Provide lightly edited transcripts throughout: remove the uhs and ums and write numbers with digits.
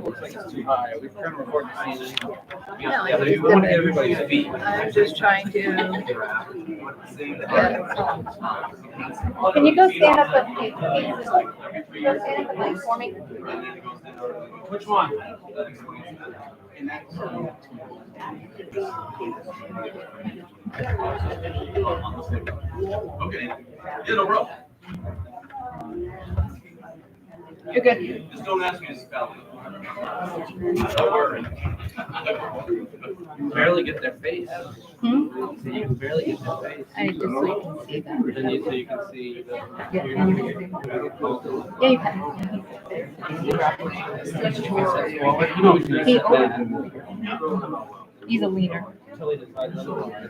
looks like it's too high. We're trying to record the scene. No, Yeah, but you want everybody's feet. I'm just trying to. Can you go stand up with me? Go stand up with me for me. Which one? Okay. In a row. You're good. Just don't ask me to spell it. Don't worry. You barely get their face. Hmm? So you can barely get their face. I just so you can see that. Then you, so you can see the. Yeah, and you can. Yeah, you can. He's a leaner. Until he decides otherwise.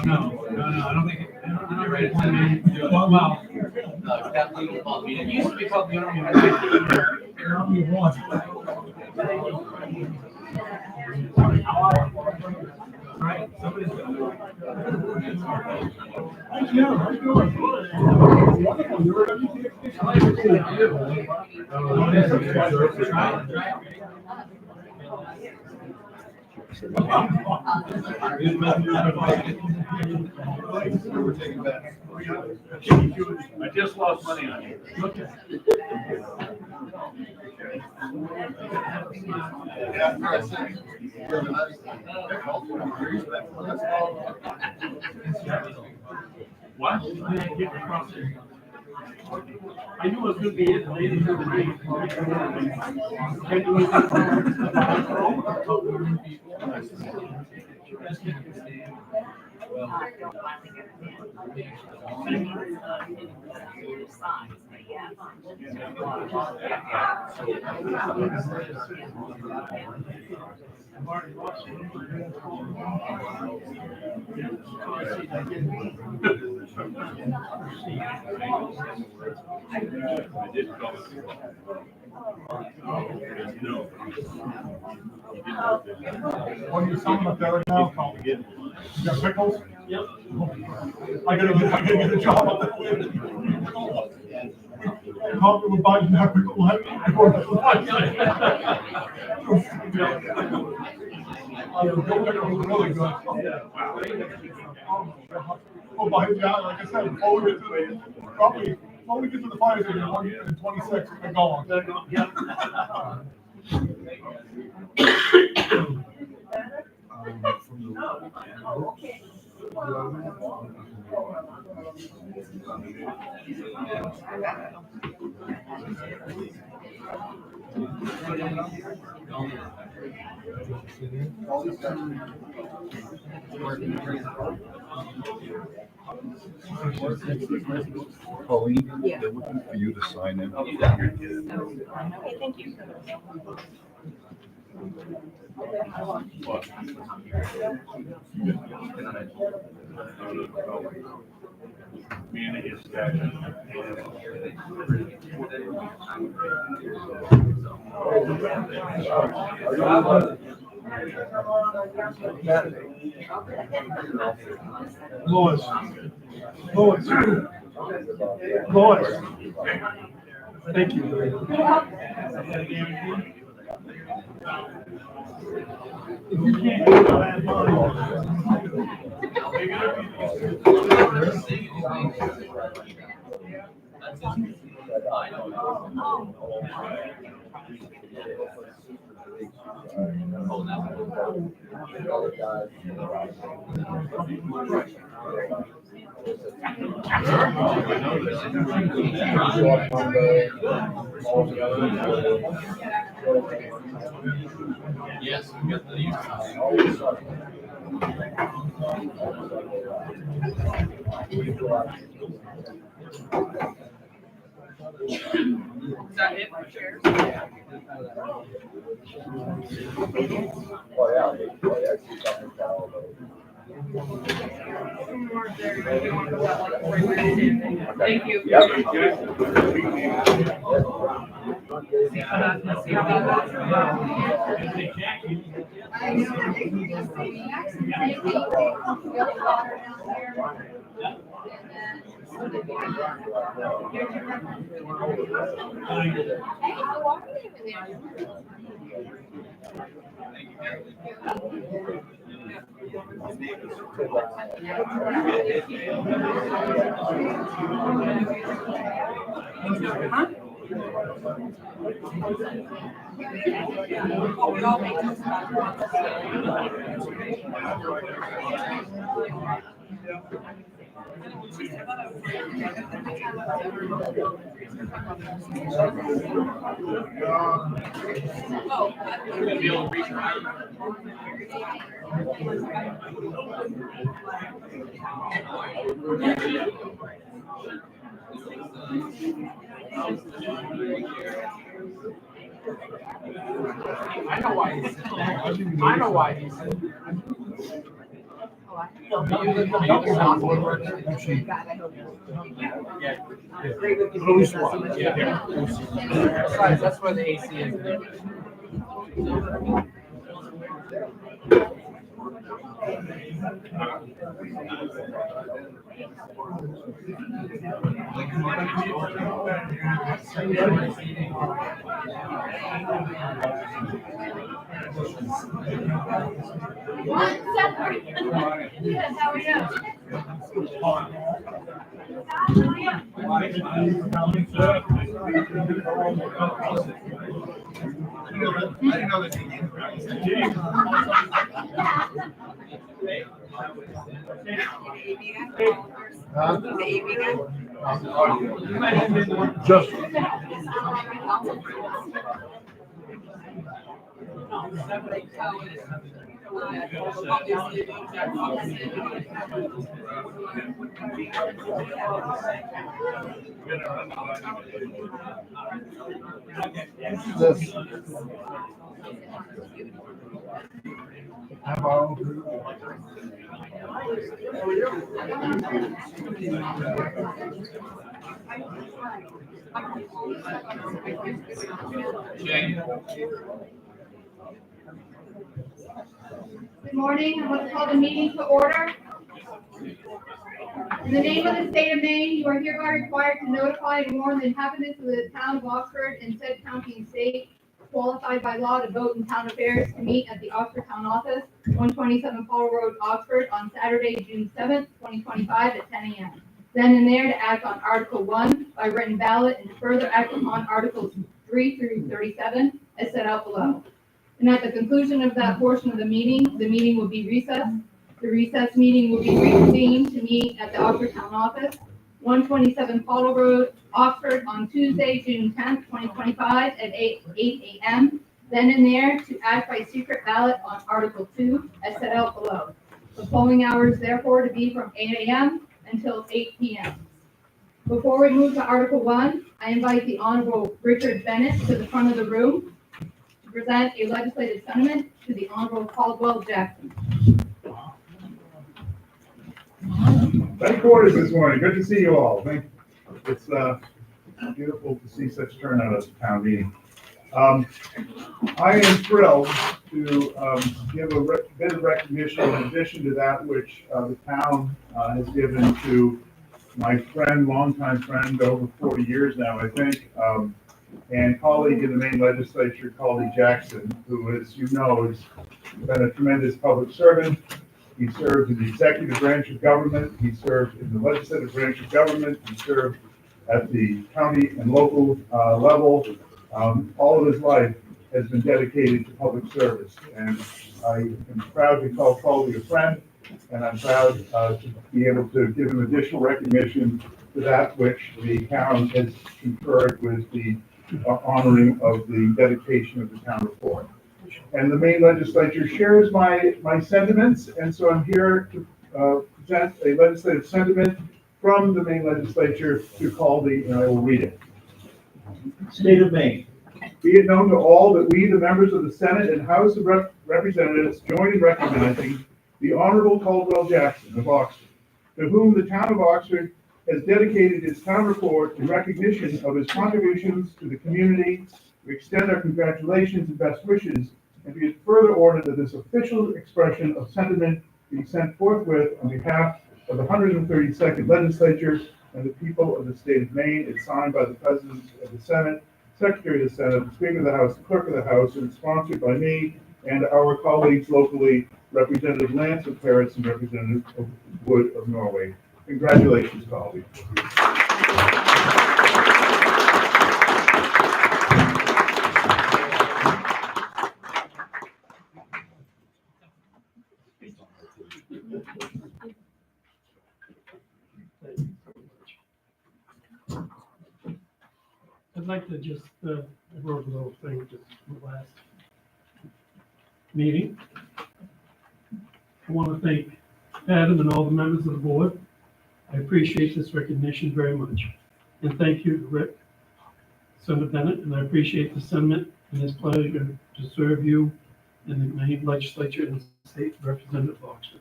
No, I don't think I don't read it. Well, it used to be called the Army of One. Right, somebody's gonna do it. Yeah, how you doing? Wonderful. You were at I just lost money on you. What? I knew it was gonna be it later in the day. What are you selling up there right now? You got pickles? Yep. I gotta get a job up there. Coffee with buying that pickle. Really good. Oh, by like I said, before we get to the fire station, 126, we can go on. Pauline, they're looking for you to sign in. Okay, thank you. Lois. Thank you. If you can't get that money. Yes, we got the use. Is that it for chairs? Thank you. I know why he's. I know why he's. Besides, that's where the AC is. Yes, how are you? Just. This. Hello. Good morning, I want to call the meeting to order. In the name of the state of Maine, you are hereby required to notify and warn the inhabitants of the town of Oxford and said county and state qualified by law to vote in town affairs to meet at the Oxford Town Office, 127 Paul Road, Oxford, on Saturday, June 7th, 2025 at 10 a.m. Then and there to act on Article 1 by written ballot and to further act upon Articles 3 through 37 as set out below. And at the conclusion of that portion of the meeting will be recessed. The recessed meeting will be reconvened to meet at the Oxford Town Office, 127 Paul Road, Oxford, on Tuesday, June 10th, 2025 at 8 a.m. Then and there to act by secret ballot on Article 2 as set out below. The polling hours therefore to be from 8 a.m. until 8 p.m. Before we move to Article 1, I invite the Honorable Richard Bennett to the front of the room to present a legislative sentiment to the Honorable Caldwell Jackson. Thank quarters this morning. Good to see you all. It's beautiful to see such turnout at the town meeting. I am thrilled to give a bit of recognition in addition to that which the town has given to my friend, longtime friend, over 40 years now, I think, and colleague in the Maine legislature, Caldy Jackson, who, as you know, has been a tremendous public servant. He served in the executive branch of government. He served in the legislative branch of government. He served at the county and local level all of his life. has been dedicated to public service. And I am proud to call Colby a friend, and I'm proud to be able to give him additional recognition to that which the town has conferred with the honoring of the dedication of the town report. And the Maine legislature shares my sentiments, and so I'm here to present a legislative sentiment from the Maine legislature to Colby, and I will read it. State of Maine. Be it known to all that we, the members of the Senate and House of Representatives, join in recognizing the Honorable Caldwell Jackson of Oxford, to whom the town of Oxford has dedicated its town report in recognition of his contributions to the community. We extend our congratulations and best wishes, and be it further ordered that this official expression of sentiment be sent forthwith on behalf of the 132nd Legislature and the people of the state of Maine. It's signed by the President of the Senate, Secretary of the Senate, the Speaker of the House, the Clerk of the House, and sponsored by me and our colleagues locally, Representative Lance of Paris and Representative Wood of Norway. Congratulations, colleagues. I'd like to just, I wrote a little thing just from the last meeting. I want to thank Adam and all the members of the board. I appreciate this recognition very much. And thank you, Rick, Senator Bennett, and I appreciate the sentiment and his pleasure to serve you in the Maine legislature and state representative of Oxford.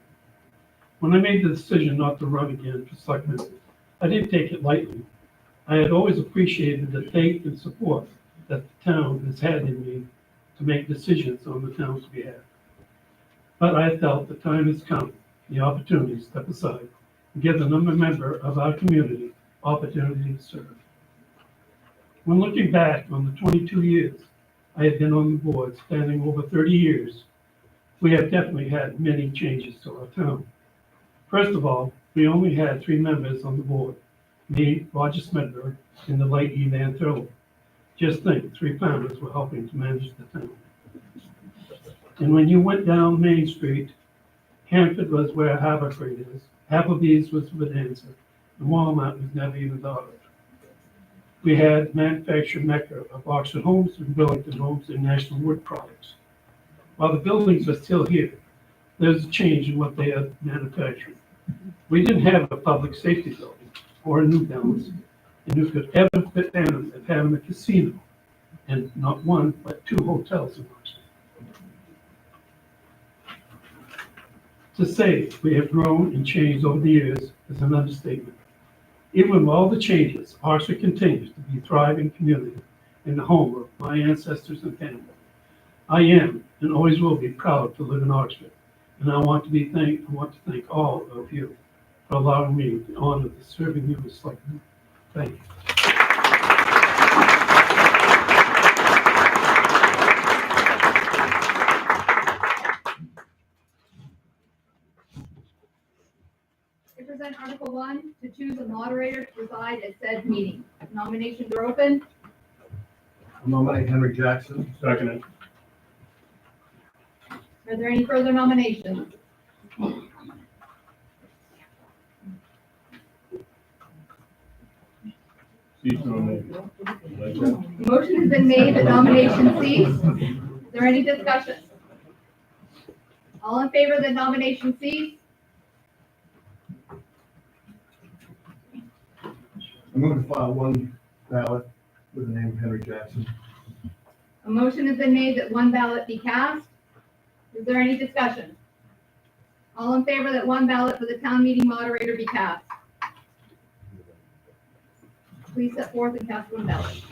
When I made the decision not to run again for selectman, I didn't take it lightly. I had always appreciated the faith and support that the town has had in me to make decisions on the town's behalf. But I felt the time has come, the opportunity to step aside and give another member of our community opportunity to serve. When looking back on the 22 years I have been on the board, spanning over 30 years, we have definitely had many changes to our town. First of all, we only had 3 members on the board, me, Roger Smedberg, and the late Evan Thurlow. Just think, 3 families were helping to manage the town. And when you went down Main Street, Hanford was where Harbor Freight is, Applebee's was Vidanza, and Walmart was never even thought of. We had manufactured mecca of Oxford Homes and Burlington Homes and National Wood Products. While the buildings are still here, there's a change in what they are manufacturing. We didn't have a public safety building or a New Balance, and you could ever fit down of having a casino, and not one, but 2 hotels in Oxford. To say we have grown and changed over the years is an understatement. Even with all the changes, Oxford continues to be a thriving community and the home of my ancestors and family. I am and always will be proud to live in Oxford, and I want to thank all of you for allowing me the honor of serving you as selectman. Thank you. I present Article 1 to choose a moderator to preside at said meeting. Nominations are open. Nominate Henry Jackson. Second. Are there any further nominations? Motion has been made, the nomination cease. Is there any discussion? All in favor of the nomination cease? I move to file 1 ballot with the name of Henry Jackson. A motion has been made that 1 ballot be cast. Is there any discussion? All in favor that 1 ballot for the town meeting moderator be cast? Please step forth and cast 1 ballot.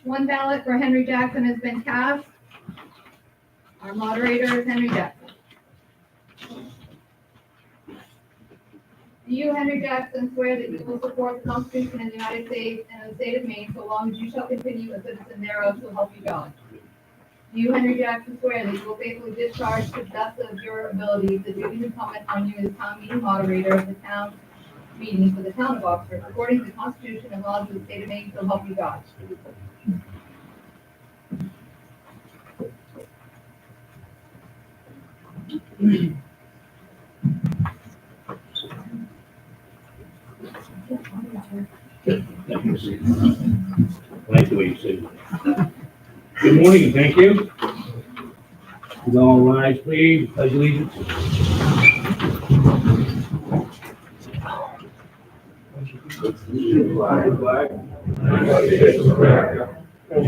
One ballot for Henry Jackson has been cast. Our moderator is Henry Jackson. Do you, Henry Jackson, swear that you will support the Constitution of the United States and of the state of Maine so long as you shall continue a citizen thereof, so help you God? Do you, Henry Jackson, swear that you will faithfully discharge to the best of your abilities the duties incumbent on you as town meeting moderator of the town meeting for the town of Oxford, according to the Constitution and laws of the state of Maine, so help you God? Like the way you said it. Good morning, and thank you. Would all rise, please, pledge allegiance. To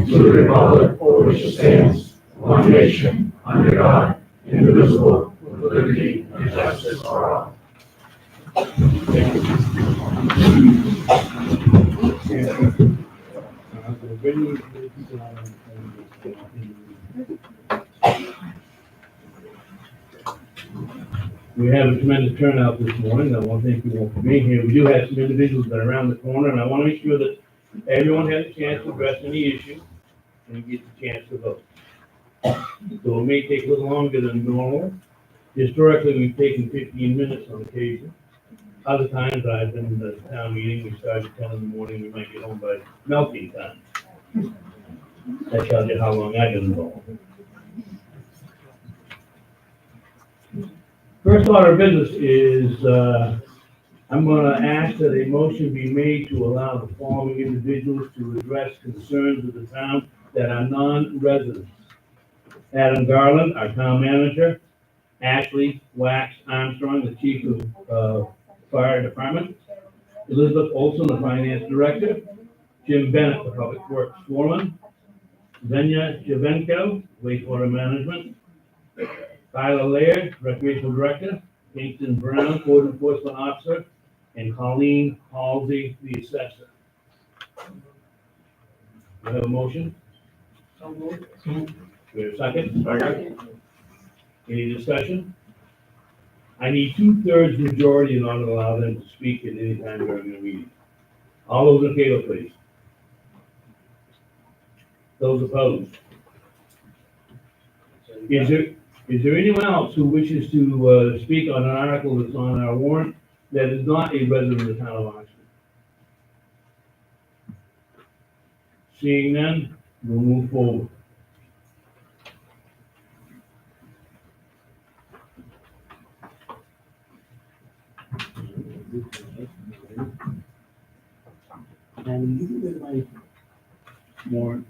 the republic for which it stands, one nation, under God, indivisible, with liberty and justice for all. We have a tremendous turnout this morning. I want to thank you all for being here. We do have some individuals that are around the corner, and I want to make sure that everyone has a chance to address any issue and gets a chance to vote. So it may take a little longer than normal. Historically, we've taken 15 minutes on occasion. Other times, I've been in the town meeting, we start at 10 in the morning, we might get home by melting time. That tells you how long I've been involved. First order of business is, I'm gonna ask that a motion be made to allow the following individuals to address concerns of the town that are non-residents. Adam Garland, our town manager, Ashley Wax Armstrong, the chief of fire department, Elizabeth Olson, the finance director, Jim Bennett, the public works foreman, Zenya Javenko, wastewater management, Tyler Laird, recreational director, Kingston Brown, code enforcement officer, and Colleen Halsey, the assessor. Do I have a motion? Do we have a second? Second. Any discussion? I need 2/3 majority in order to allow them to speak at any time during the meeting. All those in favor, please. Those opposed? Is there anyone else who wishes to speak on an article that's on our warrant that is not a resident of the town of Oxford? Seeing none, we'll move forward. And you can get my warrant.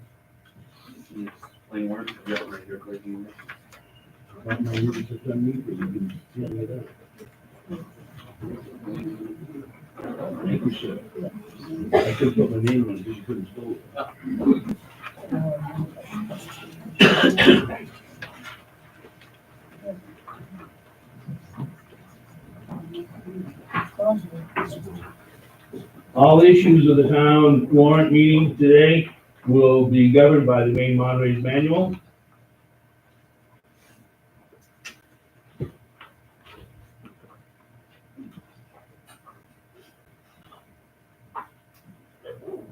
Plain words, yeah, right here, right here. Not my rules of thumb either, you can tell me that. Thank you, sir. I could put my name on it, but you couldn't spell it. All issues of the town warrant meeting today will be governed by the Maine Moderator's Manual.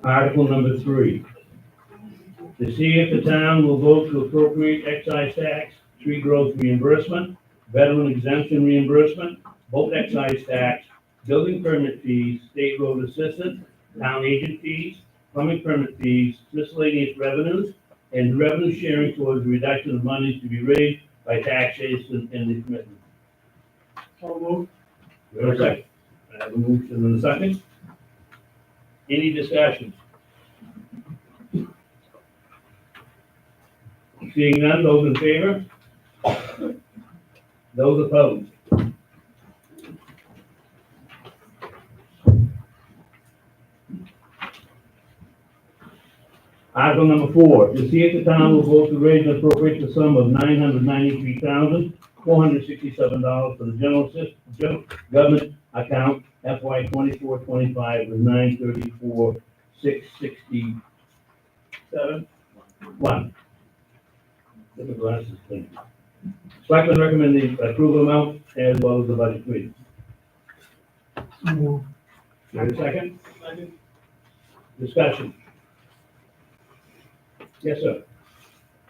Article number 3. To see if the town will vote to appropriate excise tax, tree growth reimbursement, veteran exemption reimbursement, boat excise tax, building permit fees, state road assistance, town agent fees, plumbing permit fees, miscellaneous revenues, and revenue sharing towards the reduction of monies to be raised by taxation and the commitment. So moved. Do we have a second? I have a motion and a second. Any discussion? Seeing none, those in favor? Those opposed? Article number 4, to see if the town will vote to raise and appropriate the sum of $993,467 for the general government account FY 24-25 with $934,667. 1. Get the glasses clean. Selectmen recommend the approval amount as well as the budget, please. So moved. Is there a second? Discussion. Yes, sir.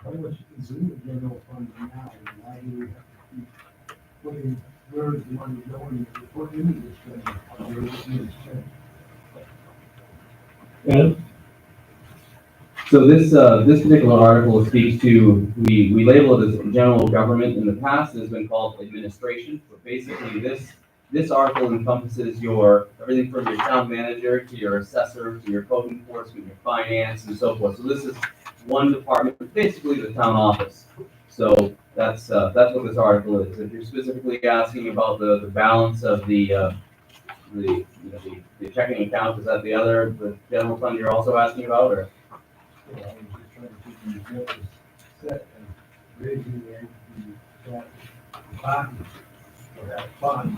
How much is in the general fund now, and why do we have to keep putting, where is the money going to put into this general fund? Where is it being spent? Adam? So this particular article speaks to, we label it as general government. In the past, it has been called administration, but basically this article encompasses everything from your town manager to your assessor, to your code enforcement, your finance, and so forth. So this is one department, basically the town office. So that's what this article is. If you're specifically asking about the balance of the checking account, is that the general fund you're also asking about, or? Well, I was just trying to keep the executive set and raising that department or that fund,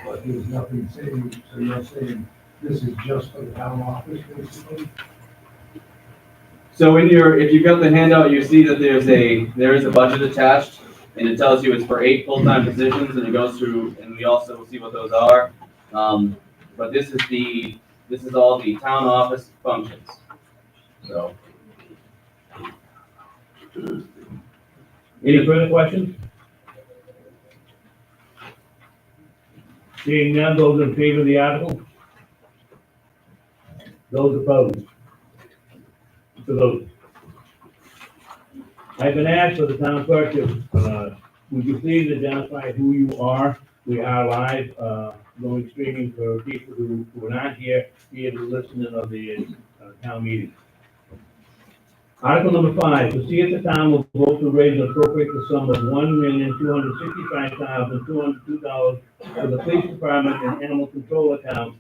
but there's nothing saying, so you're saying this is just for the town office, basically? So if you've got the handout, you see that there is a budget attached, and it tells you it's for 8 full-time positions, and it goes through, and we also will see what those are. But this is all the town office functions. So. Any further questions? Seeing none, those in favor of the article? Those opposed? To vote. I've been asked for the town clerk to, would you please identify who you are? We are live, going streaming for people who are not here, be able to listen in on the town meeting. Article number 5, to see if the town will vote to raise and appropriate the sum of $1,265,202 for the police department and animal control account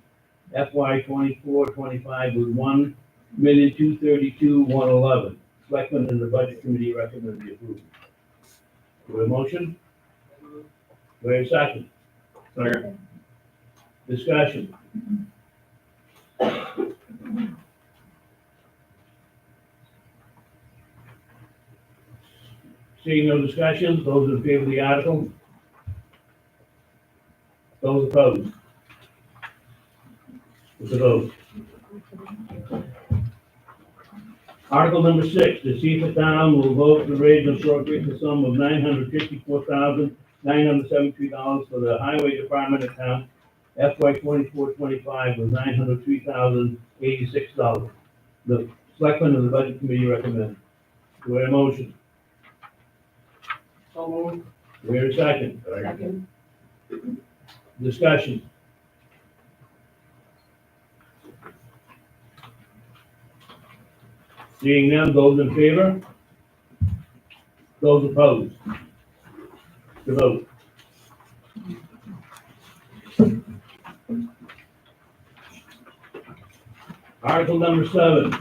FY 24-25 with $1,232,111. Selectmen and the budget committee recommend the approval. Do we have a motion? Do we have a second? Second. Discussion. Seeing no discussion, those in favor of the article? Those opposed? It's a vote. Article number 6, to see if the town will vote to raise and appropriate the sum of $954,973 for the highway department account FY 24-25 with $903,086. The selectmen of the budget committee recommend. Do we have a motion? So moved. Do we have a second? Second. Discussion. Seeing none, those in favor? Those opposed? To vote. Article number 7.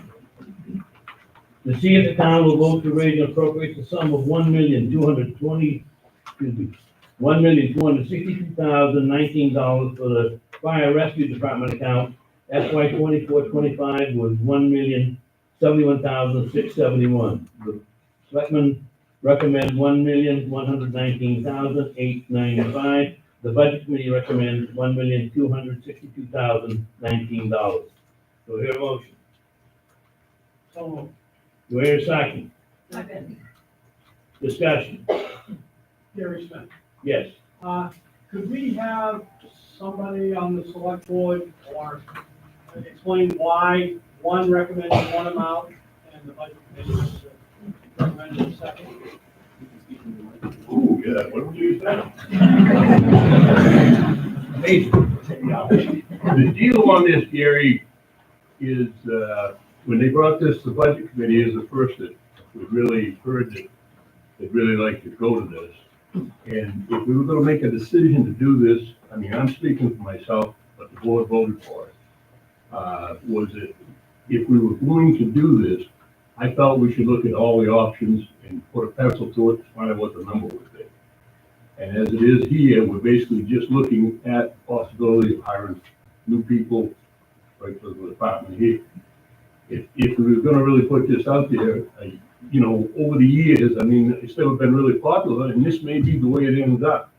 To see if the town will vote to raise and appropriate the sum of $1,262,019 for the fire rescue department account FY 24-25 was $1,071,671. The selectmen recommend $1,119,895. The budget committee recommends $1,262,019. Do we hear a motion? So moved. Do we hear a second? Second. Discussion. Gary Smith. Yes. Could we have somebody on the select board or explain why one recommended one amount and the budget committee recommended a second? Ooh, yeah, what would you say? The deal on this, Gary, is, when they brought this to the budget committee as the first that we really heard that they'd really like to go to this. And if we were gonna make a decision to do this, I mean, I'm speaking for myself, but the board voted for it, was that if we were going to do this, I felt we should look at all the options and put a pencil to it to find out what the number would be. And as it is here, we're basically just looking at the possibility of hiring new people right for the department here. If we were gonna really put this out there, you know, over the years, I mean, it's never been really popular, and this may be the way it ends up.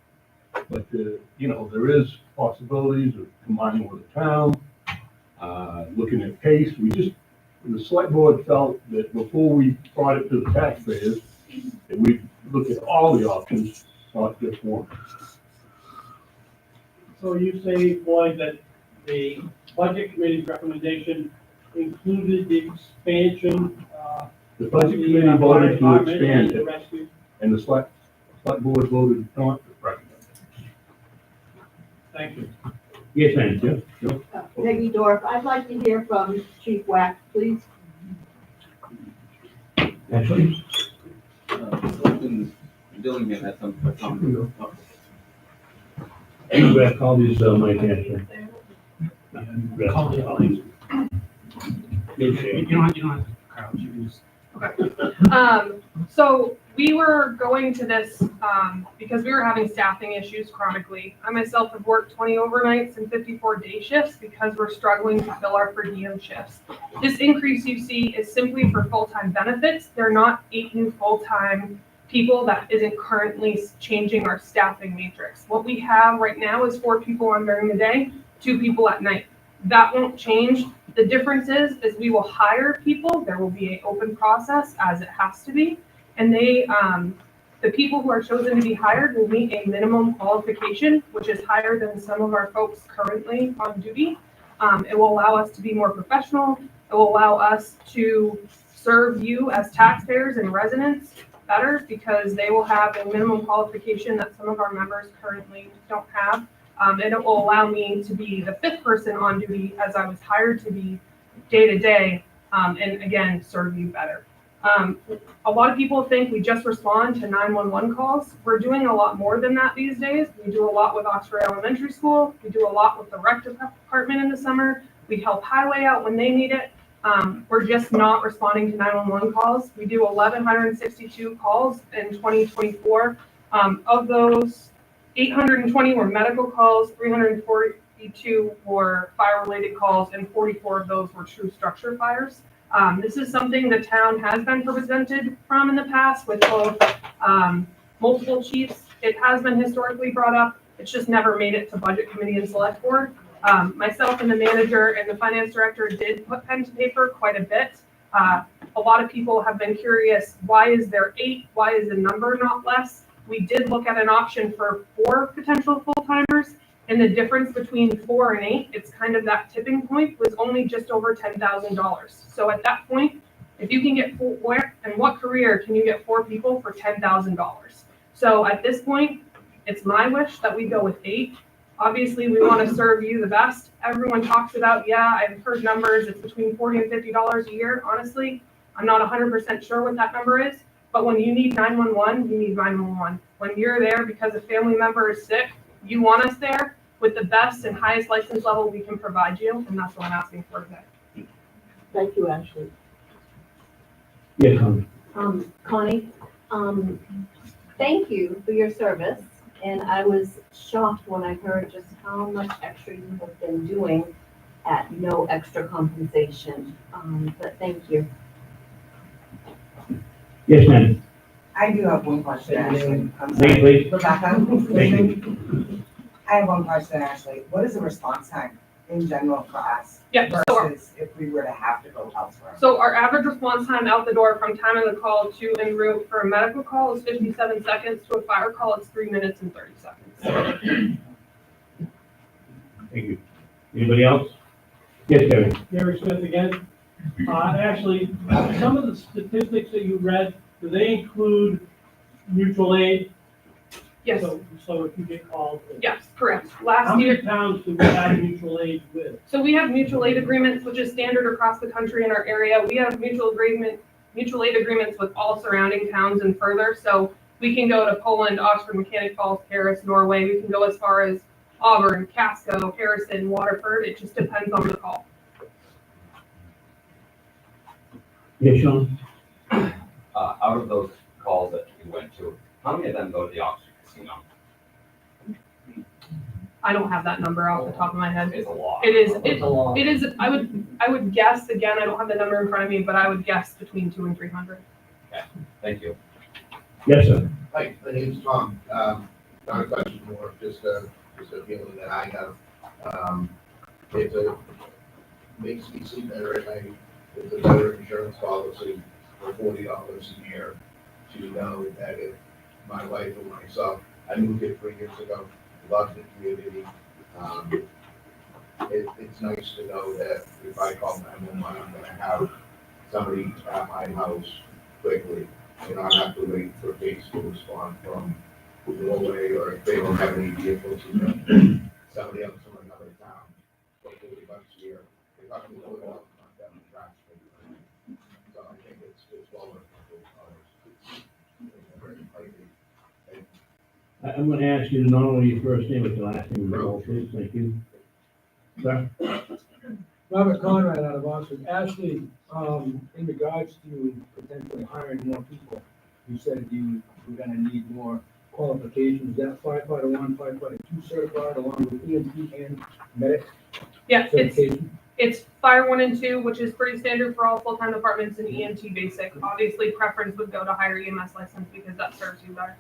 But, you know, there is possibilities of combining with the town, looking at pace. The select board felt that before we brought it to the taxpayers, that we look at all the options, not just one. So you say, Floyd, that the budget committee's recommendation included the expansion, The budget of the, committee fire voted to department expand and the it, rescue? and the select board voted not to recommend it. Thank you. Yes, ma'am, Jim? Peggy Dorf, I'd like to hear from Chief Wax, please. Actually? Dillingham had some comment. You grab Colby's, mic answer. Call it, please. Yes, sir. You don't have to crouch, you can just. So we were going to this, because we were having staffing issues chronically. I myself have worked 20 overnights and 54 day shifts because we're struggling to fill our per diem shifts. This increase you see is simply for full-time benefits. They're not 8 new full-time people. That isn't currently changing our staffing matrix. What we have right now is 4 people on during the day, 2 people at night. That won't change. The difference is we will hire people. There will be an open process, as it has to be. And they, the people who are chosen to be hired will meet a minimum qualification, which is higher than some of our folks currently on duty. It will allow us to be more professional. It will allow us to serve you as taxpayers and residents better because they will have a minimum qualification that some of our members currently don't have. And it will allow me to be the 5th person on duty as I was hired to be day to day, and again, serve you better. A lot of people think we just respond to 911 calls. We're doing a lot more than that these days. We do a lot with Oxford Elementary School. We do a lot with the rec department in the summer. We help highway out when they need it. We're just not responding to 911 calls. We do 1,162 calls in 2024. Of those, 820 were medical calls, 342 were fire-related calls, and 44 of those were true structure fires. This is something the town has been presented from in the past with both multiple chiefs. It has been historically brought up. It's just never made it to budget committee and select board. Myself and the manager and the finance director did put pen to paper quite a bit. A lot of people have been curious, why is there 8? Why is the number not less? We did look at an option for 4 potential full-timers, and the difference between 4 and 8, it's kind of that tipping point, was only just over $10,000. So at that point, if you can get 4, where and what career can you get 4 people for $10,000? So at this point, it's my wish that we go with 8. Obviously, we want to serve you the best. Everyone talks about, yeah, I've heard numbers, it's between $40 and $50 a year. Honestly, I'm not 100% sure what that number is. But when you need 911, you need 911. When you're there because a family member is sick, you want us there with the best and highest license level we can provide you, and that's what I'm asking for today. Thank you, Ashley. Yes, Connie. Connie, thank you for your service. And I was shocked when I heard just how much extra you have been doing at no extra compensation. But thank you. Yes, ma'am. I do have one question, Ashley. I'm Name, sorry. please. Rebecca? Thank you. I have one question, Ashley. What is the response time in general for us? Yeah, so Versus if we were to have to go elsewhere? So our average response time out the door from time of the call to en route for a medical call is 57 seconds. To a fire call, it's 3 minutes and 30 seconds. Thank you. Anybody else? Yes, Gary. Gary Smith again. Actually, some of the statistics that you read, do they include mutual aid? Yes, So if you get called. yes, correct. How Last year, many towns do we have mutual aid with? so we have mutual aid agreements, which is standard across the country in our area. We have mutual aid agreements with all surrounding towns and further. So we can go to Poland, Oxford, Mechanic Falls, Paris, Norway. We can go as far as Auburn, Casco, Harrison, Waterford. It just depends on the call. Yes, Sean? Out of those calls that you went to, how many of them go to the Oxford Casino? I don't have that number off the top of my head. It's a lot. It is, It's a lot. it is, I would guess, again, I don't have the number in front of me, but I would guess between 200 and 300. Thank you. Yes, sir. Hi, my name's Tom. not a question, more just a feeling that I have. Makes me sleep better at night. It's a better insurance policy for $40 a year to know that if my wife or myself, I moved here 3 years ago, loved the community. It's nice to know that if I call 911, I'm gonna have somebody at my house quickly. You know, I have to wait for police to respond from Norway, or if they don't have any vehicles, somebody else from another town, for $40 a year. If I can go it up, not that much trash. So I think it's well worth it. I'm gonna ask you to not only your first name, but your last name, as well, please, thank you. Sir? Robert Conrad out of Oxford. Ashley, in regards to potentially hiring more people, you said you were gonna need more qualifications. Is that firefighter 1, firefighter 2 certified along with EMT and medic Yeah, certification? it's fire 1 and 2, which is pretty standard for all full-time departments, and EMT basic. Obviously, preference would go to higher EMS license because that serves you better.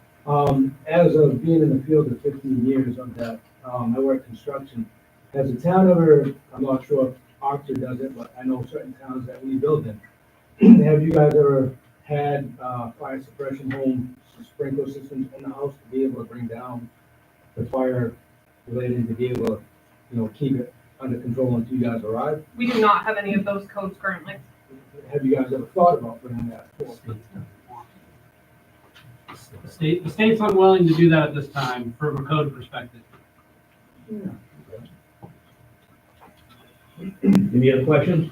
As of being in the field of 15 years of that, I work construction. Has the town ever, I'm not sure if Oxford does it, but I know certain towns that we build in. Have you guys ever had fire suppression home sprinkler systems in the house to be able to bring down the fire related, to be able to, keep it under control until you guys arrive? We do not have any of those codes currently. Have you guys ever thought about putting that? The state's unwilling to do that at this time from a code perspective. Any other questions?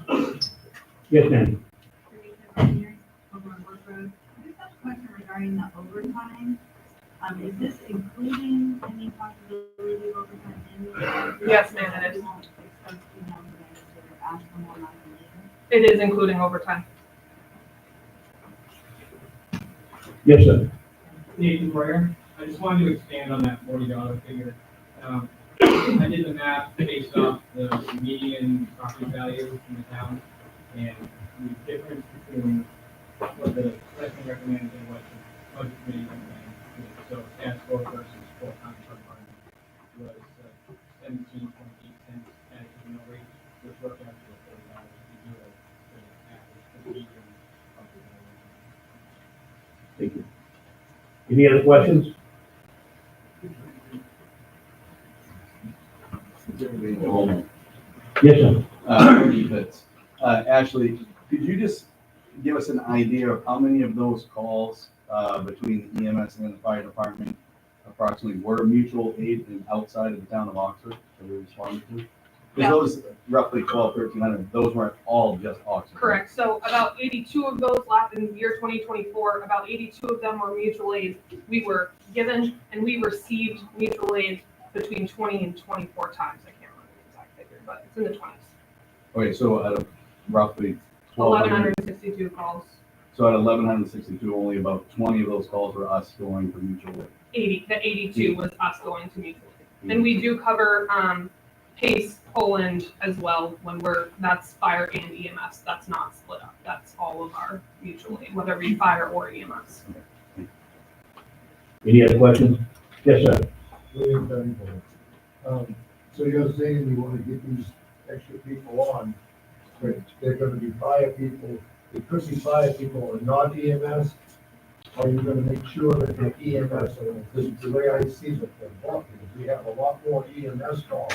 Yes, ma'am. I just have a question regarding the overtime. Is this including any possibility of overtime in the? Yes, ma'am, it is. Won't expose the young guys to ask for more money later? It is including overtime. Yes, sir. Nathan Boyer, I just wanted to expand on that $40 figure. I did the math based off the median property value in the town, and the difference between what the selectmen recommended and what the budget committee recommended. So staff score versus full-time part-time was 17.8 cents as the mill rate, which worked out to $40 if you do it for the average, the median property value. Thank you. Any other questions? Yes, sir. Ashley, could you just give us an idea of how many of those calls between the EMS and the fire department approximately were mutual aid and outside of the town of Oxford that we responded to? Because those roughly 1,300, those weren't all just Oxford. Correct. So about 82 of those last in the year 2024, about 82 of them were mutual aid. We were given and we received mutual aid between 20 and 24 times. I can't remember the exact figure, but it's in the 20s. Okay, so out of roughly 1,200. 1,162 calls. So at 1,162, only about 20 of those calls were us going to mutual aid. The 82 was us going to mutual aid. And we do cover PACE, Poland as well when that's fire and EMS. That's not split up. That's all of our mutual aid, whether it be fire or EMS. Any other questions? Yes, sir. So you're saying you want to get these extra people on, but they're gonna be fire people, it could be fire people and not EMS? Or you're gonna make sure that they're EMS, and this is the way I see it, because we have a lot more EMS calls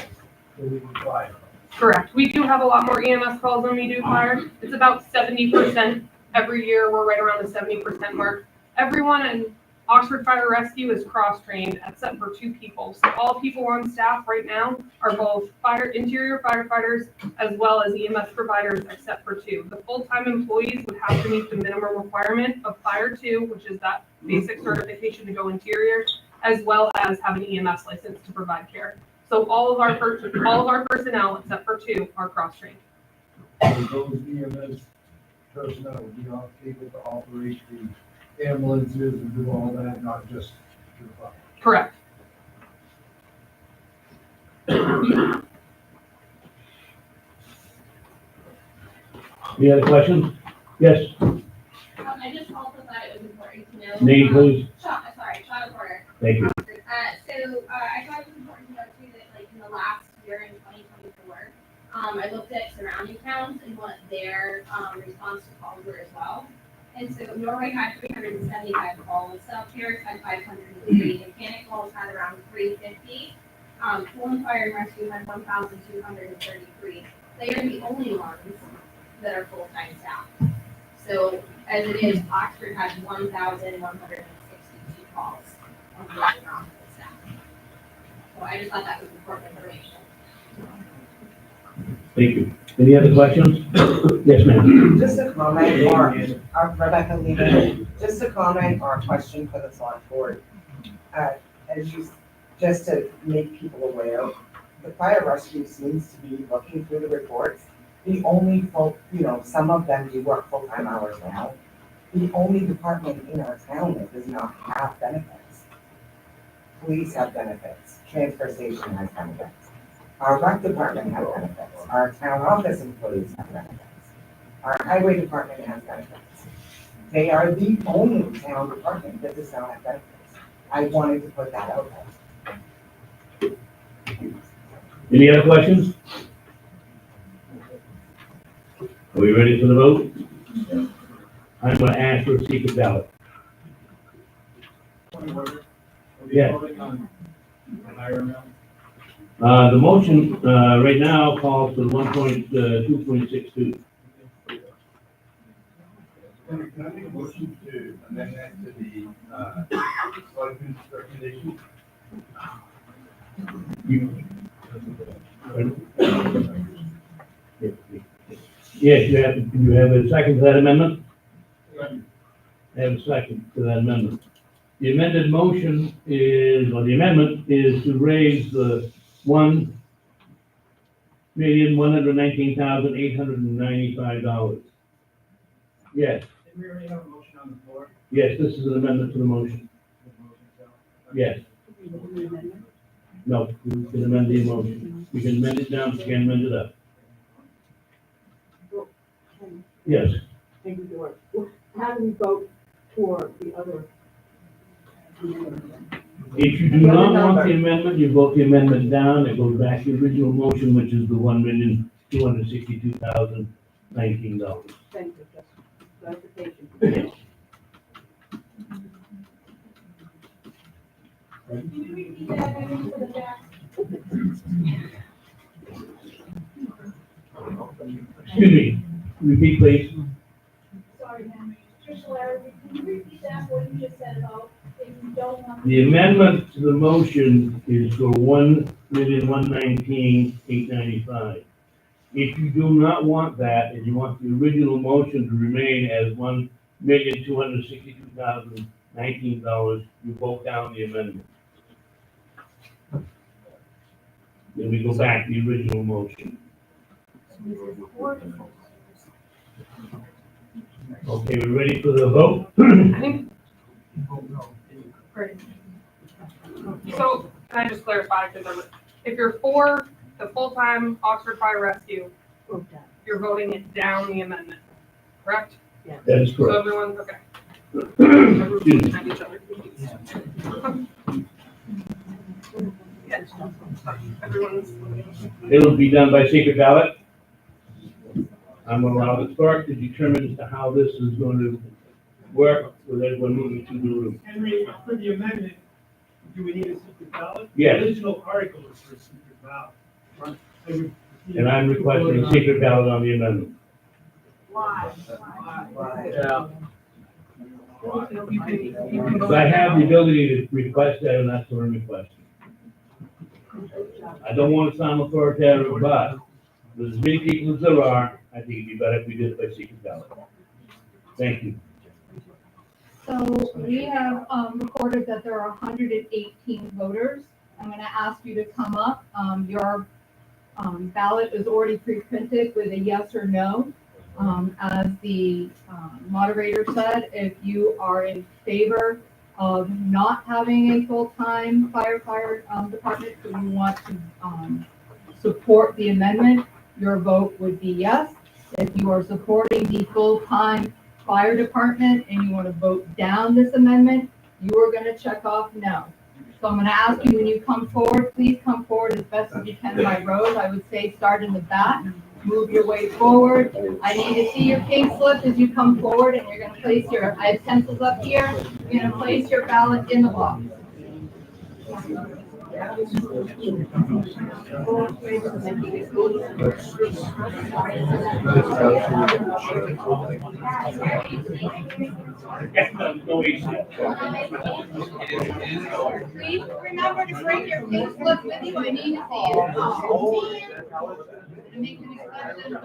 than we do fire. Correct. We do have a lot more EMS calls than we do fire. It's about 70% every year. We're right around the 70% mark. Everyone in Oxford Fire Rescue is cross-trained except for 2 people. So all people on staff right now are both interior firefighters as well as EMS providers except for 2. The full-time employees would have to meet the minimum requirement of Fire 2, which is that basic certification to go interior, as well as have an EMS license to provide care. So all of our personnel except for 2 are cross-trained. So those EMS personnel will be able to operate the ambulances and do all that, not just do the fire. Correct. Any other questions? Yes. I just also thought it was important to know. Name, please. Sean Porter. Thank you. So I looked at surrounding towns and what their, response to calls were as well. And so Norway had 375 calls, South Paris had 503, Mechanic Falls had around 350. Poland Fire and Rescue had 1,233. They are the only ones that are full-time staff. So as it is, Oxford has 1,162 calls of non-full staff. So I just thought that was important information. Thank you. Any other questions? Yes, ma'am. Just a comment or, Rebecca Lehman, just a comment or a question for the select board. As you, just to make people aware, the fire rescue seems to be looking through the reports. The only some of them do work full-time hours now. The only department in our town that does not have benefits. Police have benefits, transfer station has benefits. Our rec department has benefits, our town office employees have benefits. Our highway department has benefits. They are the only town department that does not have benefits. I wanted to put that out there. Any other questions? Are we ready for the vote? I'm gonna ask for a secret ballot. Yeah. The motion, right now calls for 1.2.62. Can I make a motion to amend that to the, selectmen's recommendation? Yes, you have a second to that amendment? I have a second to that amendment. The amended motion is, or the amendment is to raise the $1,119,895. Yes, Did we already have a motion on the floor? yes, this is an amendment to the motion. Yes. No, we can amend the motion. We can amend it down, we can amend it up. Yes. How do we vote for the other? If you do not want the amendment, you vote the amendment down, it goes back to the original motion, which is the $1,262,019. Thank you, just clarification. Can you repeat that again for the back? Excuse me, repeat please. Sorry, Henry. Tricia Larrabee, can you repeat that, what you just said about if you don't want? The amendment to the motion is for $1,119,895. If you do not want that, and you want the original motion to remain as $1,262,019, you vote down the amendment. Then we go back to the original motion. Okay, we ready for the vote? Great. So, can I just clarify, because if you're for the full-time Oxford Fire Rescue, you're voting it down the amendment, correct? Yeah. That is So correct. everyone's, okay. Excuse me. At each other. Yes. Everyone's. It'll be done by secret ballot. I'm gonna allow the clerk to determine as to how this is going to work with everyone moving through the room. Henry, for the amendment, do we need a secret ballot? Yes. The original article is for a secret ballot. And I'm requesting a secret ballot on the amendment. Why? Yeah. So I have the ability to request that, and that's what I'm requesting. I don't want to sound authoritarian, but with as many people as there are, I think it'd be better if we did it by secret ballot. Thank you. So we have recorded that there are 118 voters. I'm going to ask you to come up. Your ballot is already pre-printed with a yes or no. As the moderator said, if you are in favor of not having a full-time firefighter department, so you want to support the amendment, your vote would be yes. If you are supporting the full-time fire department and you want to vote down this amendment, you are going to check off no. So I'm gonna ask you, when you come forward, please come forward as best as you can by rows. I would say start in the back, move your way forward. I need to see your pink slip as you come forward, and you're gonna place I have pencils up here, you're gonna place your ballot in the box. Please remember to bring your pink slip with you, I need to see it. Make an exception.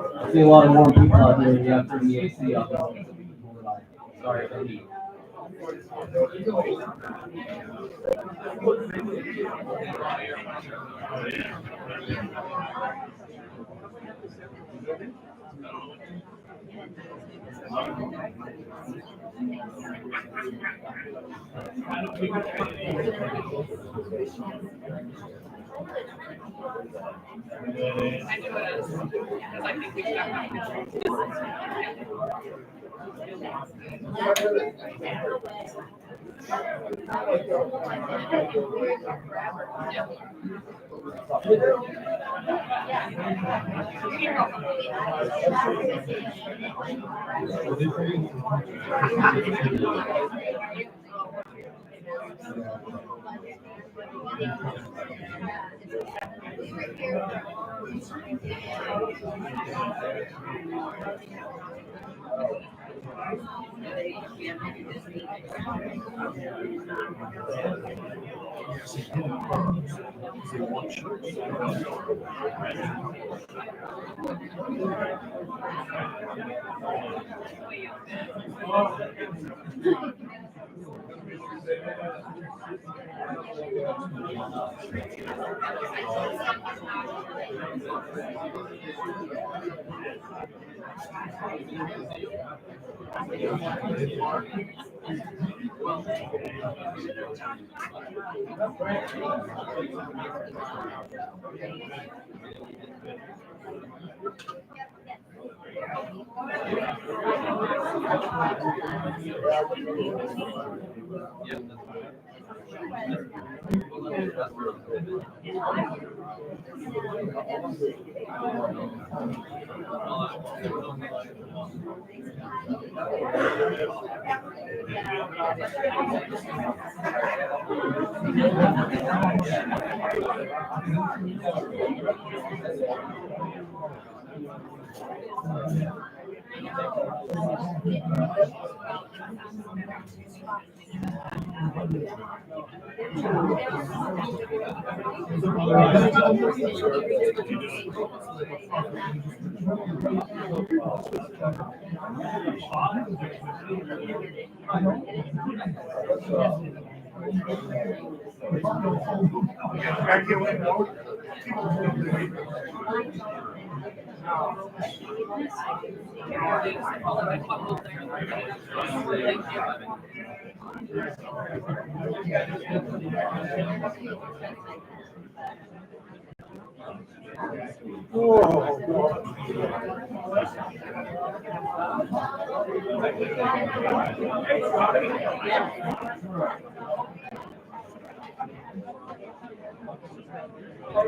I see a lot of more people out there, you have to turn the AC up. Sorry for the heat.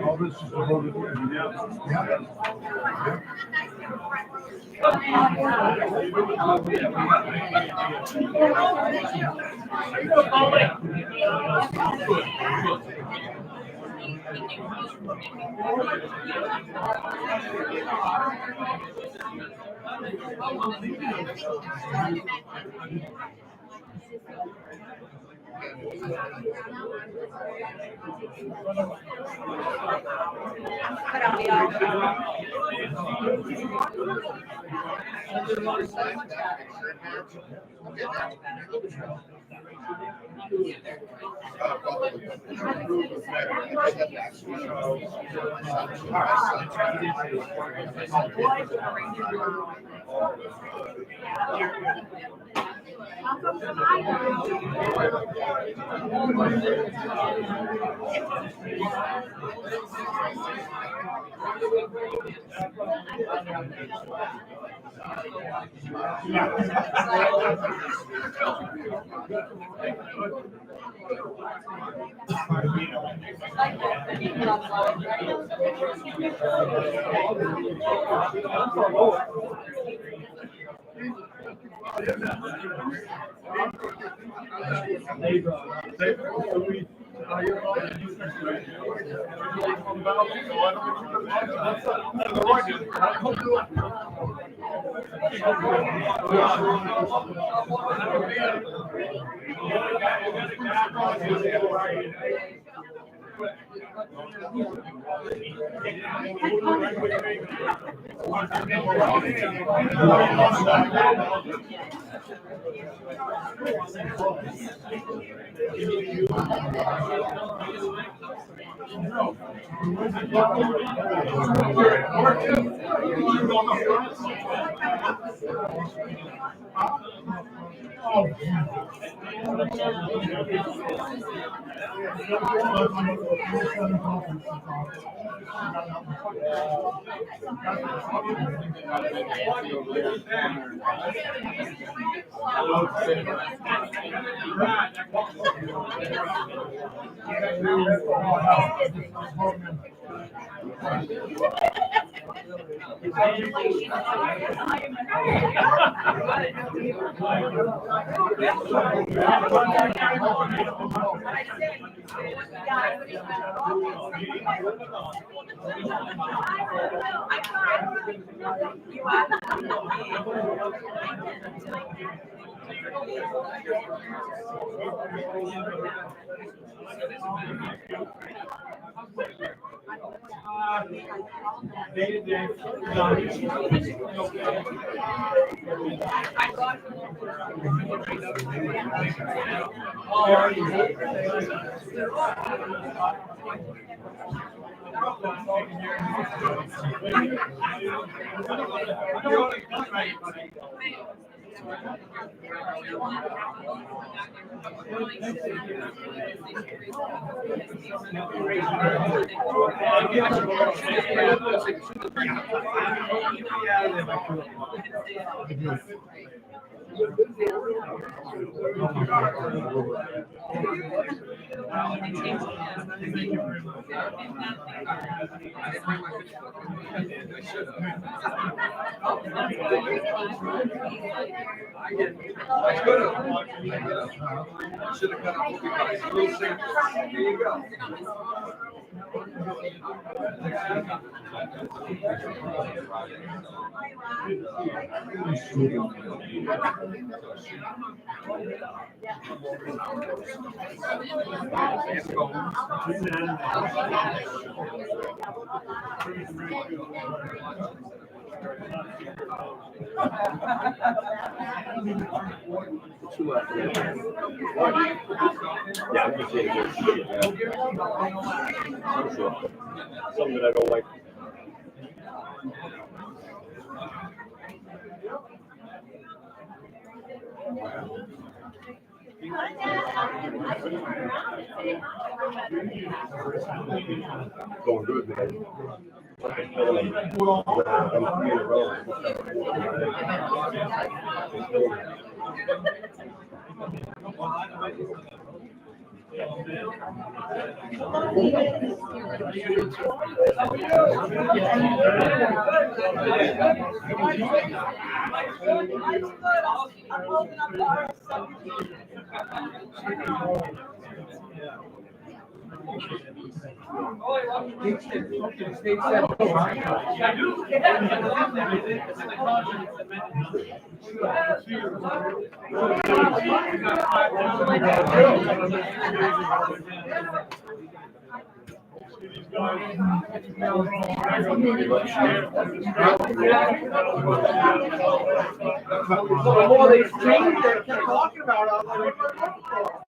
All this is voted in, Yeah, I appreciate it. I'm sure. Something that I don't like. Going good, man. I'm feeling it. I'm feeling it well. So the more they change, they keep talking about it. I was like, what am I looking for?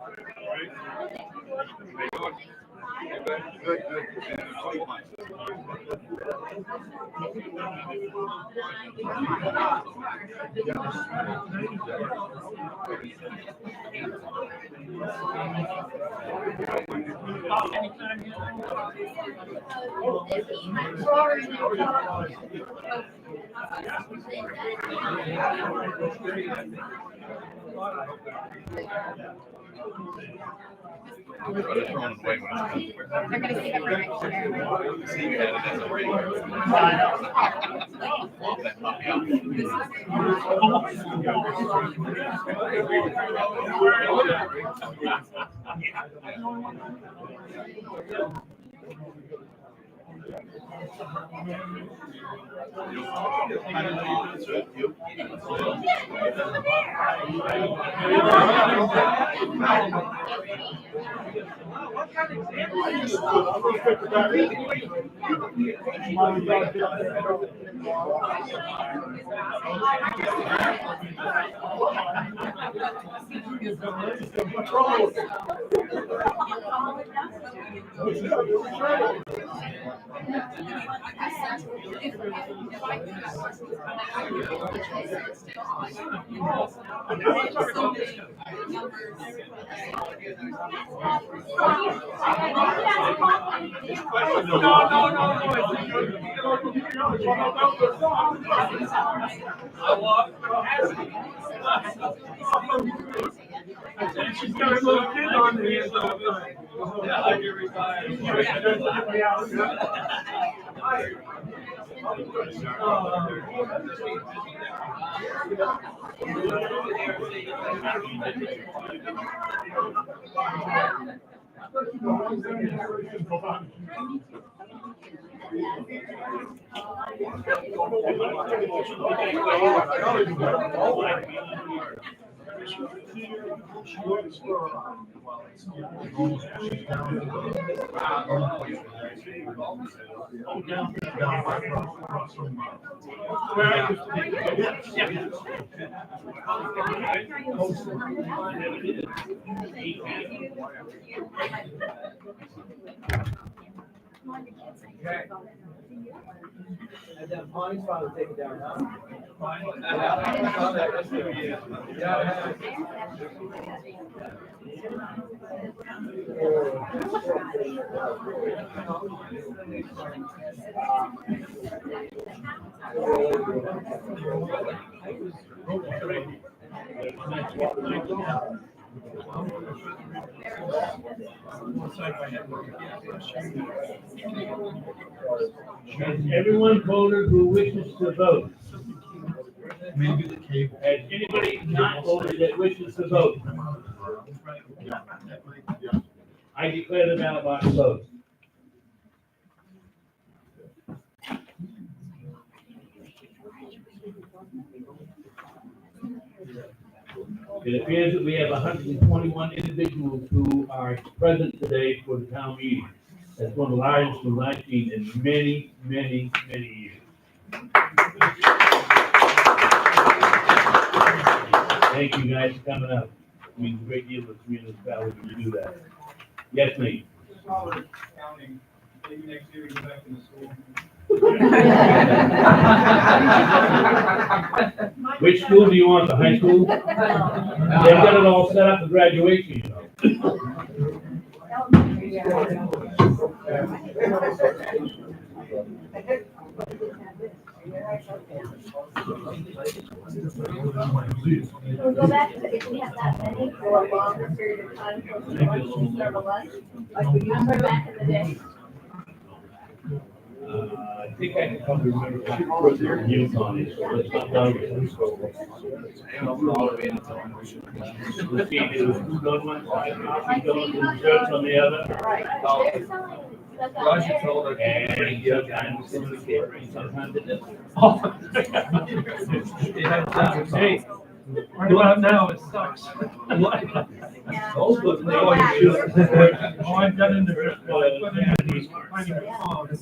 She's got a little kid on there, so. Yeah, I can retire. And then Bonnie's father take it down now. Has everyone voted who wishes to vote? Maybe the cable. Has anybody not voted that wishes to vote? I declare the ballot box closed. It appears that we have 121 individuals who are present today for the town meeting. That's one of the largest we've I've seen in many, many, many years. Thank you guys for coming up. It means a great deal to the municipality when you do that. Yes, Nate? Just while we're counting, maybe next year we go back to the school. Which school do you want, the high school? They've got it all set up for graduation, you know. We'll go back to, if we have that many for a longer period of time, for several months, like we used to back in the day. I think I can probably remember what their views on it, so let's not go. Let's see, there was food on one side, coffee donuts, and desserts on the other. Right. They're selling stuff out Roger there. told her, and sometimes some of the catering, sometimes it doesn't. Hey, right about now, it sucks. Those look like. Oh, I've done in the, well, I put in these, finding a farm. And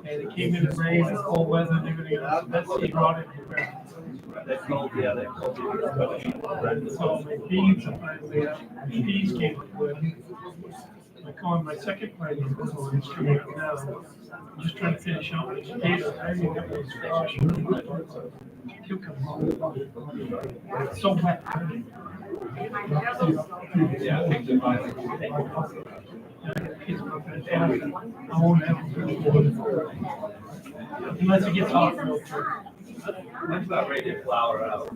it came in the rain and cold weather and everything else, that's seed rotted. That's cold, yeah, that's cold. So my beans, sometimes they have, peas came up with. My corn, my second plant is coming up now. I'm just trying to finish out my potatoes. I haven't got my squash. Cucumbers. It's so wet. Yeah. I won't have it. Unless it gets hot. That's about ready to flower out.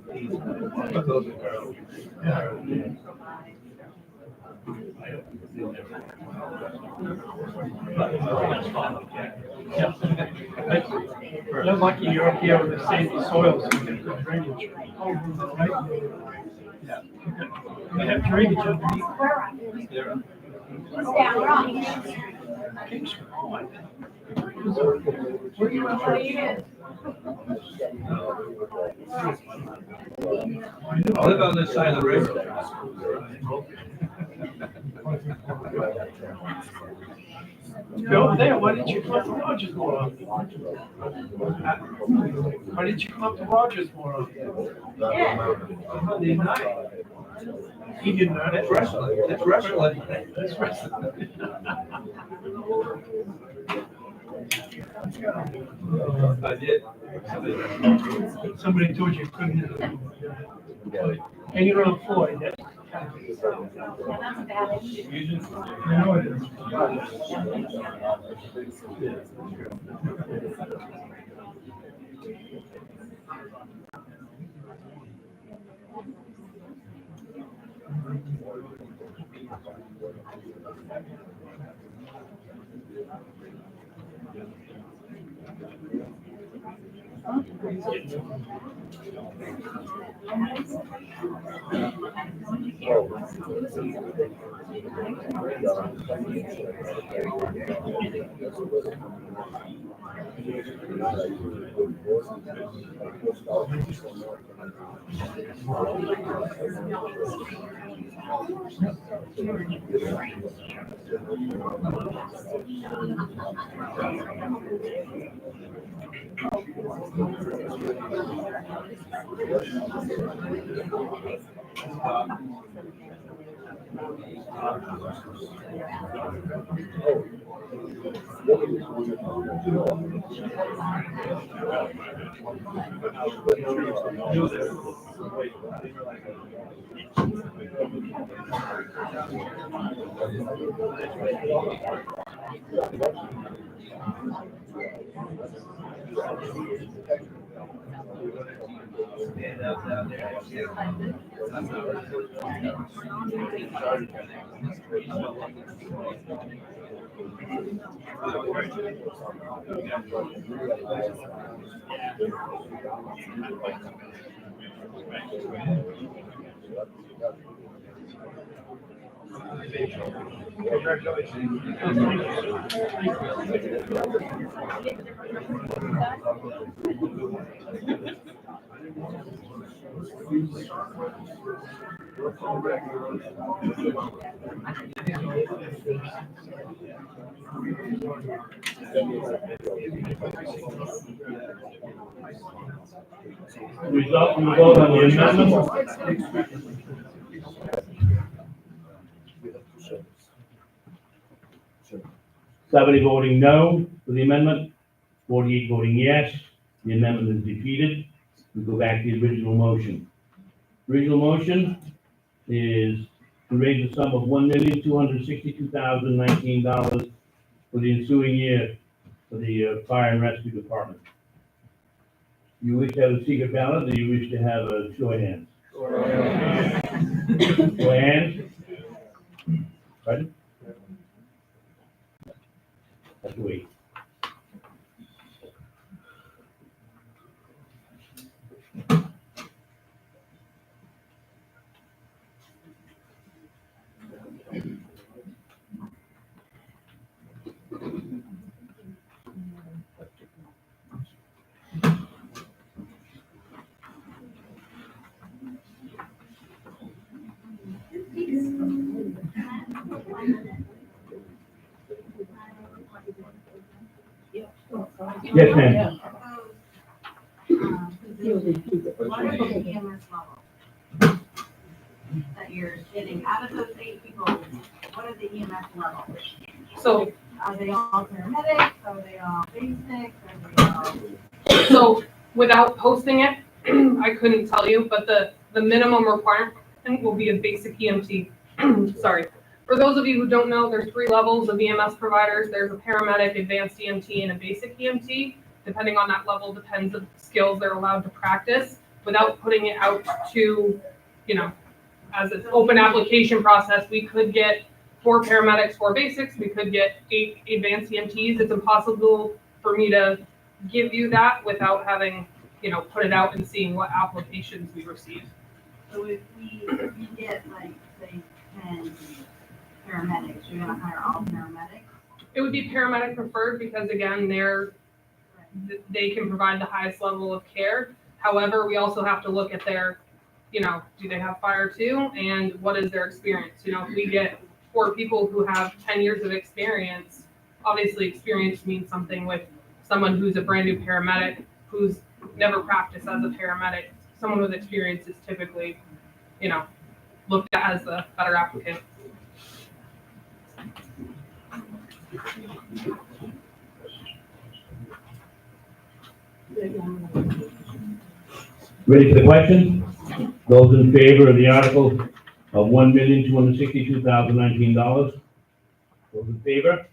But those are girls. You're lucky you're up here with the sandy soils and get good drainage. Right? Yeah. We have drainage underneath. Where you at? I live on this side of the river. You're over there, why didn't you come up to Rogers more often? Why didn't you come up to Rogers more often? Monday night. He did not. That's wrestling. That's wrestling. That's wrestling. I did. Somebody told you couldn't hit it. Hanging around Floyd, that's. I know it is. Result from the vote on the amendment. 70 voting no for the amendment, 48 voting yes. The amendment is defeated. We go back to the original motion. Original motion is to raise the sum of $1,262,019 for the ensuing year for the fire and rescue department. You wish to have a secret ballot, or you wish to have a show of hands? Show of hands? Pardon? Have to wait. Yes, ma'am. What are the EMS levels that you're getting out of those 8 people? What are the EMS levels? So, Are they all paramedics? Are they all basics? Are they all? so without posting it, I couldn't tell you, but the minimum requirement will be a basic EMT. Sorry. For those of you who don't know, there's 3 levels of EMS providers. There's a paramedic, advanced EMT, and a basic EMT. Depending on that level, depends on the skills they're allowed to practice without putting it out to, as an open application process. We could get 4 paramedics, 4 basics. We could get 8 advanced EMTs. It's impossible for me to give you that without having, put it out and seeing what applications we receive. So if you get like, say, 10 paramedics, you're gonna hire all paramedics? It would be paramedic preferred because again, they can provide the highest level of care. However, we also have to look at their, do they have fire too? And what is their experience? If we get 4 people who have 10 years of experience, obviously experience means something with someone who's a brand new paramedic, who's never practiced as a paramedic. Someone with experience is typically, looked at as the better applicant. Ready for the question? Those in favor of the article of $1,262,019? Those in favor?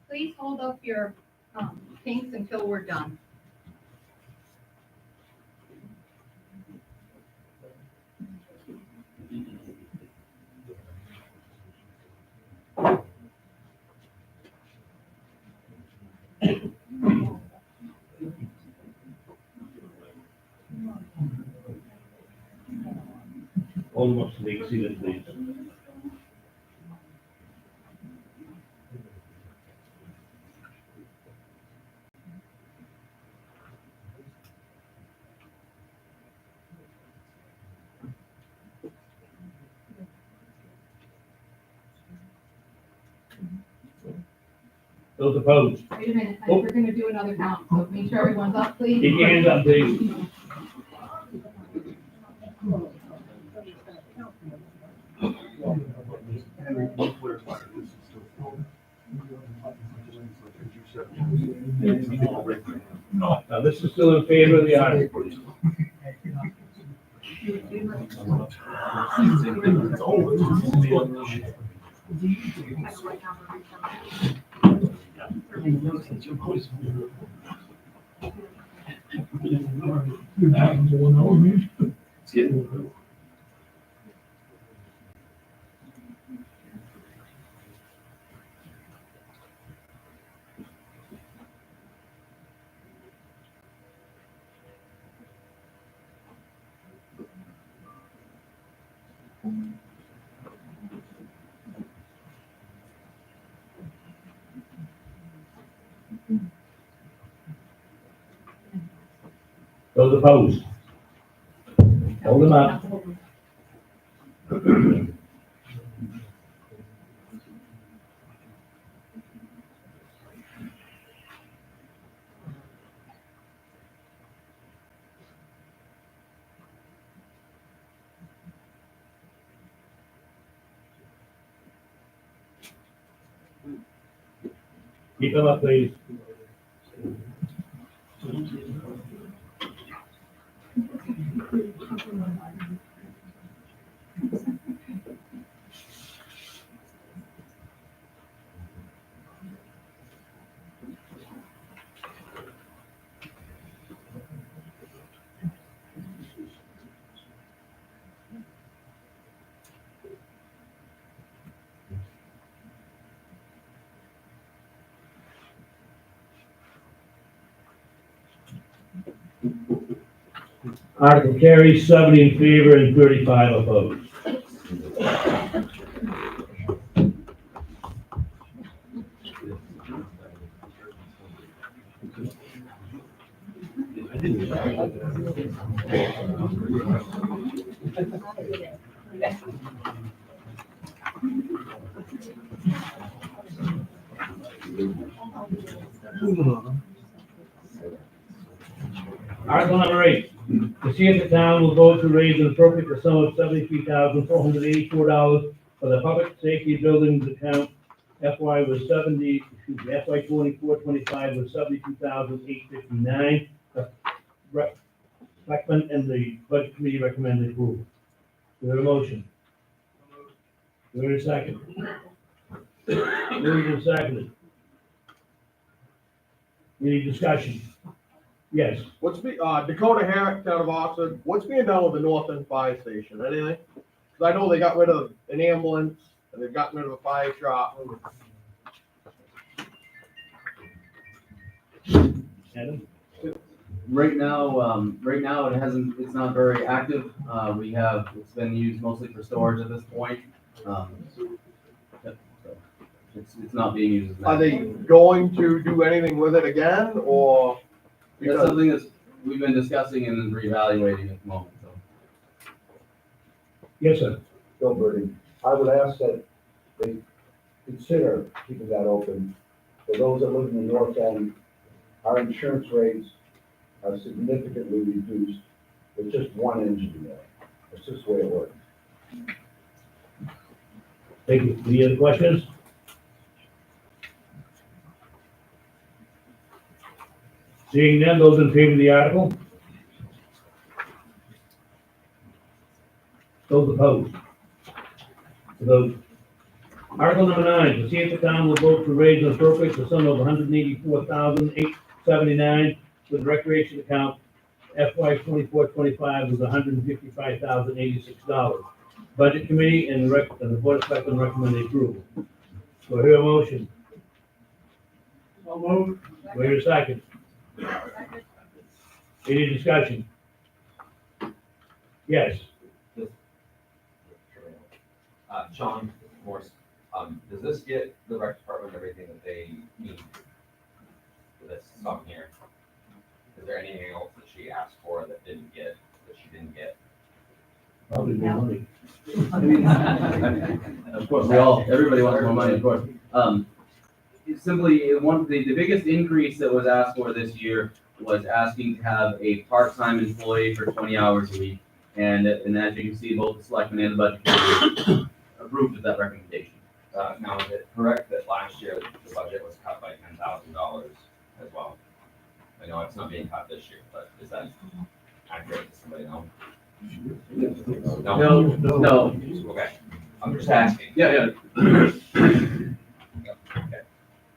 Please hold up your pinks until we're done. Hold them up so they can see this, please. Those opposed? Wait a minute, we're gonna do another count, so make sure everyone's up, please. Keep your hands up, please. 6 is still in favor of the article. Those opposed? Hold them up. Keep them up, please. Article carries 70 in favor and 35 opposed. Article number 8, to see if the town will vote to raise and appropriate the sum of $73,484 for the public safety buildings account. FY was FY 24-25 was $72,859. The Selectmen and the budget committee recommended approval. Do we have a motion? Do we have a second? Moved and seconded. Any discussion? Yes. Dakota Herrick, town of Oxford, what's being done with the North End Fire Station, anything? Cause I know they got rid of an ambulance, and they've gotten rid of a fire shop. Adam? Right now, it's not very active. It's been used mostly for storage at this point. So it's not being used as much. Are they going to do anything with it again, or? That's something that we've been discussing and reevaluating at the moment, so. Yes, sir. Bill Birdie, I would ask that they consider keeping that open. For those that live in the north end, our insurance rates are significantly reduced with just one engine there. It's just the way it works. Thank you. Any other questions? Seeing none, those in favor of the article? Those opposed? Vote. Article number 9, to see if the town will vote to raise and appropriate the sum of $184,879 for the recreation account. FY 24-25 was $155,086. Budget committee and the board of selectmen recommend approval. Do I hear a motion? So moved. Do I hear a second? Any discussion? Yes. John Morse, does this get the rec department everything that they need for this sum here? Is there anything else that she asked for that she didn't get? Probably more money. Of course, everybody wants more money, of course. It's simply, the biggest increase that was asked for this year was asking to have a part-time employee for 20 hours a week. And as you can see, both the selectmen and the budget committee approved of that recommendation. Now, is it correct that last year the budget was cut by $10,000 as well? know, it's not being cut this year, but is that accurate? Does somebody know? No. Okay, I'm just asking. Yeah.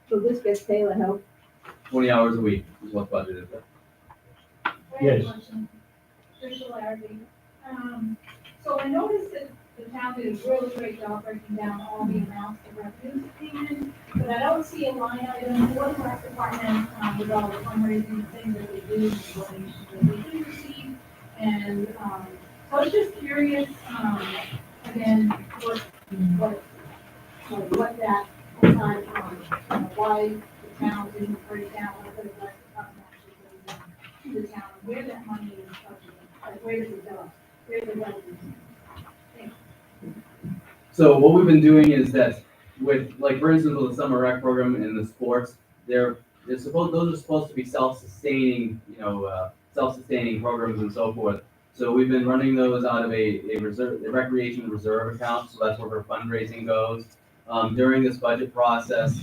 So this gets Taylor help? 20 hours a week is what's budgeted. Yes. Tricia Larrabee. So I noticed that the town did a really great job breaking down all the amounts of revenues that came in, but I don't see a line item for the rec department, with all the fundraising things that they do, the donations that they do receive. And, so I was just curious, again, what that was on, why the town didn't break down what the rec department actually goes in the town, where that money is budgeted, like where does it go? Where the revenue? So what we've been doing is that with, like, for instance, with the summer rec program and the sports, those are supposed to be self-sustaining, self-sustaining programs and so forth. So we've been running those out of a recreation reserve account, so that's where our fundraising goes. During this budget process,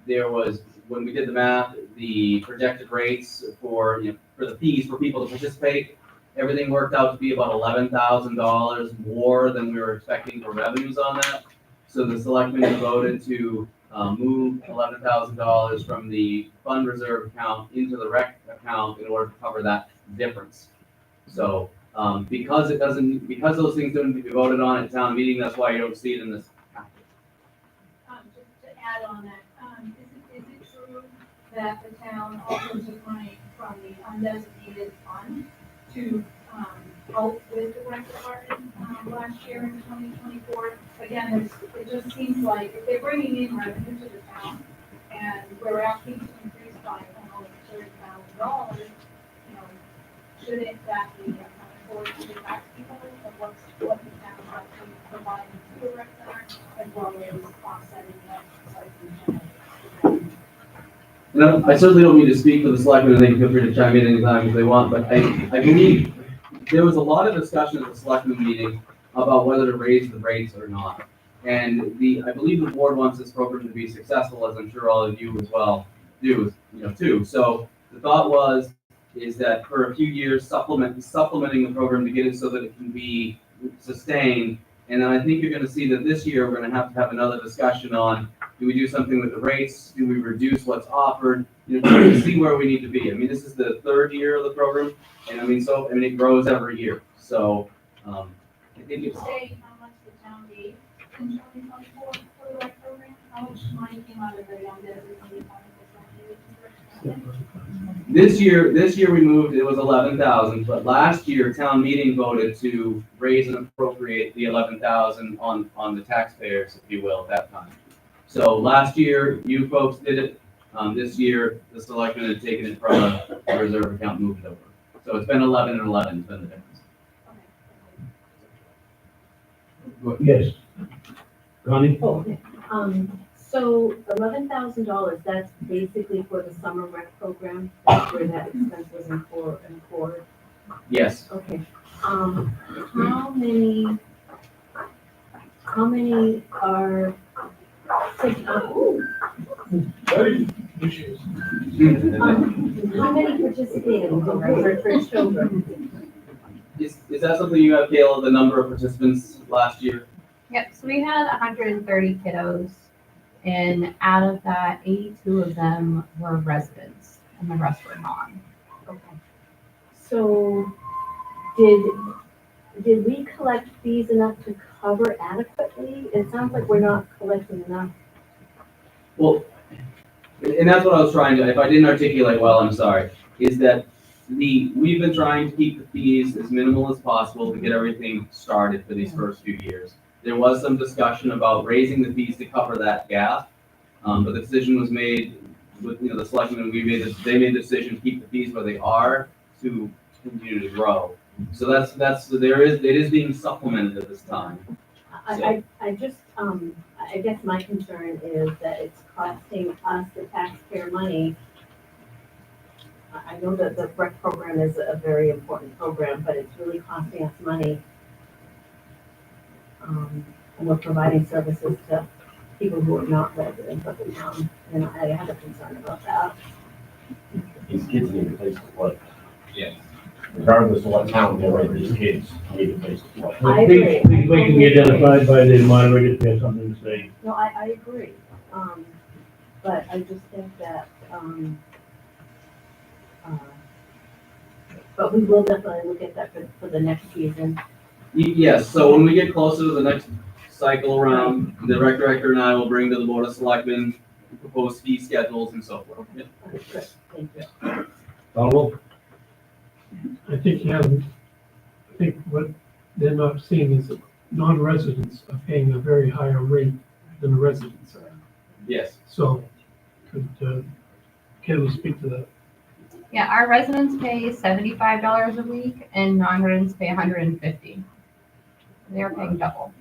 there was, when we did the math, the projected rates for the fees for people to participate, everything worked out to be about $11,000 more than we were expecting for revenues on that. So the selectmen voted to move $11,000 from the fund reserve account into the rec account in order to cover that difference. So because those things don't need to be voted on at town meeting, that's why you don't see it in this package. Just to add on that, is it true that the town also took money from the undesignated fund to help with the rec department last year in 2024? Again, it just seems like if they're bringing in revenue to the town and we're asking to increase by almost $30,000, shouldn't that be forced to the tax people of what the town is actually providing to the rec center, as well as offsetting that? I certainly don't mean to speak for the selectmen, and they can feel free to chime in anytime if they want, but I believe there was a lot of discussion at the selectmen meeting about whether to raise the rates or not. And I believe the board wants this program to be successful, as I'm sure all of you as well do, too. So the thought is that for a few years, supplementing the program to get it so that it can be sustained. And then I think you're gonna see that this year, we're gonna have another discussion on, do we do something with the rates? Do we reduce what's offered? To see where we need to be. I mean, this is the third year of the program, and it grows every year. So, I think it's. Say how much the town gave in 2024 for the rec program? How much money came out of the undesignated fund? This year we moved, it was 11,000, but last year town meeting voted to raise and appropriate the 11,000 on the taxpayers, if you will, at that time. So last year, you folks did it. This year, the selectmen had taken it from a reserve account, moved it over. So it's been 11 and 11, it's been the difference. Yes. Connie? Oh, okay. So $11,000, that's basically for the summer rec program, that's where that expense was incurred? Yes. Okay. How many are, how many participate in the program for children? Is that something you have, Kayla, the number of participants last year? Yep, so we had 130 kiddos, and out of that, 82 of them were residents, and the rest were non. Okay. So, did we collect fees enough to cover adequately? It sounds like we're not collecting enough. Well, and that's what I was trying to, if I didn't articulate well, I'm sorry, is that we've been trying to keep the fees as minimal as possible to get everything started for these first few years. There was some discussion about raising the fees to cover that gap, but the decision was made with, the selectmen, they made the decision to keep the fees where they are to continue to grow. So it is being supplemented at this time. I just, I guess my concern is that it's costing us, the taxpayer money. I know that the rec program is a very important program, but it's really costing us money. And we're providing services to people who are not residents of the town, and I have a concern about that. these kids need a place to play. Yes. Regardless of what town they're in, these kids need a place to play. I Please, agree. please wait to be identified by the moderator if you have something to say. No, I agree. But I just think that, but we will definitely look at that for the next season. Yes, so when we get closer to the next cycle around, the rec director and I will bring to the board of selectmen proposed fee schedules and so forth. Yeah. Good, thank you. Donald? I think I think what they're not seeing is that non-residents are paying a very higher rate than the residents are. Yes. So, could, Kayla speak to that? Yeah, our residents pay $75 a week and non-residents pay $150. They're paying double.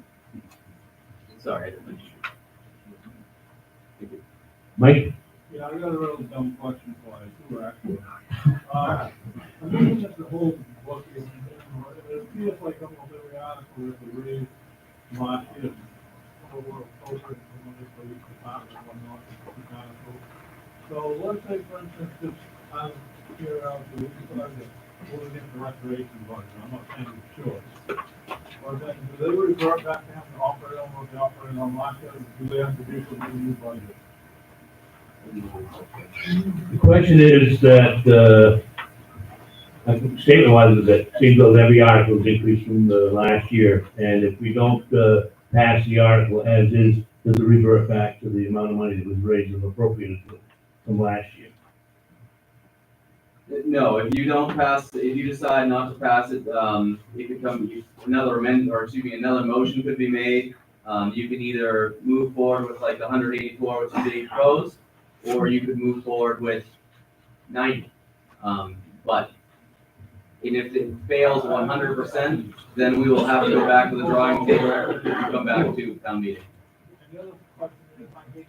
Sorry. Mike? Yeah, I got a real dumb question for you, too, actually. I'm looking at the whole book, it feels like almost every article is a raise last year. Over the municipal department, whatnot, article. So let's say, for instance, this, I'm here out to budget, we'll get the recreation budget, I'm not saying it's short. But then, do they revert back to having to operate on what they operated on last year, or do they have to do some new budget? The question is that, I think statement-wise is that seems though every article is increased from the last year, and if we don't, pass the article as is, does it revert back to the amount of money that was raised and appropriated from last year? No, if you don't pass, if you decide not to pass it, it could come, another another motion could be made. You can either move forward with like the 184, which is being proposed, or you could move forward with 90. And if it fails 100%, then we will have to go back to the drawing table and come back to town meeting. And the other question is, I hate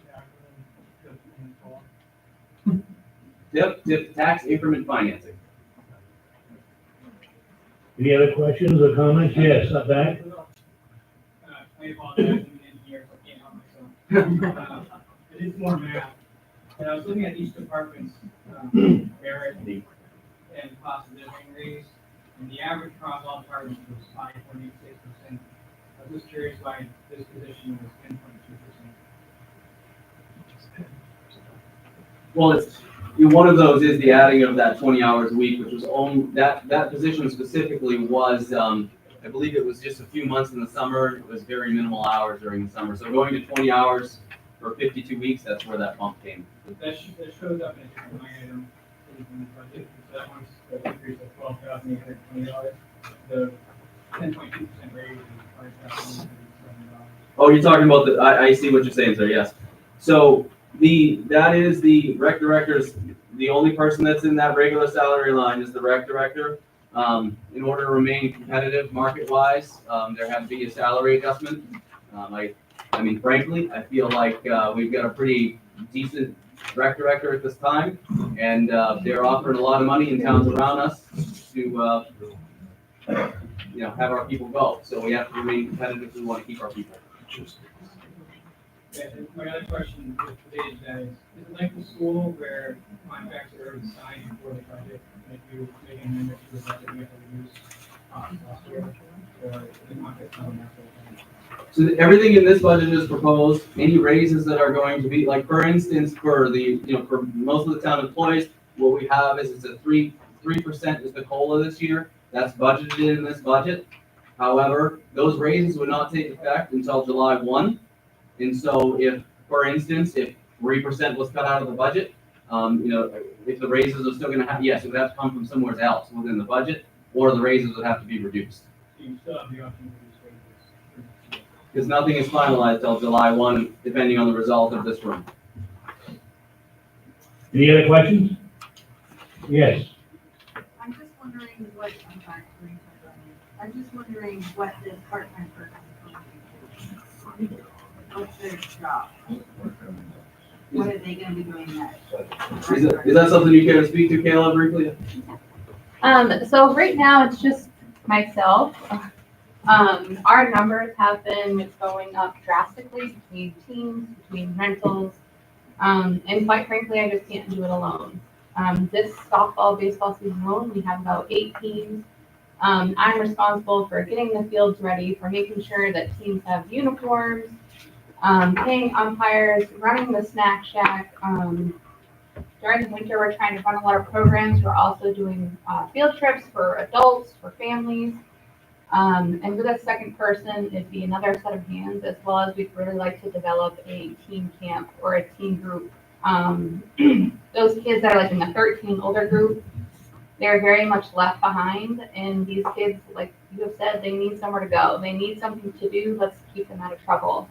acronyms, just Tip tax increment financing. Any other questions or comments? Yes, up back. I apologize, I'm an engineer, so I can't help myself. It is more math. And I was looking at each department's merit and cost of living raise, and the average across all departments was 5.86%. I was just curious why this position was 10.2%. Well, it's, one of those is the adding of that 20 hours a week, which was only, that position specifically was, I believe it was just a few months in the summer. It was very minimal hours during the summer. So going to 20 hours for 52 weeks, that's where that bump came. That shows up in a different line item in the budget. So that one's the increase of $12,820. The 10.2% raise is $5,137. Oh, you're talking about the, I see what you're saying, sir, yes. So that is the rec director's, the only person that's in that regular salary line is the rec director. In order to remain competitive market-wise, there had to be a salary adjustment. I mean, frankly, I feel like we've got a pretty decent rec director at this time, and they're offering a lot of money in towns around us to, have our people go. So we have to remain competitive if we want to keep our people. Yeah, and my other question related to that is it like the school where contracts are already signed before the project, and if you make an amendment to the budget, you have to use last year, or the contract's not on that whole thing? So everything in this budget is proposed. Any raises that are going to be, like for instance, for the, for most of the town employees, what we have is it's a 3% is the COLA this year. That's budgeted in this budget. However, those raises would not take effect until July 1. And so if, for instance, if 3% was cut out of the budget, if the raises are still going to have, yes, it would have to come from somewhere else within the budget, or the raises would have to be reduced. So you still have the option to use raises. Because nothing is finalized till July 1, depending on the result of this room. Any other questions? Yes. I'm just wondering what, I'm just wondering what this part-time person is going to do. What's their job? What are they gonna be doing next? Is that something you care to speak to, Kayla, briefly? So right now it's just myself. Our numbers have been going up drastically between teams, between rentals, and quite frankly, I just can't do it alone. This softball, baseball season alone, we have about 8 teams. I'm responsible for getting the fields ready, for making sure that teams have uniforms, paying umpires, running the snack shack. During the winter, we're trying to run a lot of programs. We're also doing field trips for adults, for families. And with a second person, it'd be another set of hands, as well as we'd really like to develop a team camp or a team group. Those kids that are like in the 13 older group, they're very much left behind. And these kids, like you have said, they need somewhere to go. They need something to do. Let's keep them out of trouble.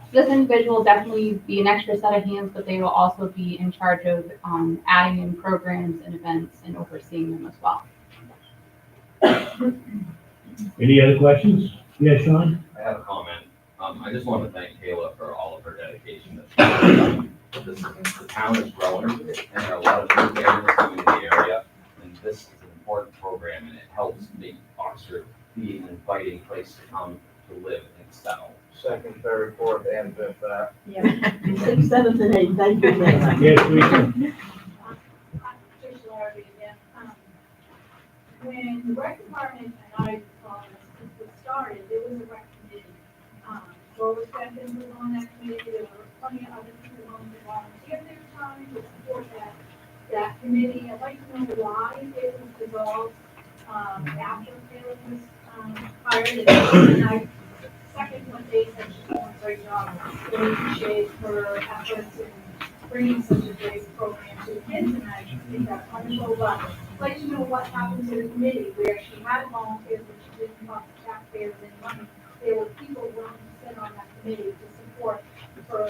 This individual will definitely be an extra set of hands, but they will also be in charge of adding in programs and events and overseeing them as well. Any other questions? Yes, Sean? I have a comment. I just want to thank Kayla for all of her dedication. The town is growing, and there are a lot of new families coming to the area, and this is an important program, and it helps make Oxford be an inviting place to come to live and settle. Second, third, fourth, and fifth, Yeah. 6, 7, and 8, thank you. Yes, we can. Trish Larrabee again. When the rec department and I was started, there was a rec committee. Lois Beckton was on that committee, there were plenty of other people on the volunteer their time to support that committee. I'd like to know why it was dissolved, after Taylor was, hired. And I second what they said, she's doing a great job. Really appreciate her efforts in bringing such a great program to the kids, and I think that's wonderful. But I'd like to know what happened to the committee where she had volunteers, but she didn't cost the taxpayers any money. There were people willing to sit on that committee to support her.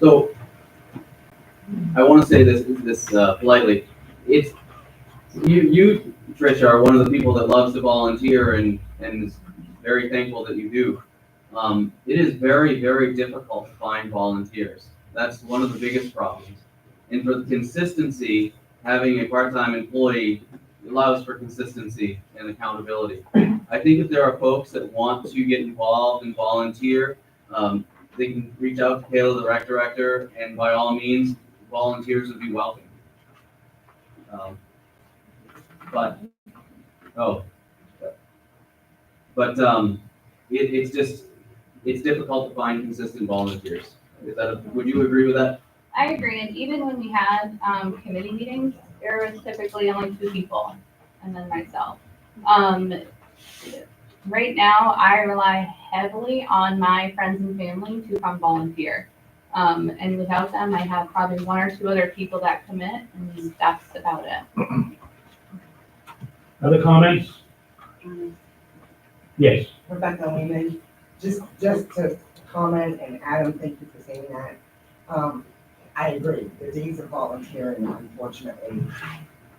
So, I want to say this politely. It's, you, Tricia, are one of the people that loves to volunteer and is very thankful that you do. It is very, very difficult to find volunteers. That's one of the biggest problems. And for the consistency, having a part-time employee allows for consistency and accountability. I think if there are folks that want to get involved and volunteer, they can reach out to Kayla, the rec director, and by all means, volunteers would be welcome. It's difficult to find consistent volunteers. Would you agree with that? I agree, and even when we had committee meetings, there was typically only 2 people, and then myself. Right now, I rely heavily on my friends and family to come volunteer. And without them, I have probably 1 or 2 other people that commit, and that's about it. Other comments? Yes. Rebecca Lehman, just to comment, and Adam, thank you for saying that. I agree, the days of volunteering, unfortunately,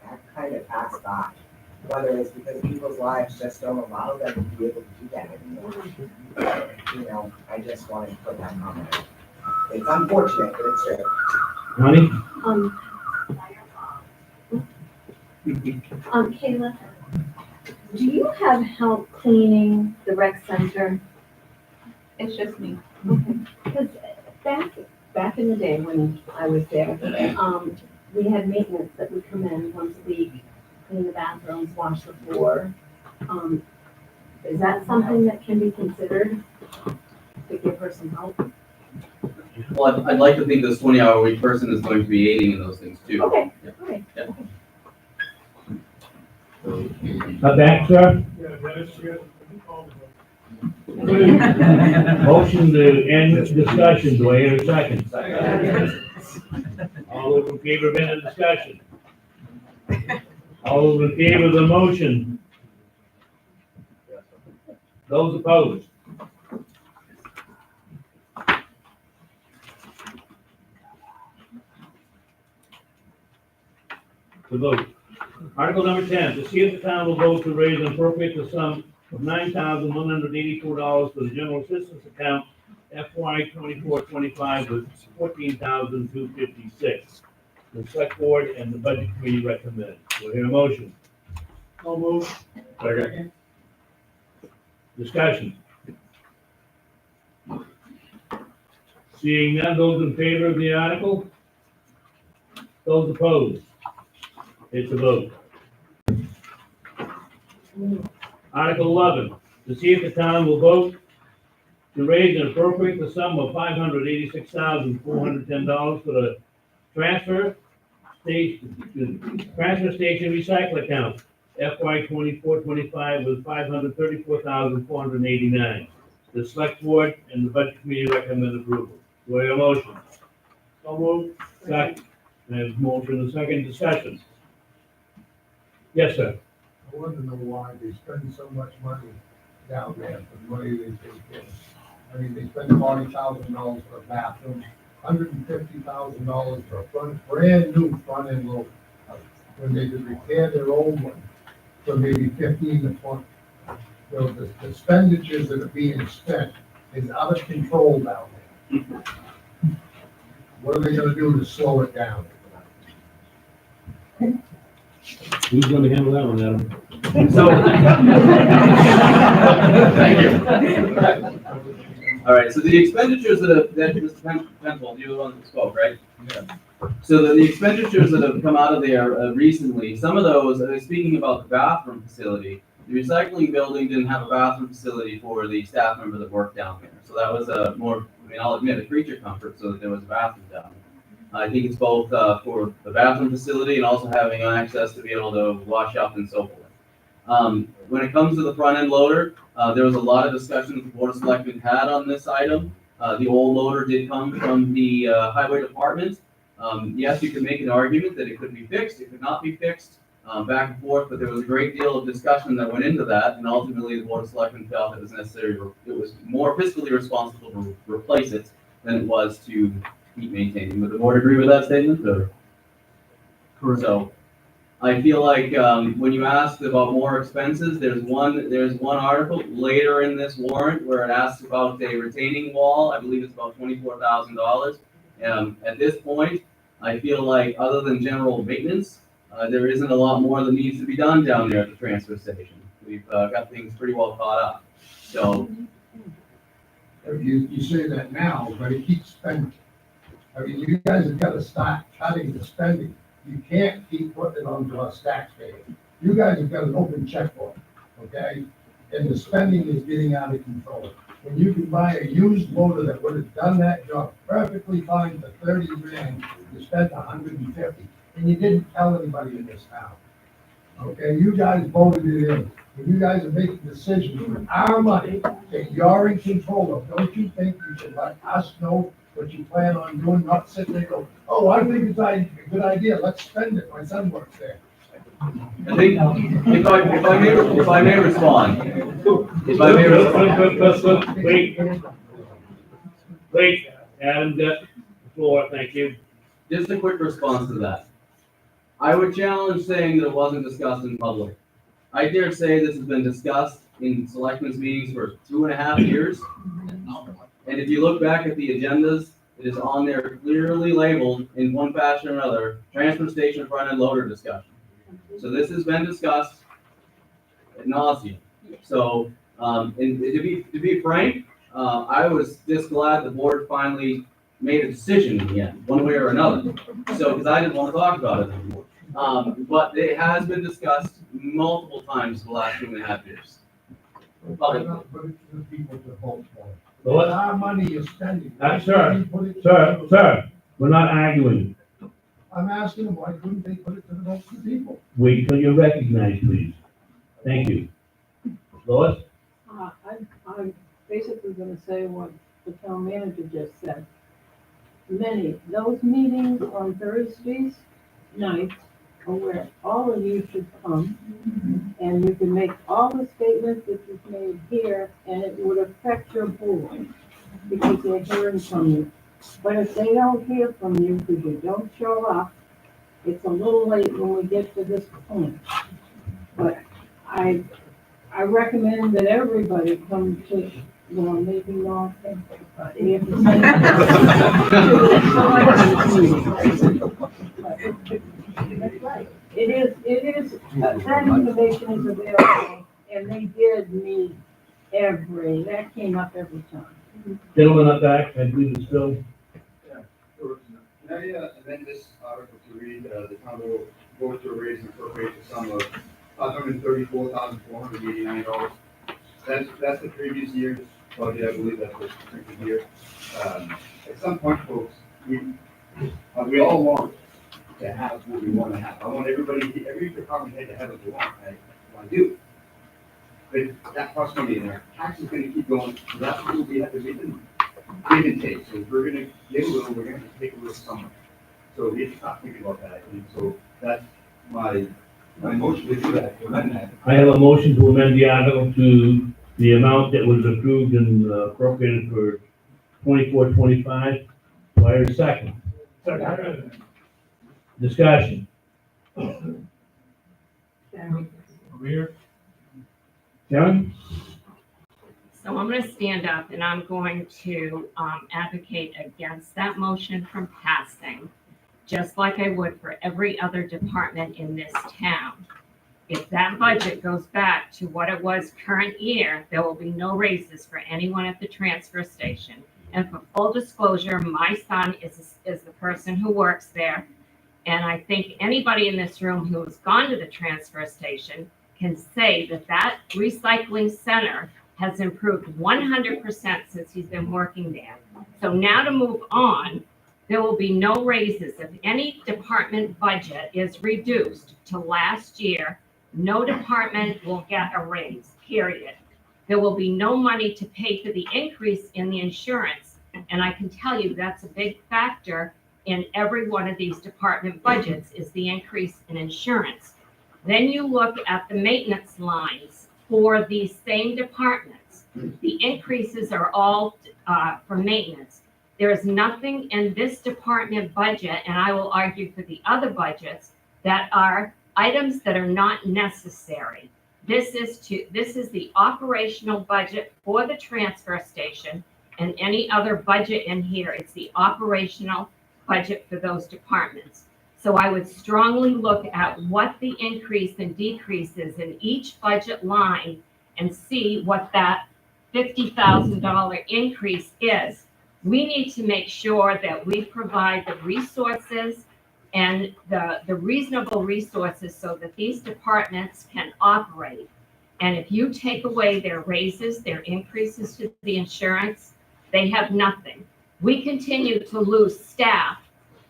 have kind of passed by. Whether it's because people's lives just don't allow them to be able to do that anymore. You know, I just wanted to put that comment out. It's unfortunate, but it's true. Honey? Kayla, do you have help cleaning the rec center? It's just me. Okay, because back in the day when I was there, we had maintenance that would come in once a week, clean the bathrooms, wash the floor. Is that something that can be considered to give her some help? Well, I'd like to think this 20-hour-a-week person is going to be aiding in those things too. Okay, Yeah. okay. Yeah. Back, sir? Yeah, Dennis, you Motion to end discussion, do I hear a second? All those in favor of end discussion? All those in favor of the motion? Those opposed? To vote. Article number 10, to see if the town will vote to raise and appropriate the sum of $9,184 for the general assistance account FY 24-25 with $14,256. The select board and the budget committee recommend. Do I hear a motion? So moved. Second. Discussion. Seeing none, those in favor of the article? Those opposed? It's a vote. Article 11, to see if the town will vote to raise and appropriate the sum of $586,410 for the transfer station recycle account, FY 24-25 with $534,489. The select board and the budget committee recommend approval. Do I have a motion? So moved. Second. I have motion and second discussion. Yes, sir. I want to know why they spend so much money down there for the money they take in. I mean, they spend $40,000 for a bathroom, $150,000 for a brand new front end load. When they could repair their old one for maybe 15 to 20. So the expenditures that are being spent is out of control down there. What are they gonna do to slow it down? Who's gonna handle that one, Adam? So. Thank you. All right, so the expenditures that Mr. Penfold, you were the one that spoke, right? Yeah. So the expenditures that have come out of there recently, some of those, speaking about the bathroom facility, the recycling building didn't have a bathroom facility for the staff member that worked down there. So that was a more, I mean, I'll admit, a creature comfort so that there was a bathroom down there. I think it's both for the bathroom facility and also having access to be able to wash up and so forth. When it comes to the front end loader, there was a lot of discussion that the Board of Selectmen had on this item. The old loader did come from the highway department. Yes, you could make an argument that it could be fixed, it could not be fixed, back and forth, but there was a great deal of discussion that went into that, and ultimately the Board of Selectmen felt it was necessary, it was more fiscally responsible to replace it than it was to keep maintaining. Would the board agree with that statement, or? Correct. So, I feel like, when you asked about more expenses, there's one article later in this warrant where it asks about a retaining wall. I believe it's about $24,000. At this point, I feel like other than general maintenance, there isn't a lot more that needs to be done down there at the transfer station. We've got things pretty well caught up. So, You say that now, but it keeps spending. I mean, you guys have got to start cutting the spending. You can't keep putting it onto our tax payers. You guys have got an open checkbook, okay? And the spending is getting out of control. When you can buy a used loader that would have done that job perfectly fine for 30 grand, you spent 150, and you didn't tell anybody in this town. Okay, you guys voted it in. When you guys are making decisions with our money that you're in control of, don't you think you should let us know what you plan on doing, not sitting there and go, oh, I think it's a good idea, let's spend it, my son works there. I think, if I may respond. Wait, Adam, got the floor, thank you. Just a quick response to that. I would challenge saying that it wasn't discussed in public. I dare say this has been discussed in selectmen's meetings for 2.5 years. And if you look back at the agendas, it is on there clearly labeled in one fashion or another, transfer station front end loader discussion. So this has been discussed ad nauseam. So, and to be frank, I was just glad the board finally made a decision in the end, one way or another. So, because I didn't want to talk about it anymore. But it has been discussed multiple times the last 2.5 years. Why not put it to the people to vote for it? What? Our money is spending. Sir, we're not arguing. I'm asking them, why couldn't they put it to the vote of the people? Wait till you're recognized, please. Thank you. Lois? I'm basically gonna say what the town manager just said. Those meetings on Thursdays nights are where all of you should come, and you can make all the statements that you've made here, and it would affect your board, because they're hearing from you. But if they don't hear from you, because you don't show up, it's a little late when we get to this point. But I recommend that everybody come to, maybe not. It is, that information is available, and they did meet that came up every time. Gentleman up back, I believe it's Phil. Can I amend this article to read, the town will vote to raise and appropriate the sum of $534,489. That's the previous year's budget, I believe that's the previous year. At some point, folks, we all want to have what we want to have. I want everybody, every department head to have what they want, I do. But that costs money, and our tax is gonna keep going, so that's what we have to give and take. So if we're gonna give a little, we're gonna have to take a little somewhere. So we have to stop thinking about that, and so that's my motion to do that, to amend that. I have a motion to amend the article to the amount that was approved and appropriated for 24-25. Do I hear a second? Second. Discussion. Sharon. Over here. Karen? So I'm going to stand up and I'm going to advocate against that motion from passing, just like I would for every other department in this town. If that budget goes back to what it was current year, there will be no raises for anyone at the transfer station. And for full disclosure, my son is the person who works there. And I think anybody in this room who has gone to the transfer station can say that that recycling center has improved 100% since he's been working there. So now to move on, there will be no raises. If any department budget is reduced to last year, no department will get a raise, period. There will be no money to pay for the increase in the insurance. And I can tell you that's a big factor in every one of these department budgets is the increase in insurance. Then you look at the maintenance lines for these same departments. The increases are all for maintenance. There is nothing in this department budget, and I will argue for the other budgets, that are items that are not necessary. This is the operational budget for the transfer station, and any other budget in here, it's the operational budget for those departments. So I would strongly look at what the increase and decrease is in each budget line and see what that $50,000 increase is. We need to make sure that we provide the resources and the reasonable resources so that these departments can operate. And if you take away their raises, their increases to the insurance, they have nothing. We continue to lose staff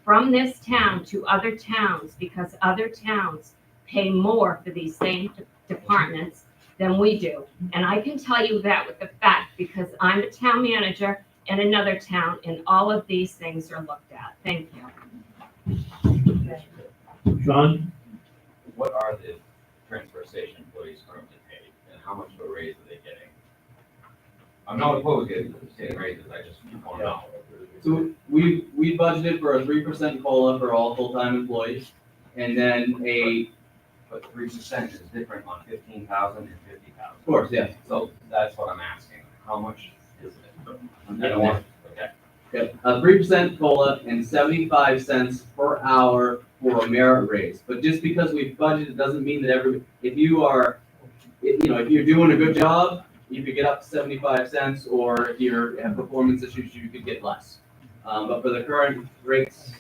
from this town to other towns because other towns pay more for these same departments than we do. And I can tell you that with the fact because I'm a town manager in another town and all of these things are looked at. Thank you. Sean? What are the transfer station employees currently paid and how much of a raise are they getting? I'm not opposed to getting raises, I just want to know. So we budgeted for a 3% COLA for all full-time employees, and then But 3% is different on 15,000 and 50,000. Of course, yes. So that's what I'm asking, how much is it? I don't want, okay. Okay, a 3% COLA and 75 cents per hour for a merit raise. But just because we've budgeted doesn't mean that if you're doing a good job, you could get up to 75 cents, or if you have performance issues, you could get less. But for the current rates,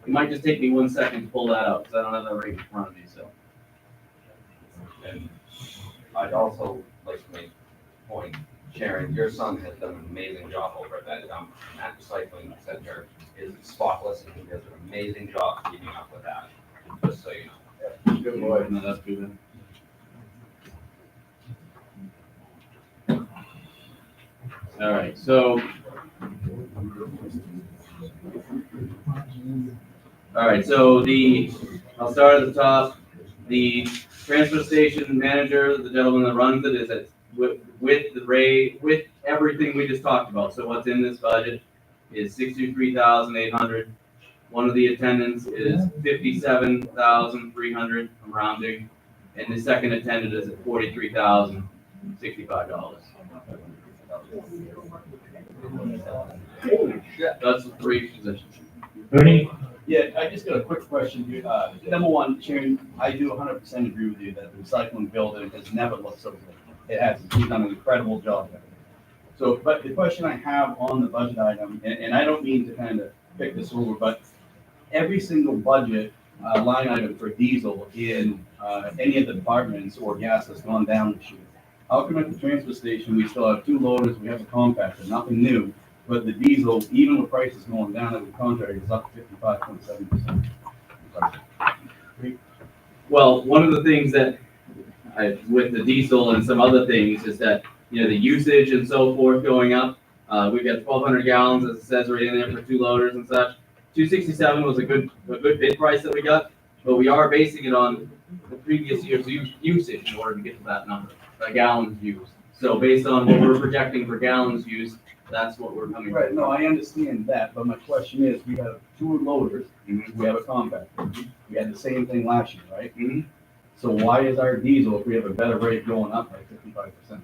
it might just take me 1 second to pull that out because I don't have that rate in front of me, so. And I'd also like to make a point, Sharon, your son has done an amazing job over at that dump. That recycling center is spotless and he does an amazing job keeping up with that, just so you know. Good boy. No, that's good. All right, so. All right, so I'll start at the top. The transfer station manager, the gentleman that runs it, is at with everything we just talked about. So what's in this budget is 63,800. One of the attendants is 57,300. I'm rounding, and the second attendant is at $43,065. That's the three positions. Bernie? Yeah, I just got a quick question. Number one, Sharon, I do 100% agree with you that the recycling building has never looked so good. It has. You've done an incredible job. So, but the question I have on the budget item, and I don't mean to kind of pick this over, but every single budget, line item for diesel in, any of the departments or gas has gone down this year. How come at the transfer station, we still have 2 loaders, we have a compactor, nothing new, but the diesel, even with prices going down, every contract is up 55.7%. Well, one of the things that with the diesel and some other things is that, you know, the usage and so forth going up. We've got 1,200 gallons, as it says right in there for 2 loaders and such. 267 was a good bid price that we got, but we are basing it on the previous year's usage in order to get to that number, gallons used. So based on what we're projecting for gallons used, that's what we're coming. Right, no, I understand that, but my question is, we have 2 loaders, we have a compactor, we had the same thing last year, right? So why is our diesel, if we have a better rate, going up by 55%?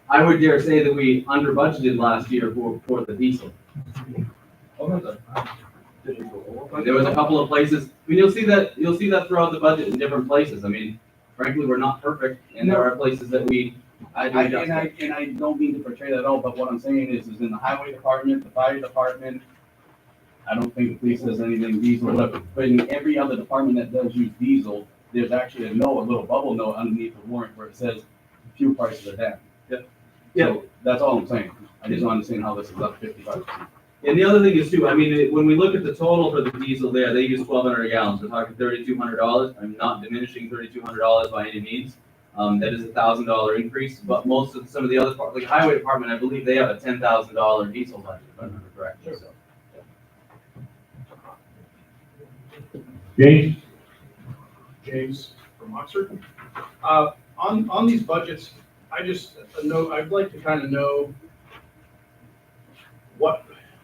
I would dare say that we under budgeted last year for the diesel. There was a couple of places, I mean, you'll see that throughout the budget in different places. I mean, frankly, we're not perfect, and there are places that I don't mean to portray that at all, but what I'm saying is in the highway department, the fire department, I don't think the police has anything diesel, but in every other department that does use diesel, there's actually a little bubble note underneath the warrant where it says fuel prices are down. Yeah. So that's all I'm saying. I just don't understand how this is up 55%. And the other thing is too, I mean, when we look at the total for the diesel there, they use 1,200 gallons. We're talking $3,200. I'm not diminishing $3,200 by any means. That is $1,000 increase, but some of the other parts, like highway department, I believe they have a $10,000 diesel budget, if I remember correctly, so. James? James from Oxford. On these budgets, I'd like to kind of know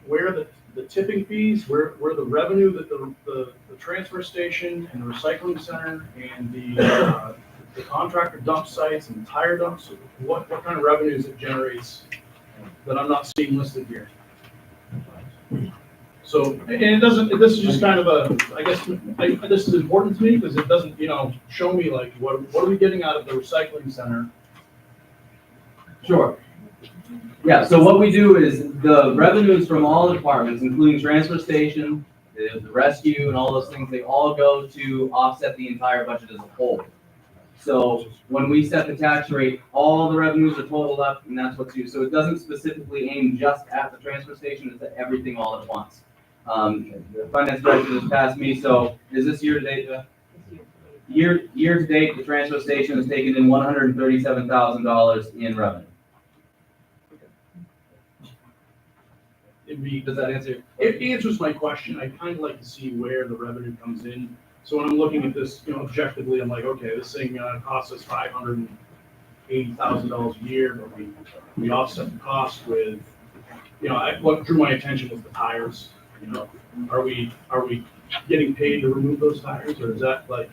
where the tipping fees, where the revenue that the transfer station and the recycling center and the contractor dump sites and tire dumps, what kind of revenues it generates that I'm not seeing listed here. So, and this is just kind of this is important to me because it doesn't, show me like, what are we getting out of the recycling center? Sure. Yeah, so what we do is the revenues from all departments, including transfer station, the rescue and all those things, they all go to offset the entire budget as a whole. So when we set the tax rate, all the revenues are totaled up and that's what's used. So it doesn't specifically aim just at the transfer station, it's at everything all at once. The finance director just passed me, so is this year to date? Year to date, the transfer station has taken in $137,000 in revenue. Does that answer? It answers my question. I kind of like to see where the revenue comes in. So when I'm looking at this, objectively, I'm like, okay, this thing costs us $580,000 a year, but we offset the cost with, what drew my attention was the tires. Are we getting paid to remove those tires, or is that like?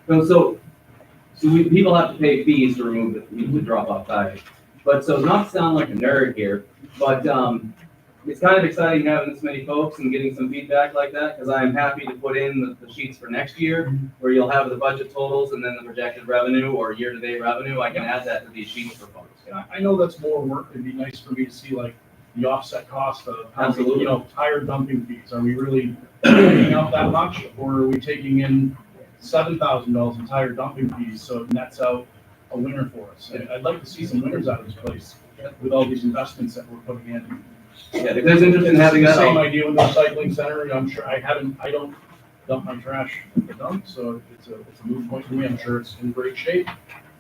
No, so people have to pay fees to remove to drop off tires. But so not to sound like a nerd here, but it's kind of exciting having this many folks and getting some feedback like that, because I'm happy to put in the sheets for next year where you'll have the budget totals and then the projected revenue or year-to-date revenue. I can add that to these sheets for folks. I know that's more work. It'd be nice for me to see like the offset cost of, Absolutely. Tire dumping fees. Are we really taking out that much, or are we taking in $7,000 in tire dumping fees, so it nets out a winner for us? I'd like to see some winners out of this place with all these investments that we're putting in. Yeah, if there's interest in having that, Same idea with the recycling center. I'm sure I don't dump my trash at the dump, so it's a moot point for me. I'm sure it's in great shape.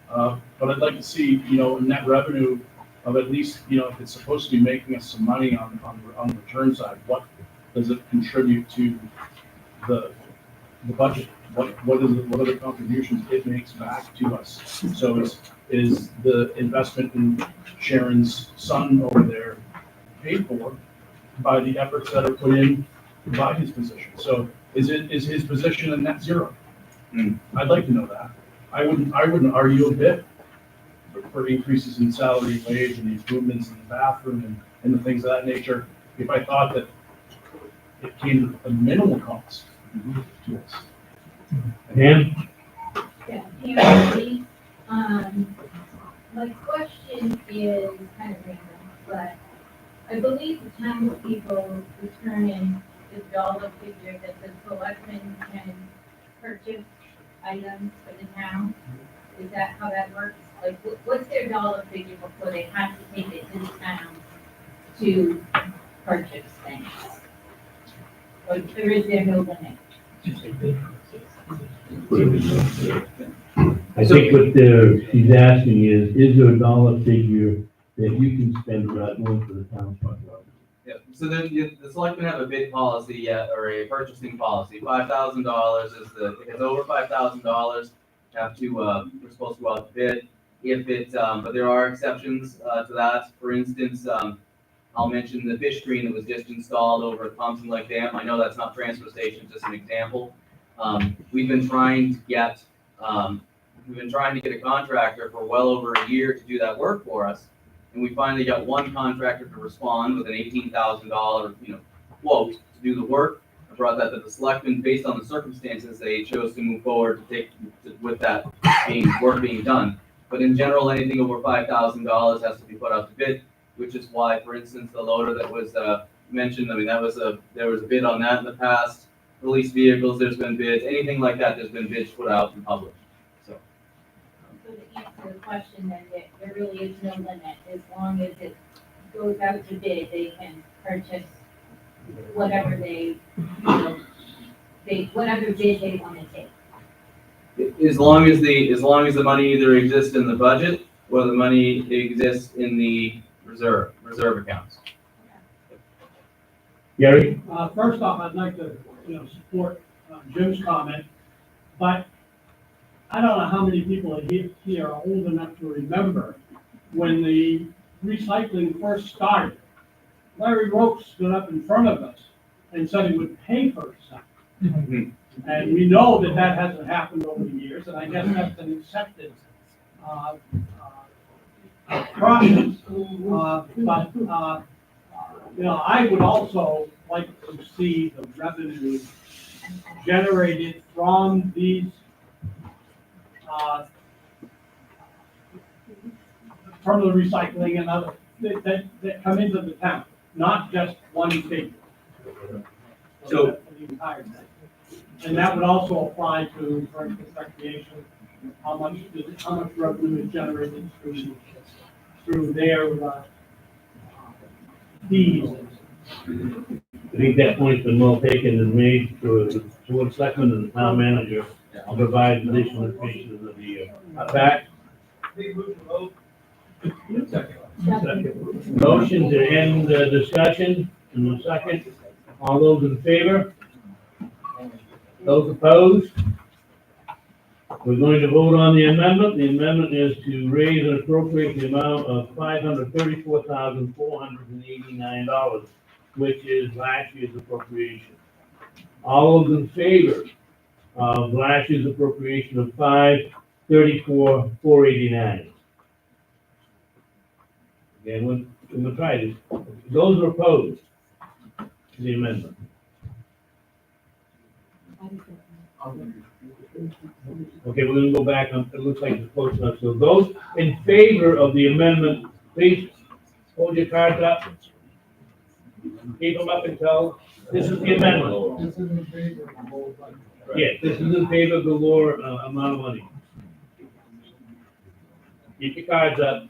But I'd like to see, a net revenue of at least, if it's supposed to be making us some money on the return side, what does it contribute to the budget? What are the contributions it makes back to us? So is the investment in Sharon's son over there paid for by the efforts that are put in by his position? So is his position a net zero? I'd like to know that. I wouldn't argue a bit for increases in salary and wage and the improvements in the bathroom and the things of that nature, if I thought that it came at a minimal cost to us. Dan? Yeah, Pam, my question is kind of random, but I believe the townspeople determine the dollar figure that the selectmen can purchase items for the town. Is that how that works? Like, what's their dollar figure before they have to take it to the town to purchase things? Or is there no limit? I think what she's asking is there a dollar figure that you can spend without going to the town fund? Yeah, so the selectmen have a bid policy yet, or a purchasing policy, $5,000 is if it's over $5,000, we're supposed to go out to bid. If it, but there are exceptions, to that, for instance, I'll mention the fish screen that was just installed over at Thompson Lake Dam, I know that's not transfer station, just an example. We've been trying to get a contractor for well over a year to do that work for us. And we finally got one contractor to respond with an $18,000, quote to do the work. I brought that to the selectmen. Based on the circumstances, they chose to move forward with that work being done. But in general, anything over $5,000 has to be put out to bid, which is why, for instance, the loader that was mentioned, I mean, there was a bid on that in the past. Police vehicles, there's been bids. Anything like that, there's been bids put out and published. So to answer the question, then there really is no limit, as long as it goes out to bid, they can purchase whatever whatever bid they want to take. As long as the money either exists in the budget or the money exists in the reserve accounts. Gary? First off, I'd like to, support Jim's comment, but I don't know how many people here are old enough to remember when the recycling first started. Larry Roach stood up in front of us and said he would pay for something. And we know that hasn't happened over the years, and I guess that's an accepted process. I would also like to see the revenue generated from these from the recycling and other that come into the town, not just one figure. So the entire thing. And that would also apply to, for instance, recreation, how much revenue is generated through their fees. I think that point's been well taken and made to the selectmen and the town manager. I'll provide additional information in the year. Back. Motion to end the discussion in a second. All those in favor? Those opposed? We're going to vote on the amendment. The amendment is to raise and appropriate the amount of $534,489, which is last year's appropriation. All those in favor of last year's appropriation of $534,489? Again, we're going to try this. Those are opposed to the amendment. Okay, we're gonna go back, it looks like it's close enough, so those in favor of the amendment, please hold your cards up. Keep them up until, this is the amendment. This is in favor of the whole budget. Yes, this is in favor of the lower amount of money. Keep your cards up.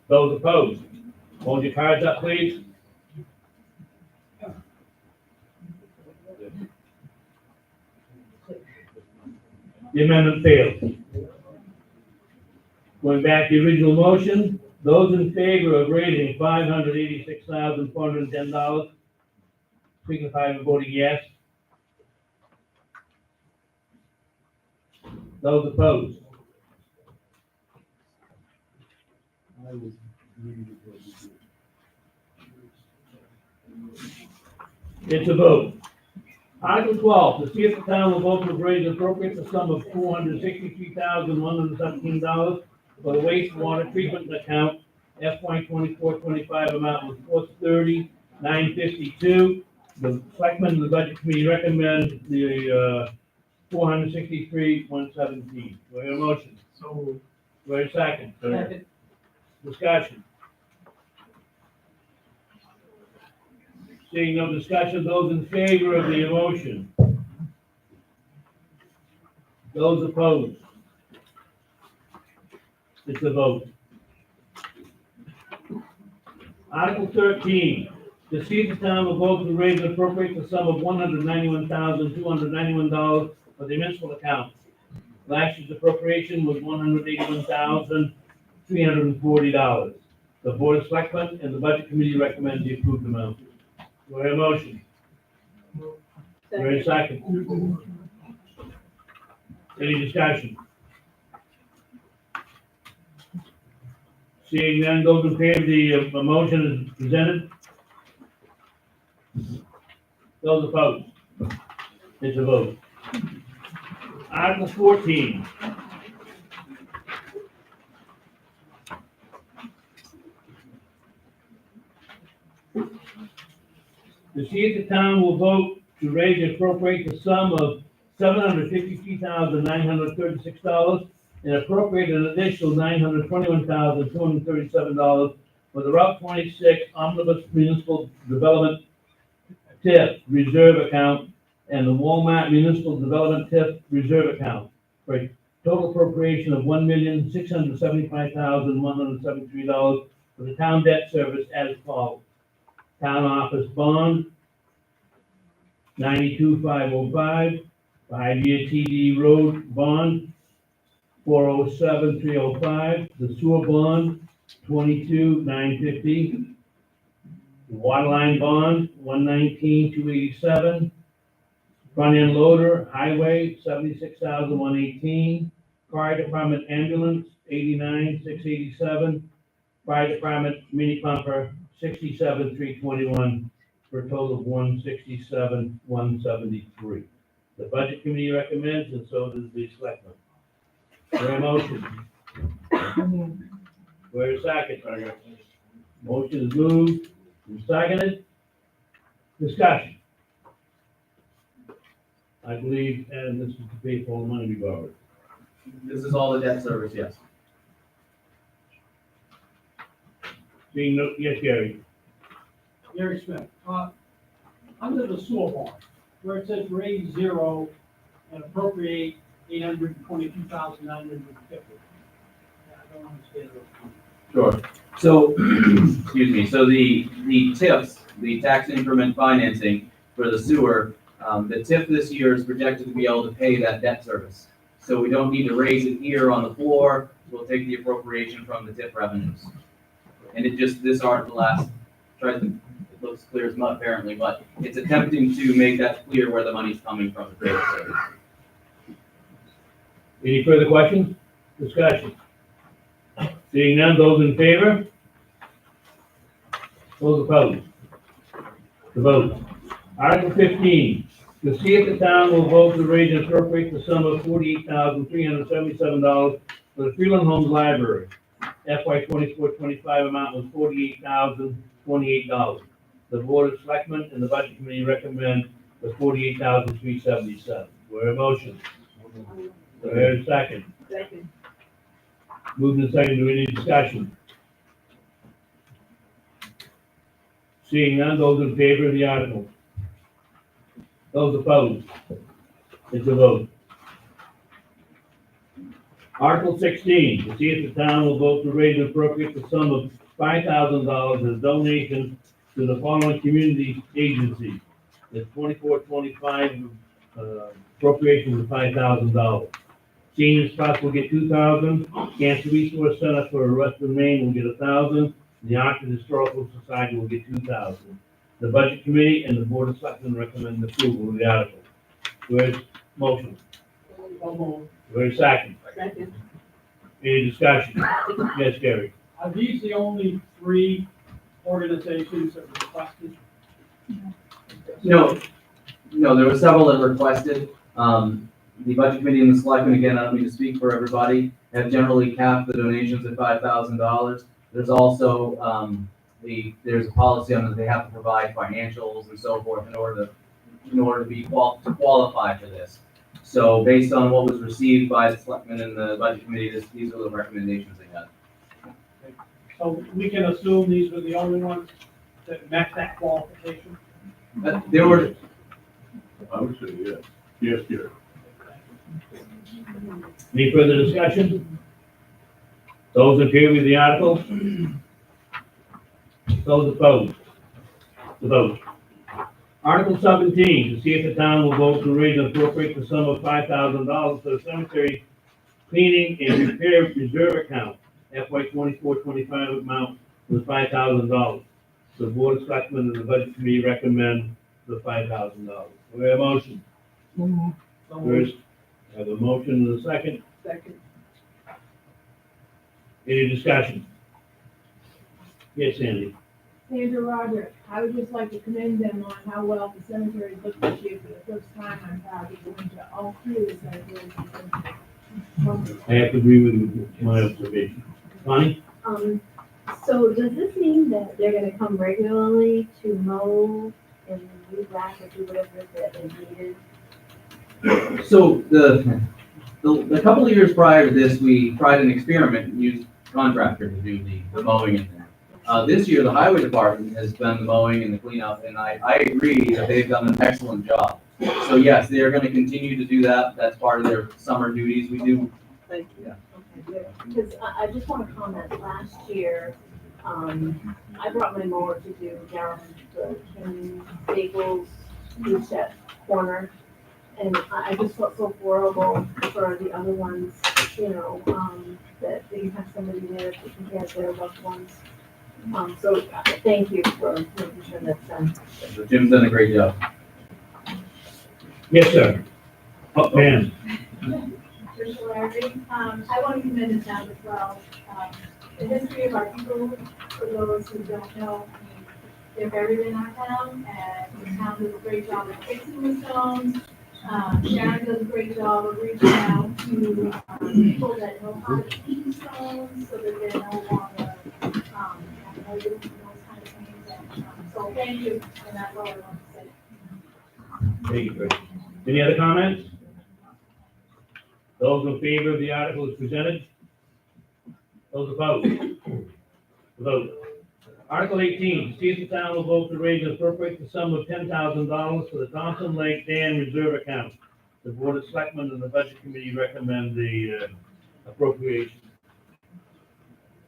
Those opposed, hold your cards up, please. The amendment fails. Going back to the original motion, those in favor of raising $586,410, signify by voting yes. Those opposed. It's a vote. Article 12, to see if the town will vote to raise and appropriate the sum of $463,117 for the wastewater treatment account. FY 24-25 amount was $430,952. The selectmen and the budget committee recommend the, 463,117. Do I hear a motion? So, Do I hear a second? Second. Discussion. Seeing no discussion, those in favor of the motion? Those opposed? It's a vote. Article 13, to see if the town will vote to raise and appropriate the sum of $191,291 for the municipal account. Last year's appropriation was $181,340. The Board of Selectmen and the Budget Committee recommend the approved amount. Do I hear a motion? Do I hear a second? Any discussion? Seeing none, those in favor of the motion is presented? Those opposed? It's a vote. Article 14. To see if the town will vote to raise and appropriate the sum of $753,936 and appropriate an additional $921,237 for the Route 26 Omnibus Municipal Development TIF Reserve Account and the Walmart Municipal Development TIF Reserve Account for a total appropriation of $1,675,173 for the town debt service as follows. Town office bond, 92,505, 5-year TD road bond, 407,305, the sewer bond, 22,950, the water line bond, 119,287, front end loader, highway, 76,118, fire department ambulance, 89,687, fire department mini pumper, 67,321, for a total of 167,173. The budget committee recommends, and so does the selectmen. Do I hear a motion? Do I hear a second? Motion is moved and seconded. Discussion. I believe, and this is to pay for all the money we borrowed. This is all the debt service, yes. Being no, yes, Gary. Gary Smith, under the sewer bond, where it says raise zero and appropriate $822,950. I don't understand those. Sure. So, excuse me, so the TIFs, the tax increment financing for the sewer, the TIF this year is projected to be able to pay that debt service. So we don't need to raise it here on the floor, we'll take the appropriation from the TIF revenues. And it just, this article tries to, it looks clear as mud apparently, but it's attempting to make that clear where the money's coming from the trade service. Any further questions? Discussion? Seeing none, those in favor? Those opposed? The vote. Article 15, to see if the town will vote to raise and appropriate the sum of $48,377 for the Freeland Homes Library. FY 24-25 amount was $48,028. The Board of Selectmen and the Budget Committee recommend the $48,377. Do I hear a motion? Do I hear a second? Second. Moving to second, do we need discussion? Seeing none, those in favor of the article? Those opposed? It's a vote. Article 16, to see if the town will vote to raise and appropriate the sum of $5,000 as donation to the following community agencies. The 24-25 appropriation of $5,000. Seniors Trust will get $2,000. Cancer Resource Center for Western Maine will get $1,000. The Arctic Historical Society will get $2,000. The Budget Committee and the Board of Selectmen recommend approval of the article. Where's motion? Where's second? Second. Any discussion? Yes, Gary. Are these the only three organizations that requested? No, there were several that requested. The Budget Committee and the Selectmen, again, I don't mean to speak for everybody, have generally capped the donations at $5,000. There's also, there's a policy on that they have to provide financials and so forth in order to be to qualify for this. So based on what was received by the selectmen and the budget committee, these are the recommendations they had. So we can assume these were the only ones that met that qualification? There were, I would say yes. Yes, Gary. Any further discussion? Those in favor of the article? Those opposed? The vote. Article 17, to see if the town will vote to raise and appropriate the sum of $5,000 for the cemetery cleaning and repair reserve account. FY 24-25 amount was $5,000. The board of selectmen and the budget committee recommend the $5,000. We have a motion. First, I have a motion and a second. Second. Any discussion? Yes, Sandy. Sandra Roger, I would just like to commend them on how well the cemetery looked this year for the first time. I'm proud to go into all three of the cemeteries. I have to agree with my observation. Connie? So does this mean that they're gonna come regularly to mow and weed whack or do whatever that is needed? so the couple of years prior to this, we tried an experiment and used contractor to do the mowing in there. This year, the highway department has done the mowing and the cleanup, and I agree that they've done an excellent job. So yes, they are gonna continue to do that. That's part of their summer duties. We do. Thank you. Okay, good. Because I just want to comment, last year, I brought my mower to do down the King Staples Reset corner. And I just felt so horrible for the other ones, you know, that they have somebody there to take care of their loved ones. So thank you for making sure that's done. So Jim's done a great job. Yes, sir. Oh, ma'am. Tricia Larry, I want to commend the town as well. The history of our people, for those who don't know, I mean, they're buried in our town, and the town does a great job of fixing the stones. Sharon does a great job of reaching out to people that know how to keep stones, so that they're no longer, those kind of things. And, so thank you, and that's all I want to say. Thank you, Chris. Any other comments? Those in favor of the article as presented? Those opposed? The vote. Article 18, to see if the town will vote to raise and appropriate the sum of $10,000 for the Thompson Lake Dam Reserve Account. The Board of Selectmen and the Budget Committee recommend the appropriation.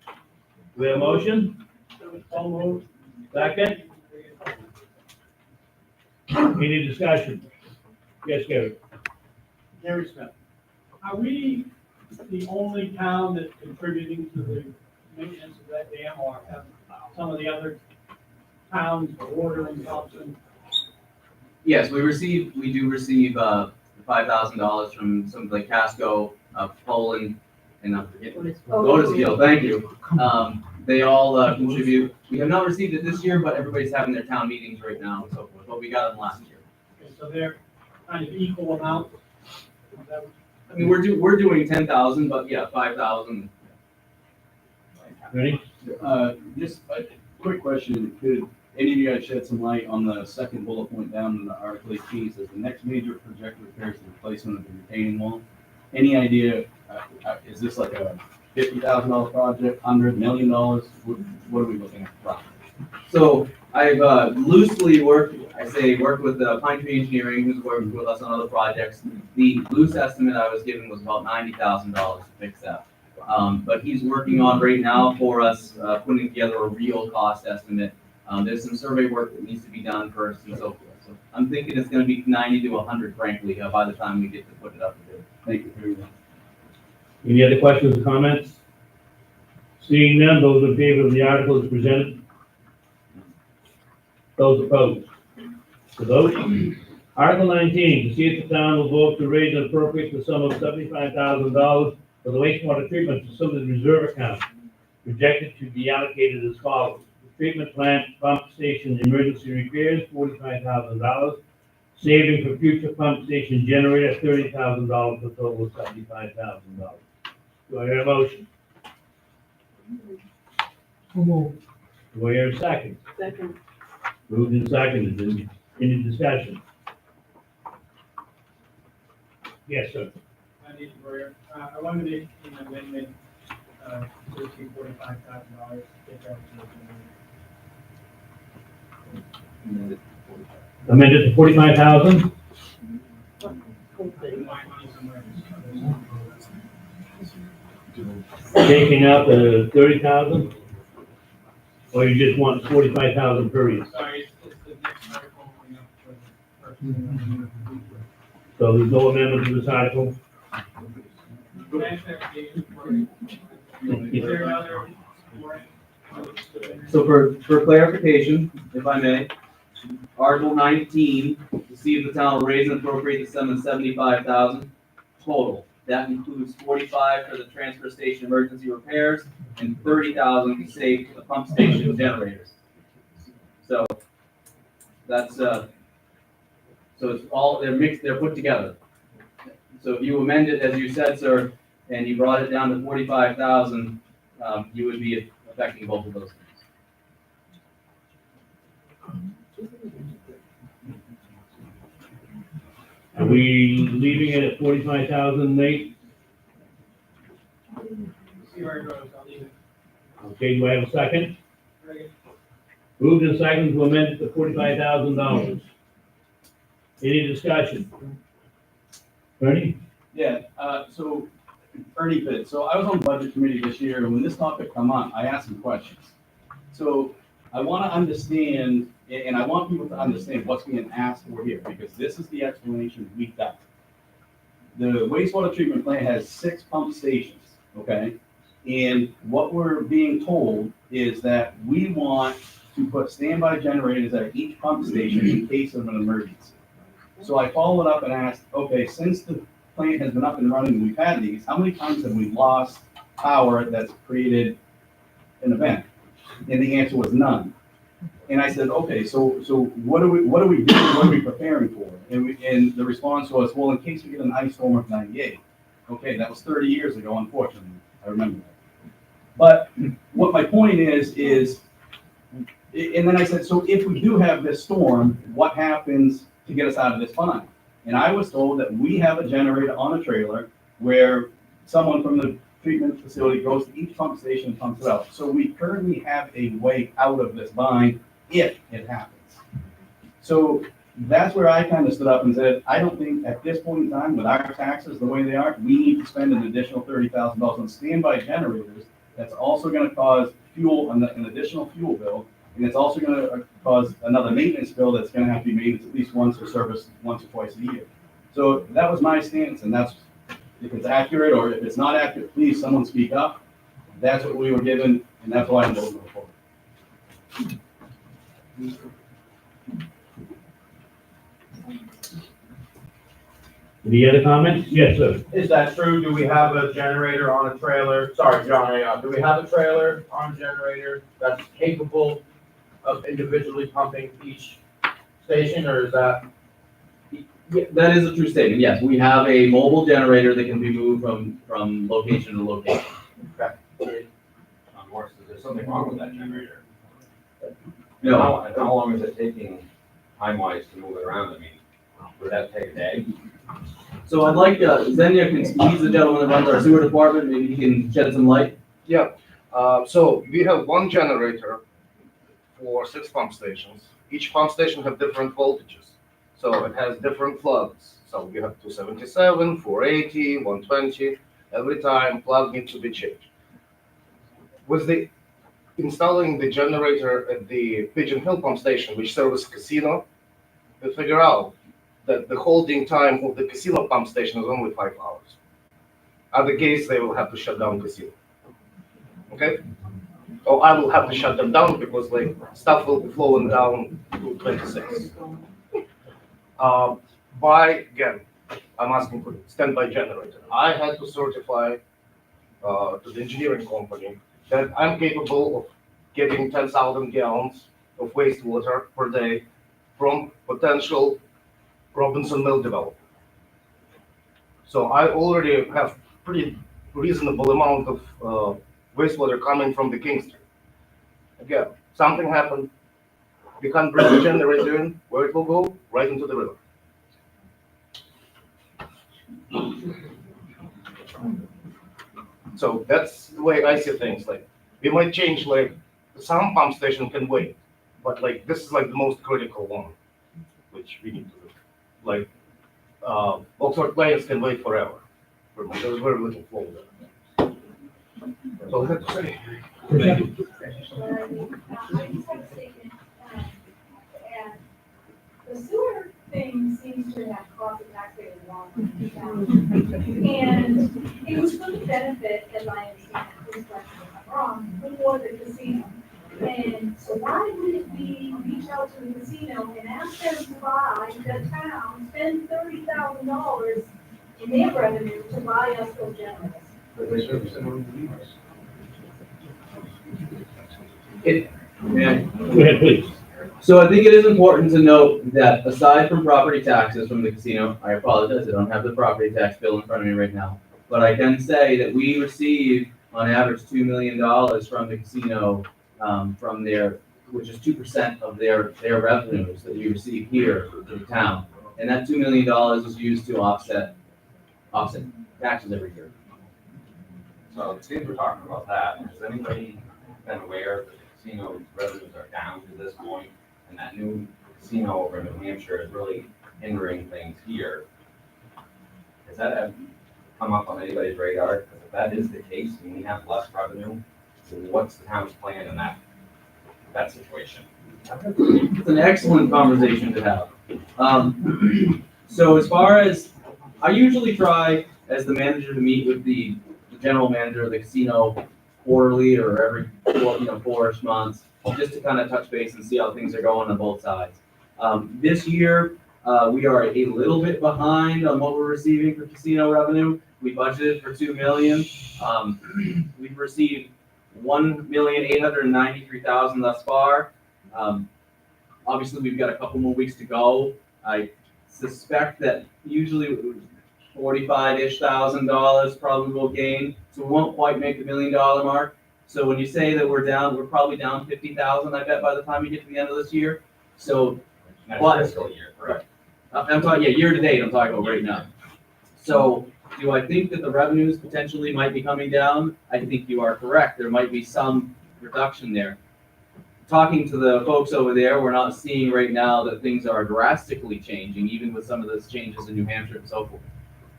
Do we have a motion? So moved. Second? Any discussion? Yes, Gary? Gary Smith. Are we the only town that's contributing to the maintenance of that dam, or have some of the other towns, Warder and Thompson? Yes, we do receive $5,000 from some like Casco, Poland, and Otisville. Thank you. They all contribute. We have not received it this year, but everybody's having their town meetings right now and so forth. But we got them last year. Okay, so they're kind of equal amount? I mean, we're doing 10,000, but yeah, 5,000. Ready? Just a quick question, could any of you guys shed some light on the second bullet point down in the Article 18, says the next major project repairs the replacement of the retaining wall? Any idea, is this like a $50,000 project, $100 million? What are we looking at roughly? So I've loosely worked with Pine Tree Engineering, who's worked with us on other projects. The loose estimate I was given was about $90,000 to fix that. But he's working on right now for us, putting together a real cost estimate. There's some survey work that needs to be done first and so forth. So I'm thinking it's gonna be 90 to 100, frankly, by the time we get to put it up to bid. Thank you very much. Any other questions or comments? Seeing none, those in favor of the article as presented? Those opposed? The vote. Article 19, to see if the town will vote to raise and appropriate the sum of $75,000 for the wastewater treatment facility reserve account, projected to be allocated as follows. The treatment plant pump station emergency repairs, $45,000. Saving for future pump station generator, $30,000, for a total of $75,000. Do I hear a motion? Do I hear a second? Second. Moved and seconded. Any discussion? Yes, sir. Andy Brewer. I wanted to make an amendment, to receive $45,000 to take out the. Amended to 45,000, taking out the 30,000? Or you just want 45,000 period? Sorry, it's the next article coming up for the first. So there's no amendment to this article? Is there another warrant? So for clarification, if I may, Article 19, to see if the town will raise and appropriate the sum of 75,000 total. That includes 45 for the transfer station emergency repairs and 30,000 saved for the pump station generators. So that's, so it's all, they're mixed, they're put together. So if you amend it, as you said, sir, and you brought it down to 45,000, you would be affecting both of those things. Are we leaving it at 45,000, Nate? See where it goes, I'll leave it. Okay, do I have a second? Second. Moved and seconded to amend it to $45,000. Any discussion? Bernie? Yeah, so Ernie Pitt, so I was on the budget committee this year, and when this topic come up, I asked some questions. So I want to understand, and I want people to understand what's being asked for here, because this is the explanation we got. The wastewater treatment plant has 6 pump stations, okay? And what we're being told is that we want to put standby generators at each pump station in case of an emergency. So I followed up and asked, okay, since the plant has been up and running, and we've had these, how many times have we lost power that's created an event? And the answer was none. And I said, okay, so what are we doing? What are we preparing for? And the response was, well, in case we get an ice storm of 98. Okay, that was 30 years ago, unfortunately. I remember that. But what my point is, and then I said, so if we do have this storm, what happens to get us out of this bind? And I was told that we have a generator on a trailer where someone from the treatment facility goes to each pump station and pumps it out. So we currently have a way out of this bind if it happens. So that's where I kind of stood up and said, I don't think at this point in time, with our taxes the way they are, we need to spend an additional $30,000 on standby generators. That's also going to cause fuel, an additional fuel bill. And it's also going to cause another maintenance bill that's going to have to be made at least once or serviced once or twice a year. So that was my stance, and that's, if it's accurate or if it's not accurate, please someone speak up. That's what we were given, and that's why I'm voting for it. Any other comments? Yes, sir. Is that true? Do we have a generator on a trailer? Sorry, John, do we have a trailer on a generator that's capable of individually pumping each station, or is that? Yeah, that is a true statement. Yes, we have a mobile generator that can be moved from location to location. Okay. Morris, is there something wrong with that generator? No. How long is it taking time-wise to move it around? I mean, would that take a day? So I'd like, Zenya, he's the gentleman that runs our sewer department, maybe he can shed some light. Yeah, so we have one generator for 6 pump stations. Each pump station have different voltages, so it has different plugs. So we have 277, 480, 120. Every time plug needs to be changed. With the installing the generator at the Pigeon Hill pump station, which serves casino, we figure out that the holding time of the casino pump station is only 5 hours. Other case, they will have to shut down casino. Okay? Or I will have to shut them down because like stuff will be flowing down to 26. Again, I'm asking for standby generator. I had to certify to the engineering company that I'm capable of getting 10,000 gallons of wastewater per day from potential Robinson Mill development. So I already have pretty reasonable amount of wastewater coming from the Kingston. Again, something happened, we can't bring the generator in, where it will go? Right into the river. So that's the way I see things, like, we might change, like, some pump station can wait, but like, this is like the most critical one, which we need to do. Like, Oxford Plains can wait forever, because we're looking forward. So that's to say. I just have a statement, and the sewer thing seems to have cost the taxpayers a lot of money. And it was for the benefit, as I understand it, please correct me if I'm wrong, for the casino. And so why wouldn't we reach out to the casino and ask them to buy the town, spend $30,000 in their revenue to buy us those generators? But they should have sent on the emails. Go ahead, please. So I think it is important to note that aside from property taxes from the casino, I apologize, I don't have the property tax bill in front of me right now. But I can say that we receive on average $2 million from the casino, from their, which is 2% of their revenues that we receive here to the town. And that $2 million is used to offset taxes every year. So since we're talking about that, has anybody been aware that the casino revenues are down to this point, and that new casino over in New Hampshire is really hindering things here? Has that ever come up on anybody's radar? Because if that is the case, and we have less revenue, so what's the town's plan in that situation? It's an excellent conversation to have. So as far as, I usually try as the manager to meet with the general manager of the casino quarterly or every 4-ish months, just to kind of touch base and see how things are going on both sides. This year, we are a little bit behind on what we're receiving for casino revenue. We budgeted for $2 million. We've received $1,893,000 thus far. Obviously, we've got a couple more weeks to go. I suspect that usually $45-ish thousand probably will gain, so we won't quite make the $1 million mark. So when you say that we're probably down 50,000, I bet, by the time we get to the end of this year. So, but Fiscal year, correct? I'm talking, year to date, I'm talking about right now. So do I think that the revenues potentially might be coming down? I think you are correct. There might be some reduction there. Talking to the folks over there, we're not seeing right now that things are drastically changing, even with some of those changes in New Hampshire and so forth.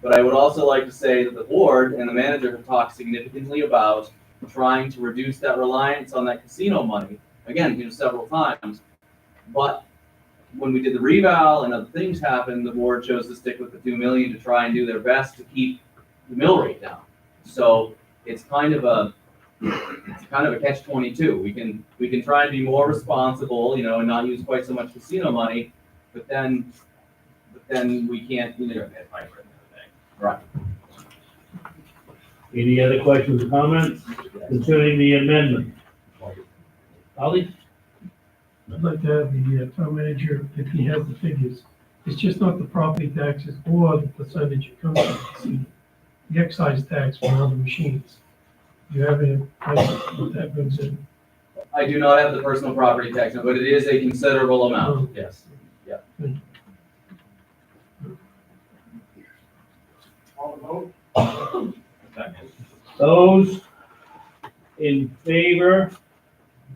But I would also like to say that the board and the manager have talked significantly about trying to reduce that reliance on that casino money, again, several times. But when we did the reval and other things happened, the board chose to stick with the $2 million to try and do their best to keep the mill rate down. So it's kind of a catch-22. We can try and be more responsible, and not use quite so much casino money, but then we can't, Right. Any other questions or comments concerning the amendment? Ollie? I'd like to have the town manager, if he has the figures, it's just not the property taxes or the percentage it comes from, the excise tax for all the machines. Do you have any idea what that brings in? I do not have the personal property tax, but it is a considerable amount, yes. Yeah. Those in favor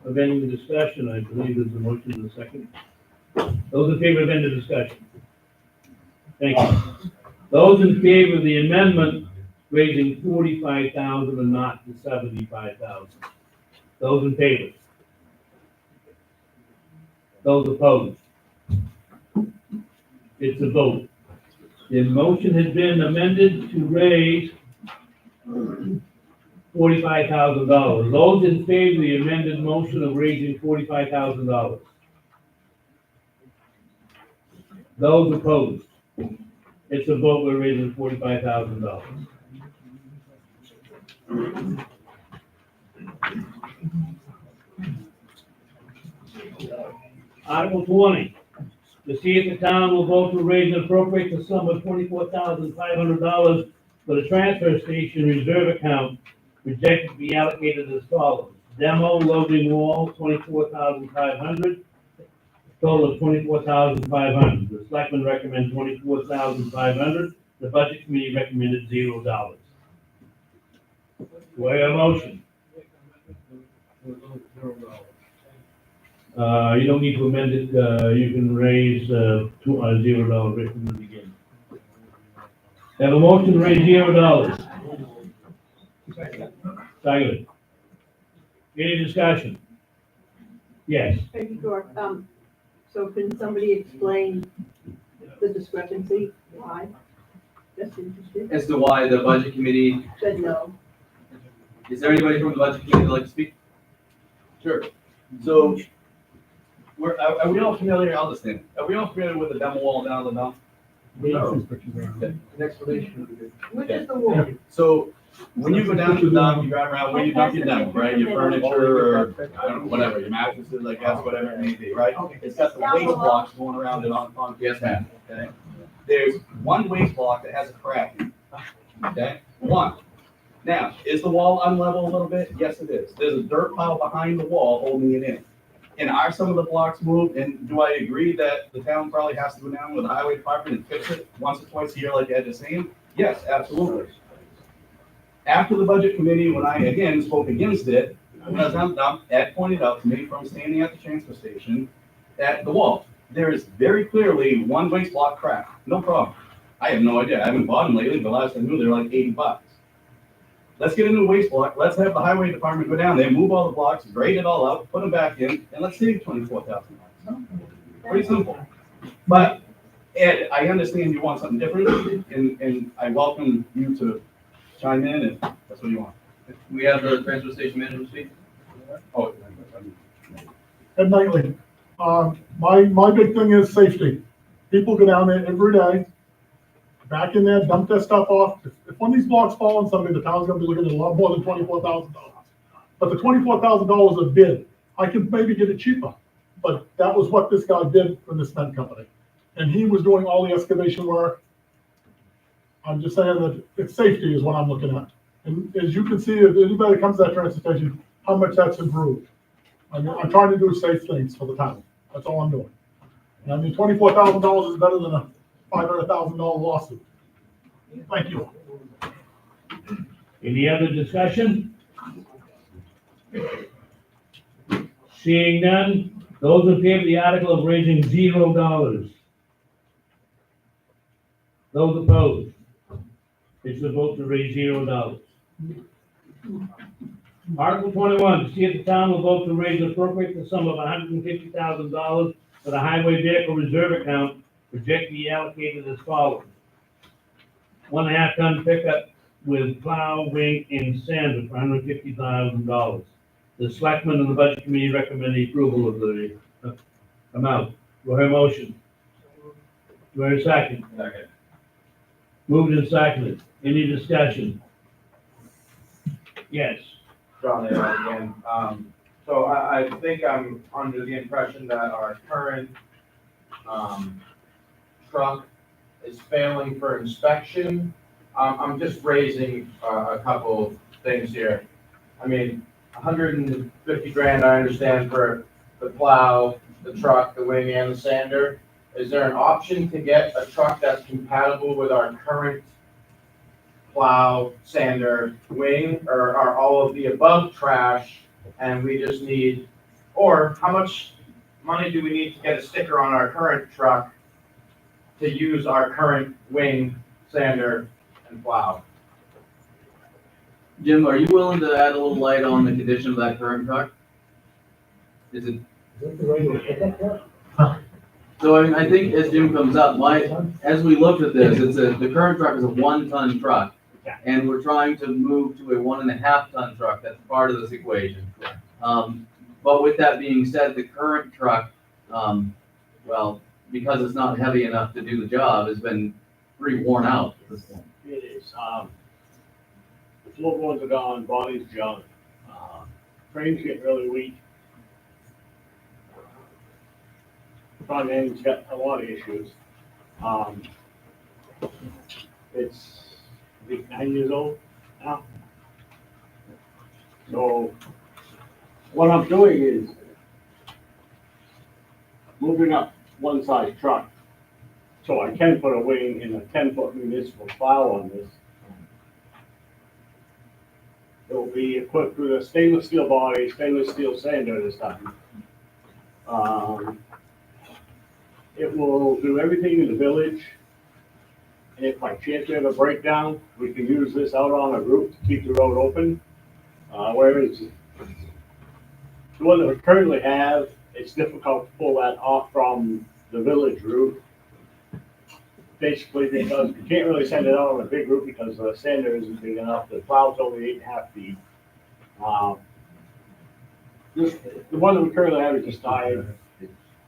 of ending the discussion, I believe there's a motion in the second. Those in favor of ending the discussion? Thank you. Those in favor of the amendment raising 45,000 and not the 75,000? Those in favor? Those opposed? It's a vote. The motion has been amended to raise $45,000. Those in favor of the amended motion of raising $45,000? Those opposed? It's a vote, we're raising $45,000. Article 20, to see if the town will vote to raise and appropriate the sum of $24,500 for the transfer station reserve account, projected to be allocated as follows. Demo loading wall, 24,500. Total of 24,500. The selectmen recommend 24,500. The budget committee recommended $0. Do I have a motion? You don't need to amend it, you can raise, $0 right from the beginning. Have a motion to raise $0. Second. Any discussion? Yes. Thank you, George. So can somebody explain the discrepancy, why? Just interested. As to why the budget committee, Said no. is there anybody from the budget committee that'd like to speak? Sure. So, are we all familiar, I'll just stand. Are we all familiar with the demo wall down the dump? No. Okay. An explanation would be good. Which is the wall? So, when you go down to the dump, you drive around, where you dump your demo, right? Your furniture, or, I don't know, whatever, your mattresses, I guess, whatever it may be, right? It's got the waste blocks going around it on, yes, ma'am, okay? There's one waste block that has a crack in it, okay? One. Now, is the wall unlevel a little bit? Yes, it is. There's a dirt pile behind the wall holding it in. And are some of the blocks moved? And do I agree that the town probably has to go down with the highway department and fix it once or twice a year like Ed is saying? Yes, absolutely. After the budget committee, when I again spoke against it, when I was on the dump, Ed pointed out to me from standing at the transfer station at the wall, there is very clearly one waste block crack. No problem. I have no idea. I haven't bought them lately, but last I knew they were like $80. Let's get a new waste block. Let's have the highway department go down there, move all the blocks, grade it all out, put them back in, and let's save $24,000. Pretty simple. But Ed, I understand you want something different, and I welcome you to chime in if that's what you want. We have the transfer station manager speak. Oh. Ed Knightley. My big thing is safety. People go down there every day, back in there, dump their stuff off. If one of these blocks fall on somebody, the town's gonna be looking at a lot more than $24,000. But the $24,000 a bid, I can maybe get it cheaper. But that was what this guy did from the cement company. And he was doing all the excavation work. I'm just saying that it's safety is what I'm looking at. And as you can see, if anybody comes to that transfer station, how much that's improved. I'm trying to do safe things for the town. That's all I'm doing. And I mean, $24,000 is better than a $500,000 lawsuit. Thank you. Any other discussion? Seeing none, those in favor of the article of raising $0. Those opposed? It's a vote to raise $0. Article 21, to see if the town will vote to raise and appropriate the sum of $150,000 for the highway vehicle reserve account, project to be allocated as follows. 1.5 ton pickup with plow, wing, and sander for $150,000. The selectmen and the budget committee recommend the approval of the amount. Do I have a motion? Do I have a second? Second. Moved and seconded. Any discussion? Yes. John, again. So I think I'm under the impression that our current, truck is failing for inspection. I'm just raising a couple things here. I mean, 150 grand, I understand, for the plow, the truck, the wing, and the sander. Is there an option to get a truck that's compatible with our current plow, sander, wing, or are all of the above trash and we just need, or how much money do we need to get a sticker on our current truck to use our current wing, sander, and plow? Jim, are you willing to add a little light on the condition of that current truck? Is it? So I think as Jim comes up, as we looked at this, the current truck is a 1-ton truck. And we're trying to move to a 1.5-ton truck. That's part of this equation. But with that being said, the current truck, well, because it's not heavy enough to do the job, has been pretty worn out at this point. It is. The floorboards are gone, body's junk. Frames get really weak. Front end's got a lot of issues. It's, I think, 9 years old now. So what I'm doing is moving up one size truck, so I can put a wing and a 10-foot municipal plow on this. It will be equipped with a stainless steel body, stainless steel sander this time. It will do everything in the village. And if by chance we have a breakdown, we can use this out on a route to keep the road open. Whereas the one that we currently have, it's difficult to pull that off from the village route. Basically because you can't really send it out on a big route because the sander isn't big enough. The plow's only 8.5 feet. The one that we currently have is just tired,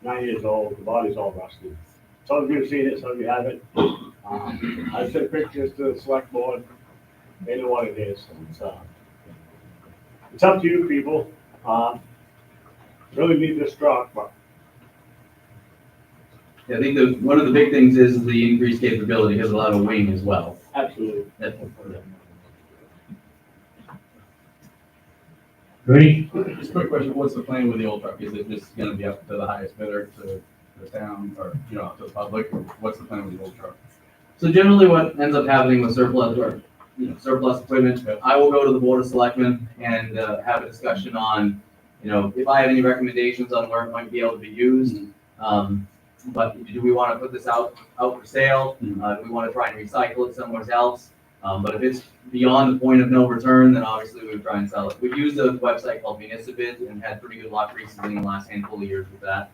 9 years old, the body's all rusty. Some of you have seen it, some of you haven't. I sent pictures to the select board, they know what it is. It's up to you people. Really need this truck, but Yeah, I think one of the big things is the increased capability, has a lot of wing as well. absolutely. Ready? Just a quick question, what's the plan with the old truck? Is it just gonna be up to the highest bidder, to the town, or, up to the public, or what's the plan with the old truck? So generally what ends up happening with surplus, or, surplus equipment, I will go to the board of selectmen and, have a discussion on, if I have any recommendations on where it might be able to be used. But do we want to put this out for sale? Do we want to try and recycle it somewhere else? But if it's beyond the point of no return, then obviously we would try and sell it. We've used a website called Municipid and had pretty good luck recently in the last handful of years with that.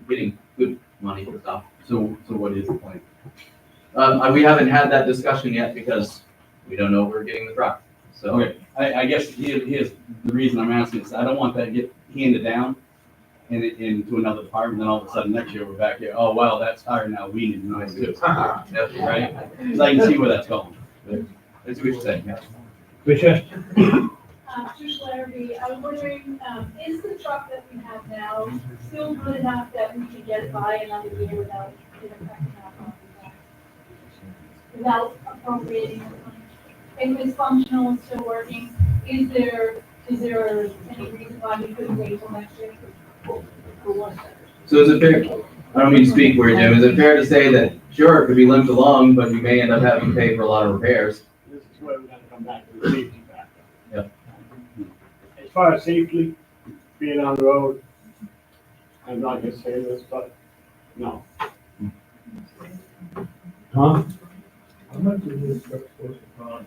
Getting good money for stuff. So what is the plan? We haven't had that discussion yet because we don't know if we're getting the truck. So Okay, I guess here's the reason I'm asking is I don't want that to get handed down into another department, then all of a sudden next year we're back here, oh, well, that's tired now, we need a nice too. Right? Because I can see where that's going. That's what you're saying, yeah. Tricia? Trish Larrabee, I was wondering, is the truck that we have now still good enough that we can get it by another year without it affecting our property tax? Without appropriating the money? If it's functional and still working, is there any reason why we couldn't wait till next year? For one second. So is it fair, I don't mean to speak for you, Jim, is it fair to say that, sure, it could be limped along, but you may end up having to pay for a lot of repairs? This is where we gotta come back to the safety factor. Yep. As far as safely, being on the road, I'm not gonna say this, but no. Tom? How much is this truck supposed to cost?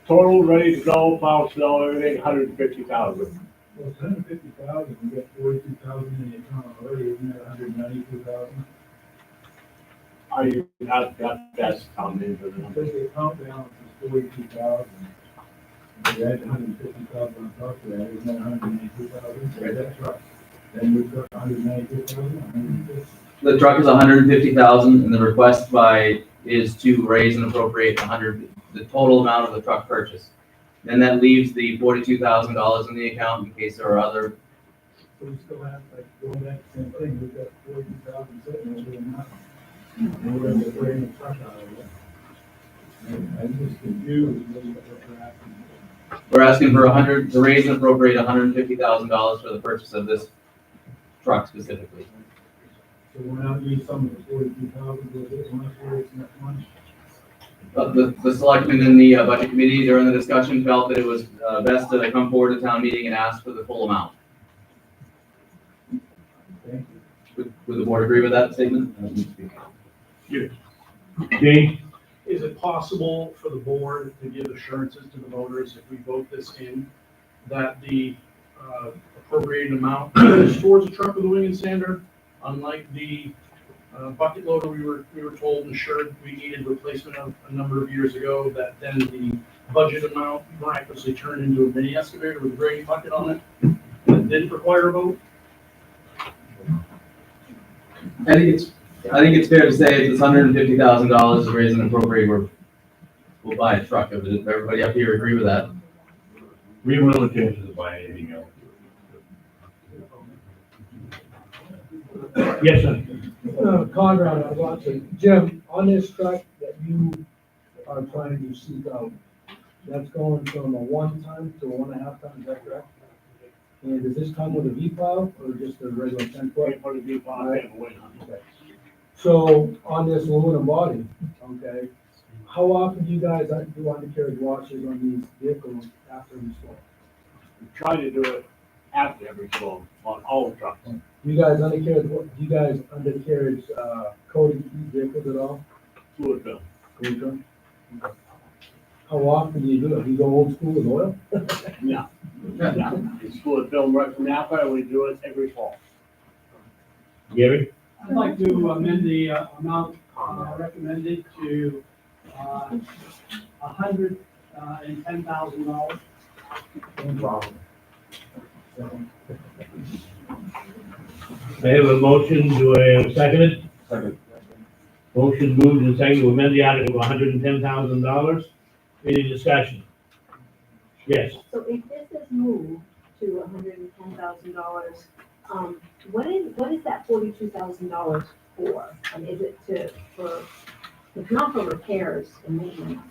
Total, ready to go, plow, snow, everything, 150,000. Well, it's 150,000, we got 42,000 in the account already, isn't that 192,000? That's common, but Because the account balance is 42,000. You add 150,000 on top of that, isn't that 192,000? So that's right. Then we've got 192,000, 150. The truck is 150,000 and the request is to raise and appropriate the total amount of the truck purchase. Then that leaves the $42,000 in the account in case there are other. So we still have, like, going back to the same thing, we've got 42,000 sitting there doing nothing. And we're gonna get bring the truck out of it. And I'm just confused with what we're asking. We're asking for to raise and appropriate $150,000 for the purchase of this truck specifically. So we're not using some of the 42,000 with this much, where it's not much. But the selectmen in the budget committee during the discussion felt that it was best to come forward to town meeting and ask for the full amount. Thank Would the board agree with that statement? Yes. Dave? Is it possible for the board to give assurances to the voters if we vote this in, that the appropriated amount is towards a truck with a wing and sander, unlike the bucket loader we were told and assured we needed replacement of a number of years ago, that then the budget amount miraculously turned into a mini excavator with a grading bucket on it that didn't require a vote? I think it's fair to say if it's $150,000 to raise and appropriate, we'll buy a truck. Does everybody up here agree with that? We have no intention of buying anything else. Yes, sir. Conrad, I want to, Jim, on this truck that you are trying to seek out, that's going from a 1 ton to a 1.5 ton, is that correct? And does this come with a V-plow or just a regular 10-foot? Wait for the deep on it, wait on it. Okay. So on this aluminum body, okay, how often do you guys do undercarriage washes on these vehicles after install? We try to do it after every storm on all the trucks. Do you guys undercarriage coating these vehicles at all? Fluid film. Fluid film? Okay. How often do you do it? Do you go old school with oil? Yeah. Yeah. It's fluid film right from Napa, and we do it every fall. Gary? I'd like to amend the amount recommended to $110,000. No problem. I have a motion, do I have a second? Second. Motion moved and seconded to amend the article to $110,000. Any discussion? Yes. So if this is moved to $110,000, what is that $42,000 for? Is it it's not for repairs and maintenance,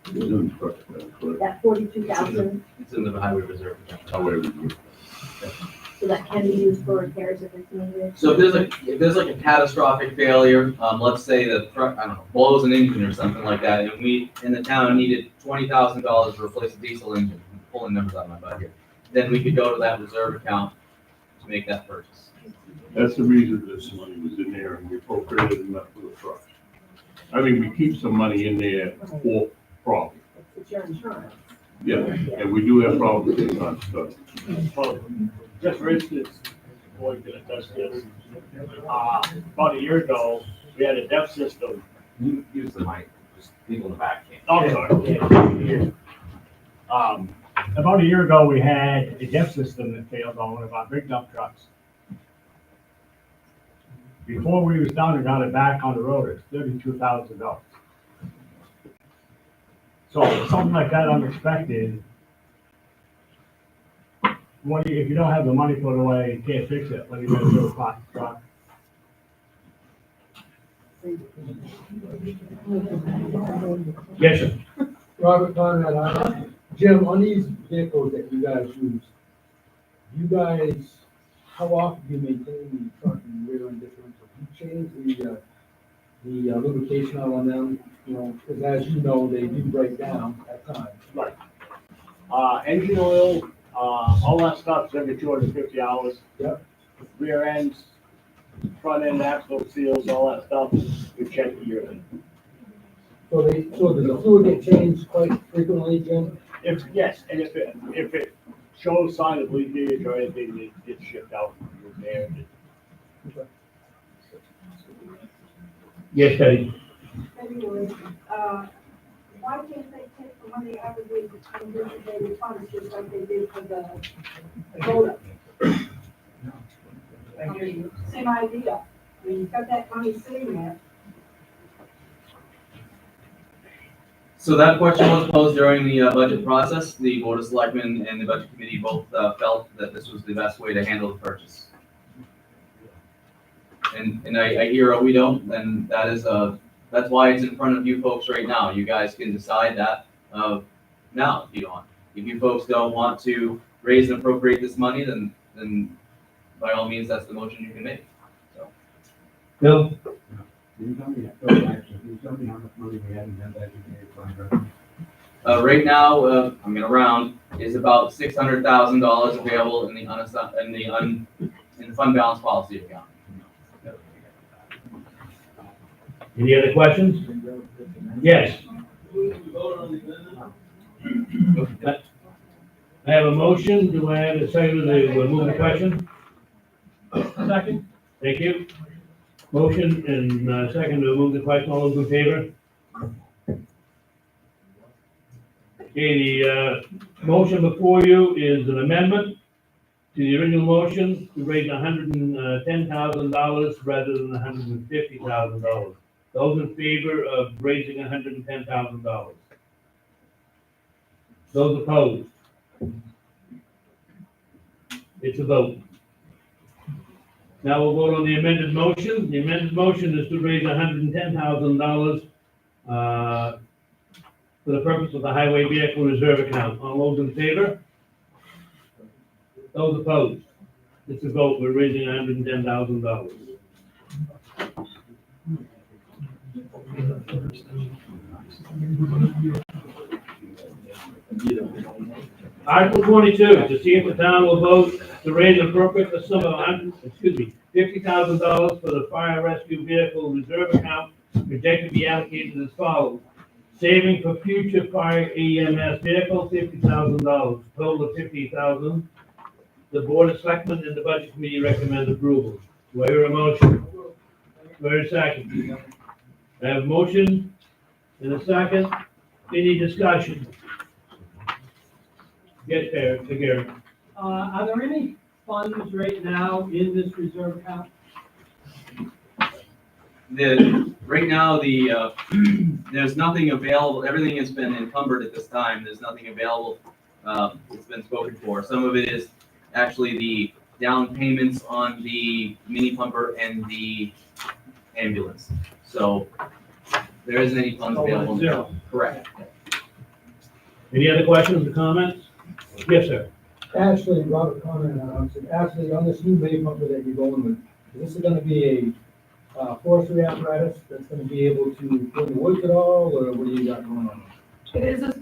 that 42,000, It's in the highway reserve. so that can be used for repairs if it's needed? So if there's like a catastrophic failure, let's say the truck, I don't know, blows an engine or something like that, and we, in the town, needed $20,000 to replace a diesel engine, I'm pulling numbers out of my butt here, then we could go to that reserve account to make that purchase. That's the reason this money was in there and we appropriated enough for the truck. I mean, we keep some money in there for problems. It's your insurance. Yeah, and we do have problems sometimes, so. Well, just for instance, before we get a test this, about a year ago, we had a DEF system. You use the mic, just people in the back can't. Oh, sorry. About a year ago, we had a DEF system that failed on one of our big dump trucks. Before we was done and got it back on the road, it's $32,000. So something like that unexpected, if you don't have the money put away, you can't fix it, what are you gonna do with the truck? Yes, sir. Robert Conrad, Jim, on these vehicles that you guys use, how often do you maintain the front and rear end differential? Do you change the lubrication oil on them? You know, because as you know, they do break down at times. Right. Engine oil, all that stuff's every 250 hours. Yep. Rear ends, front end axle seals, all that stuff, we check yearly. So does the fluid get changed quite frequently, Jim? Yes, and if it shows sign of leakage or anything, it gets shipped out and repaired. Yes, Betty? Anyway, why can't they take the money out of the undesignated funds just like they did for the vote? I mean, same idea. I mean, you've got that money sitting there. So that question was posed during the budget process. The Board of Selectmen and the Budget Committee both felt that this was the best way to handle the purchase. And I hear we don't, and that's why it's in front of you folks right now. You guys can decide that now if you want. If you folks don't want to raise and appropriate this money, then by all means, that's the motion you can make. So. Bill? Can you tell me how much money we have in that designated fund? Right now, I'm gonna round, is about $600,000 available in the fund balance policy account. Any other questions? Yes. I have a motion, do I have a second to move the question? Second. Thank you. Motion and second to move the question, all those in favor? Okay, the motion before you is an amendment to the original motion to raise $110,000 rather than $150,000. Those in favor of raising $110,000? Those opposed? It's a vote. Now we'll vote on the amended motion. The amended motion is to raise $110,000 for the purpose of the Highway Vehicle Reserve Account. All those in favor? Those opposed? It's a vote, we're raising $110,000. Article 22, to see if the town will vote to raise an appropriate sum of $50,000 for the fire rescue vehicle reserve account, projected to be allocated as follows. Saving for future fire EMS vehicle, $50,000, total of $50,000. The Board of Selectmen and the Budget Committee recommend approval. Do I hear a motion? Do I hear a second? I have a motion and a second. Any discussion? Yes, Gary. Are there any funds right now in this reserve account? Right now, there's nothing available, everything has been encumbered at this time, there's nothing available, it's been spoken for. Some of it is actually the down payments on the mini pumper and the ambulance. So there isn't any funds available now. Correct. Any other questions or comments? Yes, sir. Ashley, Robert comment on, Ashley, on this new mini pumper that you're going with, is this gonna be a forestry apparatus that's gonna be able to go in the woods at all, or what do you got going on? It is a,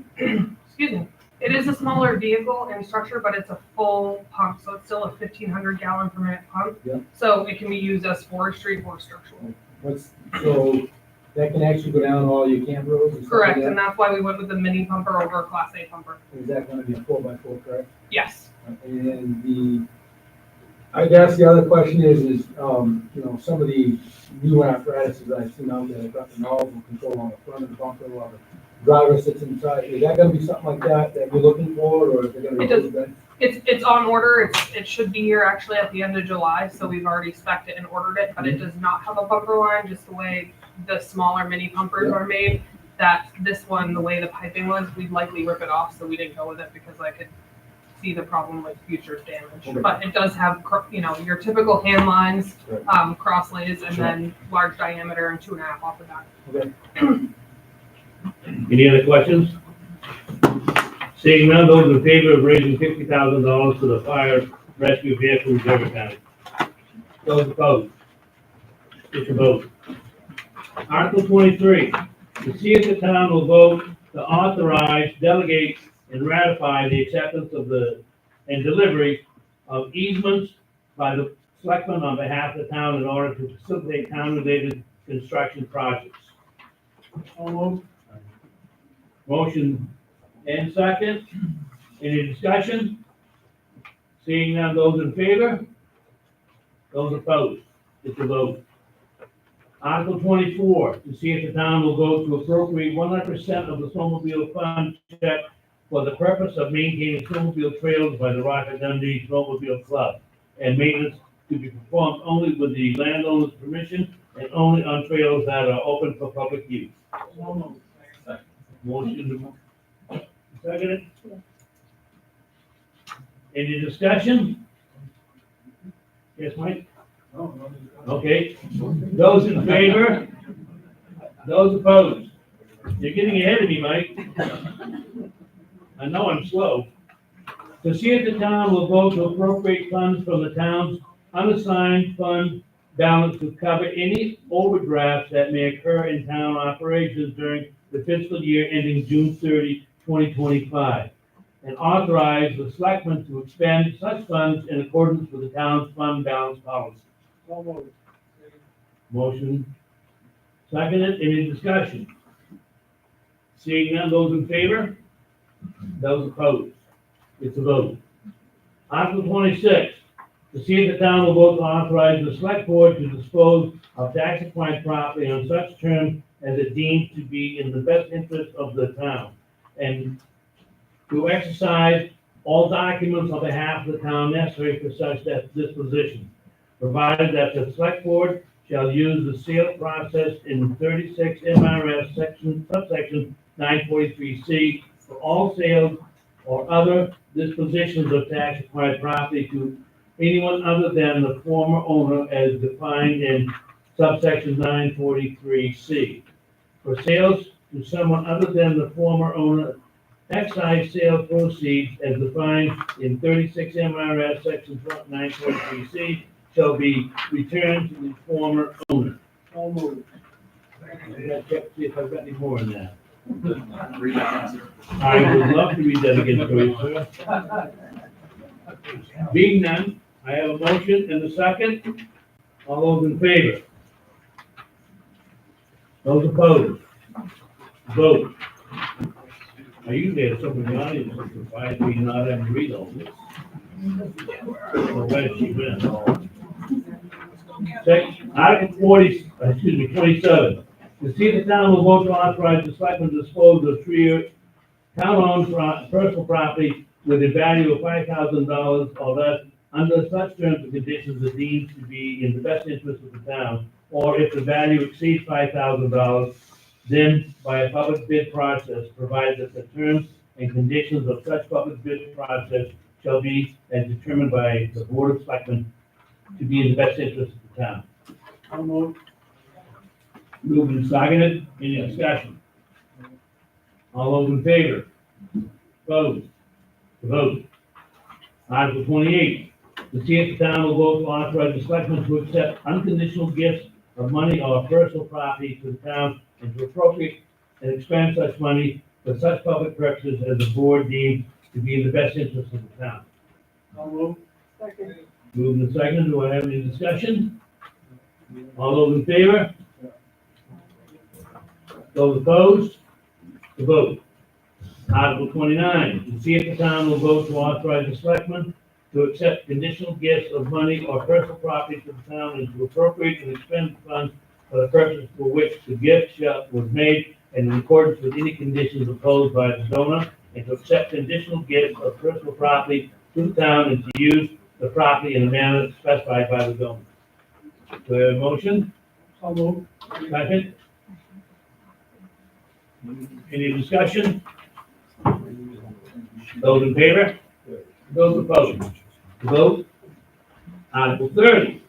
excuse me, it is a smaller vehicle and structure, but it's a full pump, so it's still a 1,500 gallon per minute pump. Yeah. So it can be used as forestry or structural. So that can actually go down all your camp roads and stuff like Correct, that? and that's why we went with the mini pumper over a Class A pumper. Is that gonna be a 4x4, correct? Yes. And I guess the other question is, you know, some of the new apparatuses I've seen out there, they've got the nozzle control on the front of the bumper while the driver sits inside. Is that gonna be something like that you're looking for, or is it gonna be? It does. It's on order. It should be here actually at the end of July, so we've already spec'd it and ordered it, but it does not have a bumper line, just the way the smaller mini pumpers are made. That this one, the way the piping was, we'd likely rip it off, so we didn't go with it because I could see the problem with future damage. Okay. But it does have, you know, your typical hand lines, Right. cross lays, and Sure. then large diameter and 2.5 off the back. Okay. Any other questions? Seeing none, those in favor of raising $50,000 to the fire rescue vehicle reserve account? Those opposed? It's a vote. Article 23, to see if the town will vote to authorize, delegate, and ratify the acceptance of and delivery of easements by the selectmen on behalf of the town in order to facilitate town-related construction projects. Motion and second. Any discussion? Seeing none, those in favor? Those opposed? It's a vote. Article 24, to see if the town will vote to appropriate 100% of the snowmobile fund check for the purpose of maintaining snowmobile trails by the Rocket Dundee Snowmobile Club, and maintenance to be performed only with the landowner's permission and only on trails that are open for public use. Motion to second. Any discussion? Yes, Mike? Okay. Those in favor? Those opposed? You're getting ahead of me, Mike. I know I'm slow. To see if the town will vote to appropriate funds from the town's unassigned fund balance to cover any overdrafts that may occur in town operations during the fiscal year ending June 30, 2025, and authorize the selectmen to expend such funds in accordance with the town's fund balance policy. Motion seconded. Any discussion? Seeing none, those in favor? Those opposed? It's a vote. Article 26, to see if the town will vote to authorize the select board to dispose of tax-acquired property on such terms as it deems to be in the best interest of the town, and to exercise all documents on behalf of the town necessary for such disposition, provided that the select board shall use the sale process in 36 MRS subsection 943C for all sales or other dispositions of tax-acquired property to anyone other than the former owner as defined in subsection 943C. For sales to someone other than the former owner excise sale proceeds as defined in 36 MRS section 923C shall be returned to the former owner. So moved. I gotta check, see if I've got any more in that. I would love to read that again for you, sir. Being none, I have a motion and a second. All those in favor? Those opposed? Vote. Now, usually have someone in the audience who's surprised me not having to read all this. So where did she win? Article 27. To see if the town will vote to authorize the selectmen to dispose of town-owned personal property with a value of $5,000 or less under such terms and conditions as deemed to be in the best interest of the town, or if the value exceeds $5,000, then by a public bid process, provided that the terms and conditions of such public bid process shall be as determined by the Board of Selectmen to be in the best interest of the town. So moved. Moved and seconded, any discussion? All those in favor? Opposed? Vote. Article 28, to see if the town will vote to authorize the selectmen to accept unconditional gifts of money or personal property to the town and to appropriate and expend such money for such public purposes as the board deems to be in the best interest of the town. So moved. Second. Moved and seconded, do I have any discussion? All those in favor? Those opposed? The vote. Article 29, to see if the town will vote to authorize the selectmen to accept conditional gifts of money or personal property to the town and to appropriate and expend funds for the purpose for which the gift was made and in accordance with any conditions imposed by the donor, and to accept conditional gifts of personal property to the town and to use the property in a manner specified by the donor. Do I have a motion? So moved. Second? Any discussion? Those in favor? Those opposed? Vote. Article 30.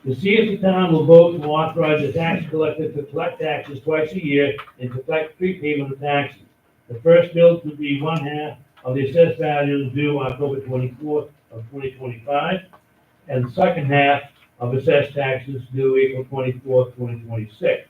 To see if the town will vote to authorize the tax collector to collect taxes twice a year and to collect prepayment of taxes. The first bill to be 1/2 of the assessed value due October 24th of 2025, and the second half of assessed taxes due April 24th, 2026.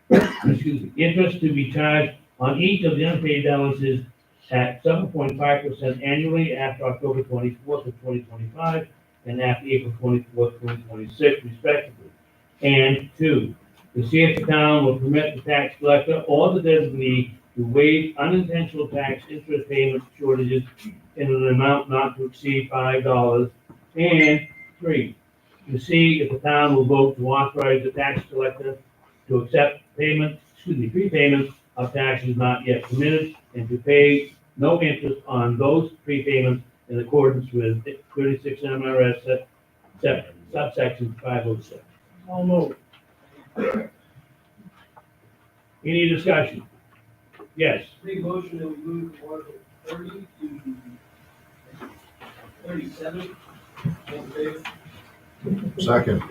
Excuse me. Interest to be charged on each of the unpaid balances at 7.5% annually after October 24th of 2025 and after April 24th, 2026 respectively. And 2, to see if the town will permit the tax collector or the designee to waive unintentional tax interest payment shortages in an amount not to exceed $5. And 3, to see if the town will vote to authorize the tax collector to accept prepayments of taxes not yet committed and to pay no interest on those prepayments in accordance with 36 MRS subsection 506. So moved. Any discussion? Yes. Make a motion that we move from Article 30 to 37. All in favor? Second.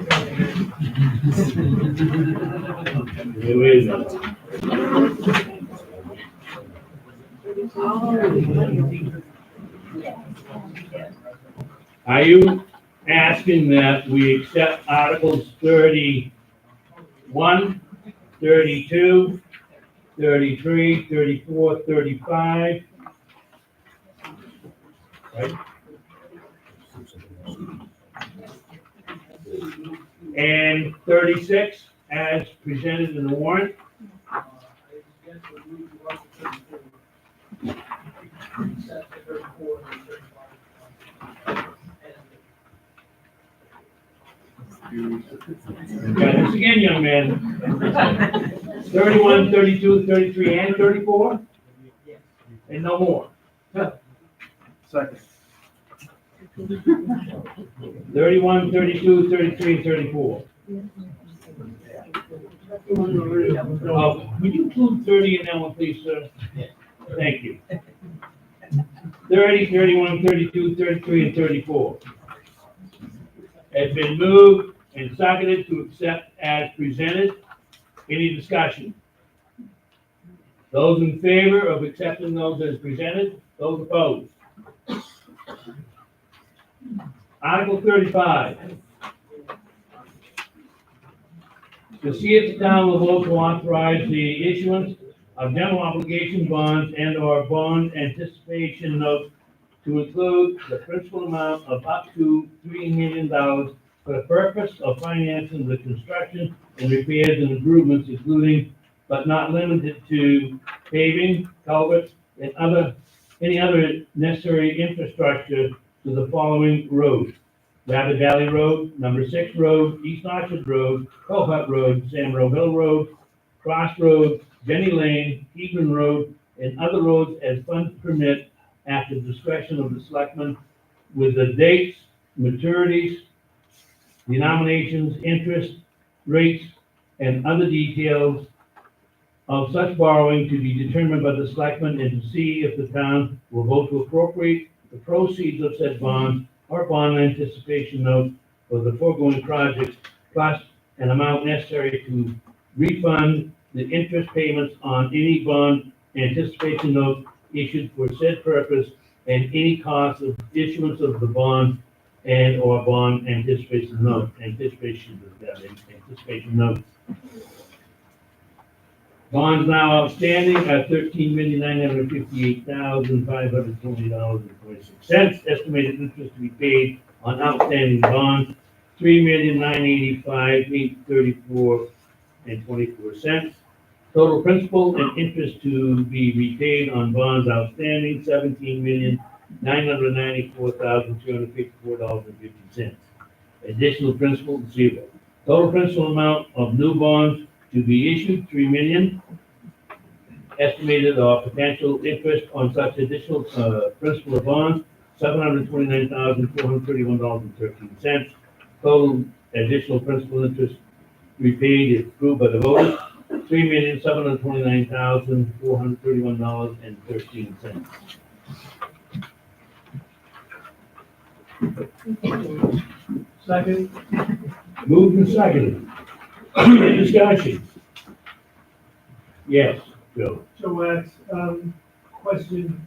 Wait a minute. Are you asking that we accept Articles 31, 32, 33, 34, 35? Right? And 36 as presented in the warrant? Try this again, young man. 31, 32, 33, and 34? And no more? Second. 31, 32, 33, and 34. Would you include 30 in that one, please, sir? Thank you. 30, 31, 32, 33, and 34. It's been moved and seconded to accept as presented. Any discussion? Those in favor of accepting those as presented, those opposed? Article 35. To see if the town will vote to authorize the issuance of general obligation bonds and/or bond anticipation notes to include the principal amount of up to $3 million for the purpose of financing the construction and repairs and improvements, including but not limited to paving, culverts, and any other necessary infrastructure to the following roads: Rabbit Valley Road, Number 6 Road, East Orchard Road, Covert Road, Samro Hill Road, Cross Road, Jenny Lane, Hebron Road, and other roads as funds permit at the discretion of the selectmen, with the dates, maturities, denominations, interest, rates, and other details of such borrowing to be determined by the selectmen, and to see if the town will vote to appropriate the proceeds of said bonds or bond anticipation notes for the foregoing projects, plus an amount necessary to refund the interest payments on any bond anticipation notes issued for said purpose, and any cost of issuance of the bond and/or bond anticipation note, anticipation note. Bonds now outstanding are $13,958,520.26. Estimated interest to be paid on outstanding bonds, $3,985,834.24. Total principal and interest to be repaid on bonds outstanding, $17,994,354.50. Additional principal, zero. Total principal amount of new bonds to be issued, $3 million. Estimated or potential interest on such additional principal of bonds, $729,431.13. Total additional principal interest repaid if approved by the voters, $3,729,431.13. Second. Moved and seconded. Any discussion? Yes, Bill. So, question,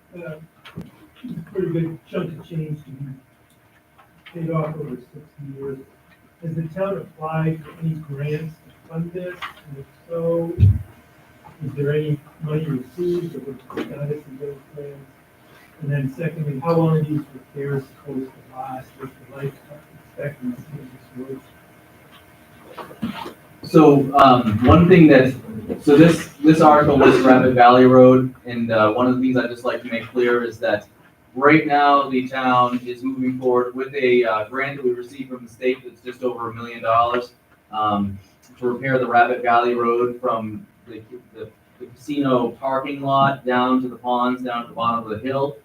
pretty big chunk of change to be paid off over 60 years. Has the town applied for any grants to fund this? And if so, is there any money received, or what's the status of those plans? And then secondly, how long are these repairs supposed to last? What's the life expectancy of this road? So, one thing so this article lists Rabbit Valley Road, and one of the things I'd just like to make clear is that right now, the town is moving forward with a grant that we received from the state that's just over $1 million to repair the Rabbit Valley Road from the casino parking lot down to the ponds, down to the bottom of the hill.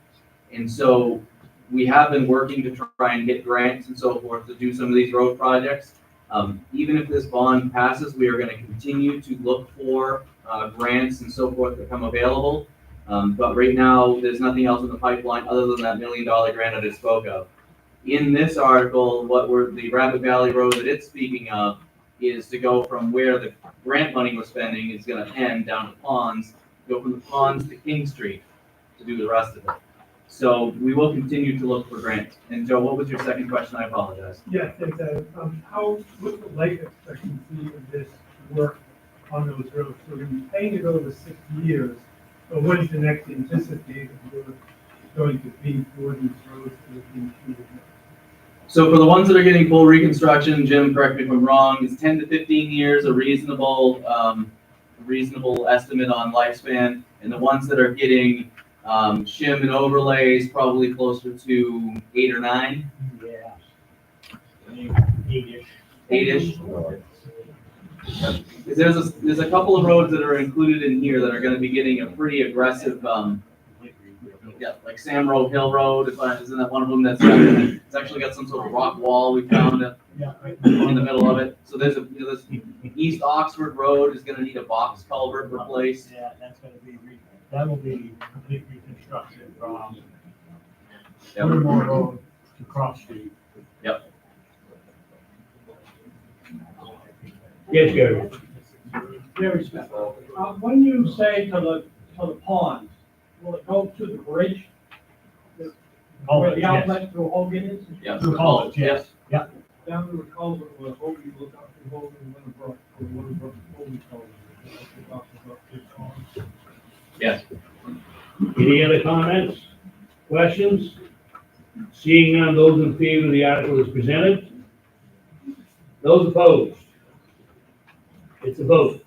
And so we have been working to try and get grants and so forth to do some of these road projects. Even if this bond passes, we are going to continue to look for grants and so forth that come available. But right now, there's nothing else in the pipeline other than that $1 million grant I just spoke of. In this article, the Rabbit Valley Road that it's speaking of is to go from where the grant money was spending is going to end down to ponds, go from the ponds to King Street to do the rest of it. So we will continue to look for grants. And Joe, what was your second question? I apologize. Yeah, thanks, Adam. What's the life expectancy of this work on those roads? So we're paying it over 60 years, but what is the next anticipated work going to be for these roads that are being treated now? So for the ones that are getting full reconstruction, Jim, correct me if I'm wrong, it's 10 to 15 years, a reasonable estimate on lifespan. And the ones that are getting shim and overlays, probably closer to 8 or 9. Yeah. 8-ish. Because there's a couple of roads that are included in here that are going to be getting a pretty aggressive, like Samro Hill Road. Isn't that one of them it's actually got some sort of rock wall we found in the middle of it. So there's this East Oxford Road is going to need a box culvert replaced. Yeah, that will be complete reconstruction from Livermore Road to Cross Street. Yep. Yes, Gary. Very simple. When you say to the for the ponds, will it go to the bridge? Where Culvert, the yes. outlet through Hogan is? Yes. The culverts, yes. Down to the culvert, where Hogan, look up to Hogan, Winterbrook, or Winterbrook, Hogan culvert. That's what talks about this on. Yes. Any other comments, questions? Seeing none, those in favor of the article is presented. Those opposed? It's a vote.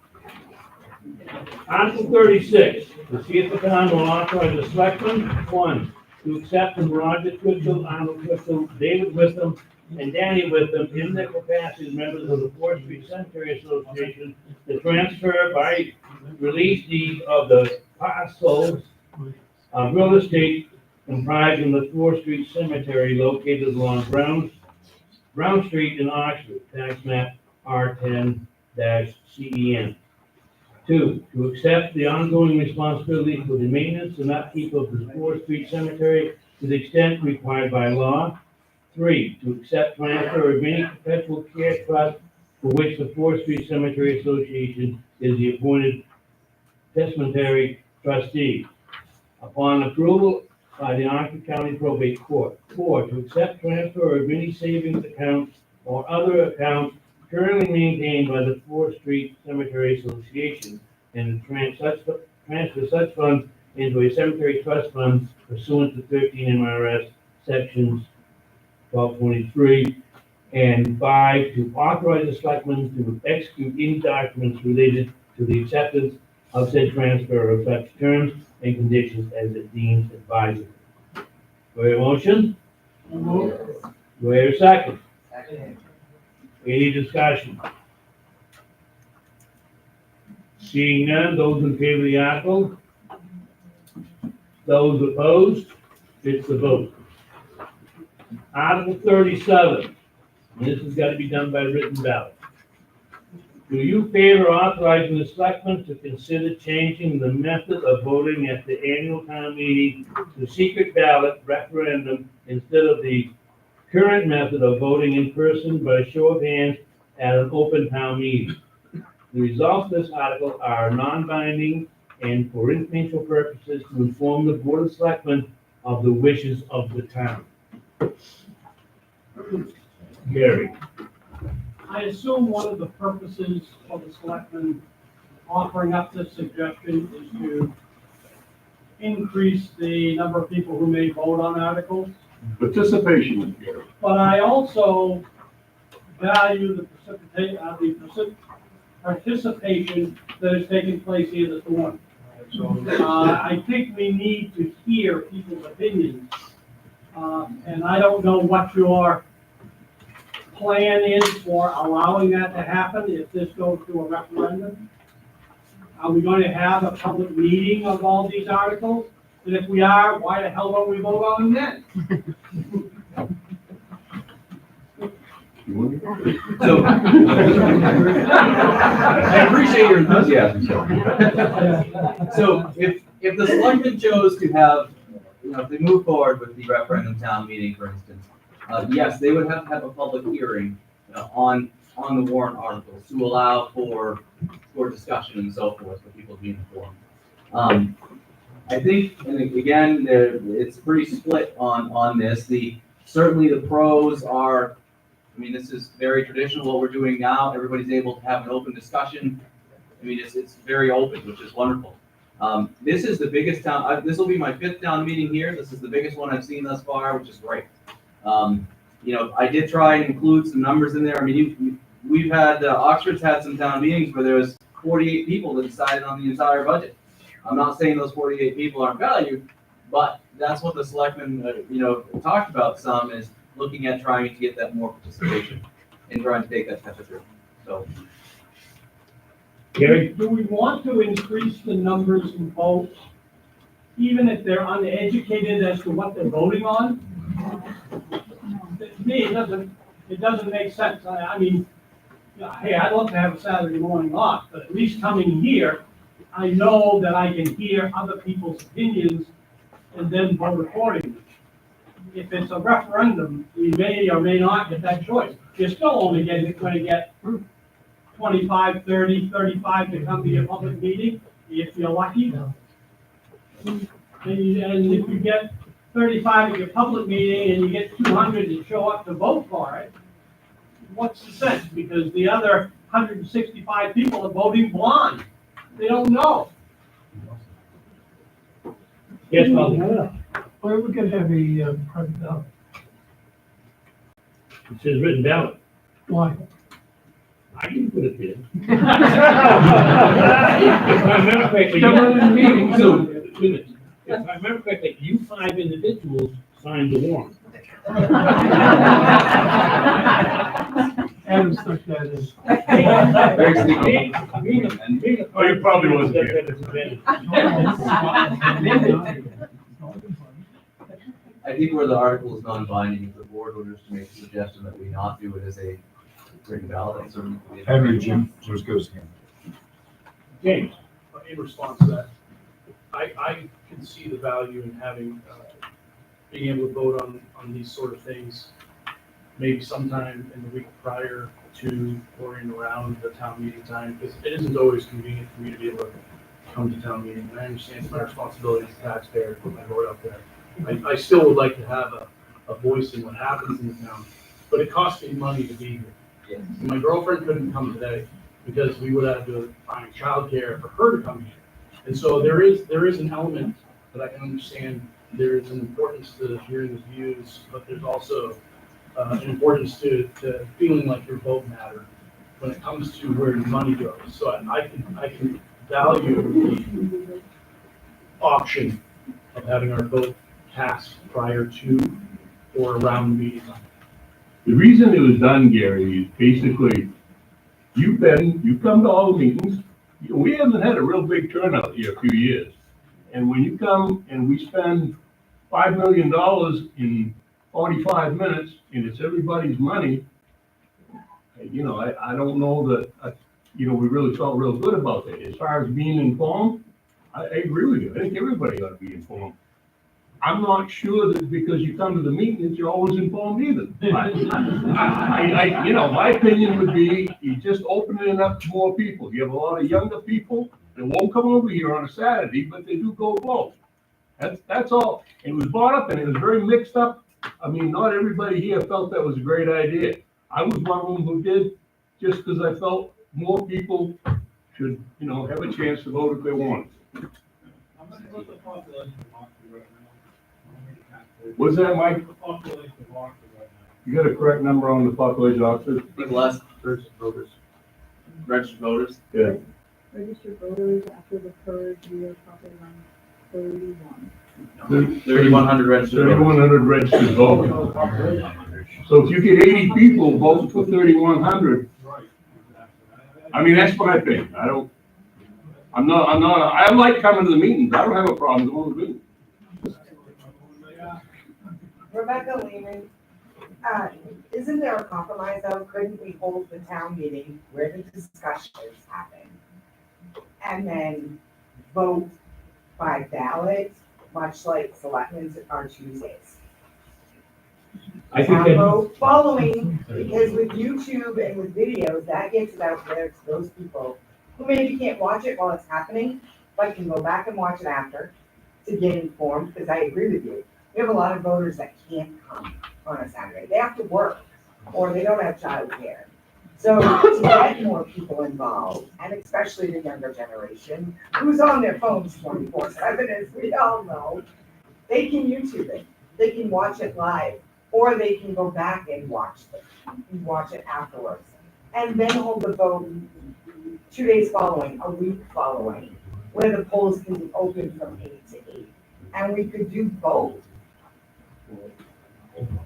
Article 36, to see if the town will authorize the selectmen, one, to accept from Roger Twitchell, Arnold Twitchell, David Witham, and Danny Witham in their capacity as members of the Fourth Street Cemetery Association, the transfer by release deed of the parcels of real estate comprising the Fourth Street Cemetery located along Brown Street in Oxford, tax map R10-CEN. Two, to accept the ongoing responsibility for the maintenance and upkeep of the Fourth Street Cemetery to the extent required by law. Three, to accept transfer of any perpetual care trust for which the Fourth Street Cemetery Association is the appointed testamentary trustee. Upon approval by the Oxford County Probate Court. Four, to accept transfer of any savings accounts or other accounts currently maintained by the Fourth Street Cemetery Association and transfer such funds into a cemetery trust fund pursuant to 13 MRS sections 1223. And five, to authorize the selectmen to execute any documents related to the acceptance of said transfer of such terms and conditions as it deems advisable. Do I have a motion? Do I have a second? Any discussion? Seeing none, those in favor of the article? Those opposed? It's the vote. Article 37, and this has got to be done by written ballot. Do you favor authorizing the selectmen to consider changing the method of voting at the annual town meeting to secret ballot referendum instead of the current method of voting in person by show of hands at an open town meeting? The results of this article are non-binding and for informational purposes to inform the Board of Selectmen of the wishes of the town. Gary. I assume one of the purposes of the selectmen offering up this suggestion is to increase the number of people who may vote on articles. Participation, Gary. But I also value the participation that is taking place here this morning. I think we need to hear people's opinions. And I don't know what your plan is for allowing that to happen if this goes to a referendum. Are we going to have a public meeting of all these articles? And if we are, why the hell don't we vote on them then? So, I appreciate your enthusiasm, sir. So if the selectmen chose to have, if they move forward with the referendum town meeting, for instance, yes, they would have to have a public hearing on the warrant articles to allow for discussion and so forth, for people to be informed. I think, and again, it's pretty split on this. Certainly the pros are, I mean, this is very traditional, what we're doing now. Everybody's able to have an open discussion. I mean, it's very open, which is wonderful. This is the biggest town, this will be my 5th town meeting here. This is the biggest one I've seen thus far, which is great. I did try and include some numbers in there. I mean, we've had, Oxford's had some town meetings where there was 48 people that decided on the entire budget. I'm not saying those 48 people aren't valued, but that's what the selectmen, talked about some, is looking at trying to get that more participation and trying to take that temperature. So. Gary? Do we want to increase the numbers in votes, even if they're uneducated as to what they're voting on? To me, it doesn't make sense. I mean, hey, I'd love to have a Saturday morning off, but at least coming here, I know that I can hear other people's opinions and then vote accordingly. If it's a referendum, we may or may not get that choice. You're still only going to get 25, 30, 35 to come to your public meeting, if you're lucky. And if you get 35 at your public meeting and you get 200 that show up to vote for it, what's the sense? Because the other 165 people are voting blind. They don't know. Yes, Paul? Why we could have a private ballot? It says written ballot. Why? I can put it there. If I remember correctly, so, wait a minute. If I remember correctly, you 5 individuals signed the warrant. Adam stuck that in. Very sneaky. Oh, you probably wasn't here. I think where the article is non-binding, if the board were just to make a suggestion that we not do it as a written ballot, that's certainly. Henry, Jim, just goes again. James? In response to that, I can see the value in having, being able to vote on these sort of things, maybe sometime in the week prior to or in around the town meeting time, because it isn't always convenient for me to be able to come to town meeting, and I understand it's my responsibility as a taxpayer to put my vote up there. I still would like to have a voice in what happens in the town, but it costs me money to be here. And my girlfriend couldn't come today because we would have to find childcare for her to come here. And so there is an element that I can understand. There is an importance to hearing the views, but there's also an importance to feeling like your vote matters when it comes to where your money goes. So I can value the option of having our vote cast prior to or around the meeting time. The reason it was done, Gary, is basically, you've come to all the meetings. We haven't had a real big turnout here a few years. And when you come and we spend $5 million in 45 minutes, and it's everybody's money, you know, I don't know that, you know, we really felt real good about that. As far as being informed, I agree with you. I think everybody ought to be informed. I'm not sure that because you come to the meetings, you're always informed either. You know, my opinion would be, you just open it up to more people. You have a lot of younger people that won't come over here on a Saturday, but they do go vote. That's all. It was brought up and it was very mixed up. I mean, not everybody here felt that was a great idea. I was one of them who did, just because I felt more people should, you know, have a chance to vote if they want. What's the population of Oxford right now? What's that, Mike? The population of Oxford right now. You got a correct number on the population of Oxford? I think less registered voters. Registered voters? Yeah. Registered voters after the purge, we are probably around 31. 3,100 registered voters. 3,100 registered voters. So if you get 80 people voting for 3,100, I mean, that's my opinion. I like coming to the meetings. I don't have a problem going to the meetings. Rebecca Lehman, isn't there a compromise though? Couldn't we hold the town meeting where the discussions happen? And then vote by ballot, much like selectmen's are Tuesdays? I think Town vote following, because with YouTube and with videos, that gets it out there to those people who maybe can't watch it while it's happening, but can go back and watch it after to get informed, because I agree with you. We have a lot of voters that can't come on a Saturday. They have to work, or they don't have childcare. So to get more people involved, and especially the younger generation, who's on their phones 24/7, as we all know, they can YouTube it. They can watch it live, or they can go back and watch it afterwards. And then hold the vote 2 days following, a week following, where the polls can be open from 8 to 8. And we could do both.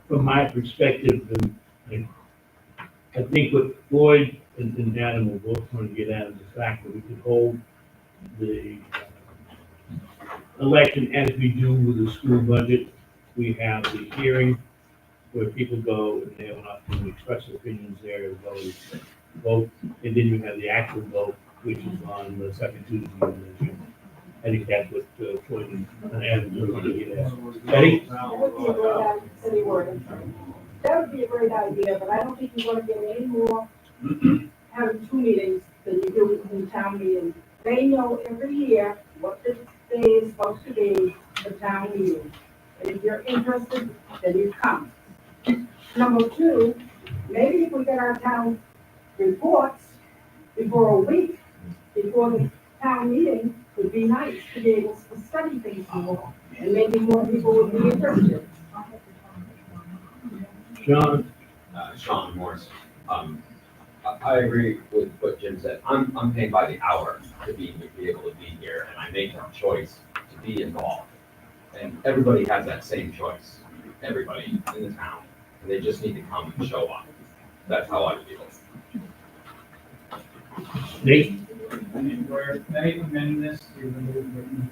From my perspective, and I think what Floyd and Adam were both trying to get at is the fact that we could hold the election as we do with the school budget. We have the hearing where people go and they have an opportunity to express their opinions there as well as vote. And then you have the actual vote, which is on the second Tuesday in June. I think that's what Floyd and Adam were trying to get at. Eddie? That would be a great idea, but I don't think you're gonna get any more having 2 meetings than you do in town meeting. They know every year what the day is supposed to be the town meeting. And if you're interested, then you come. Number two, maybe if we get our town reports before a week, before the town meeting, would be nice to be able to study things more, and maybe more people would be interested. Sean? Sean Morse. I agree with what Jim said. I'm paid by the hour to be able to be here, and I make that choice to be involved. And everybody has that same choice, everybody in the town, and they just need to come and show up. That's how I feel. Nate? I mean, we're, they amend this to remove written.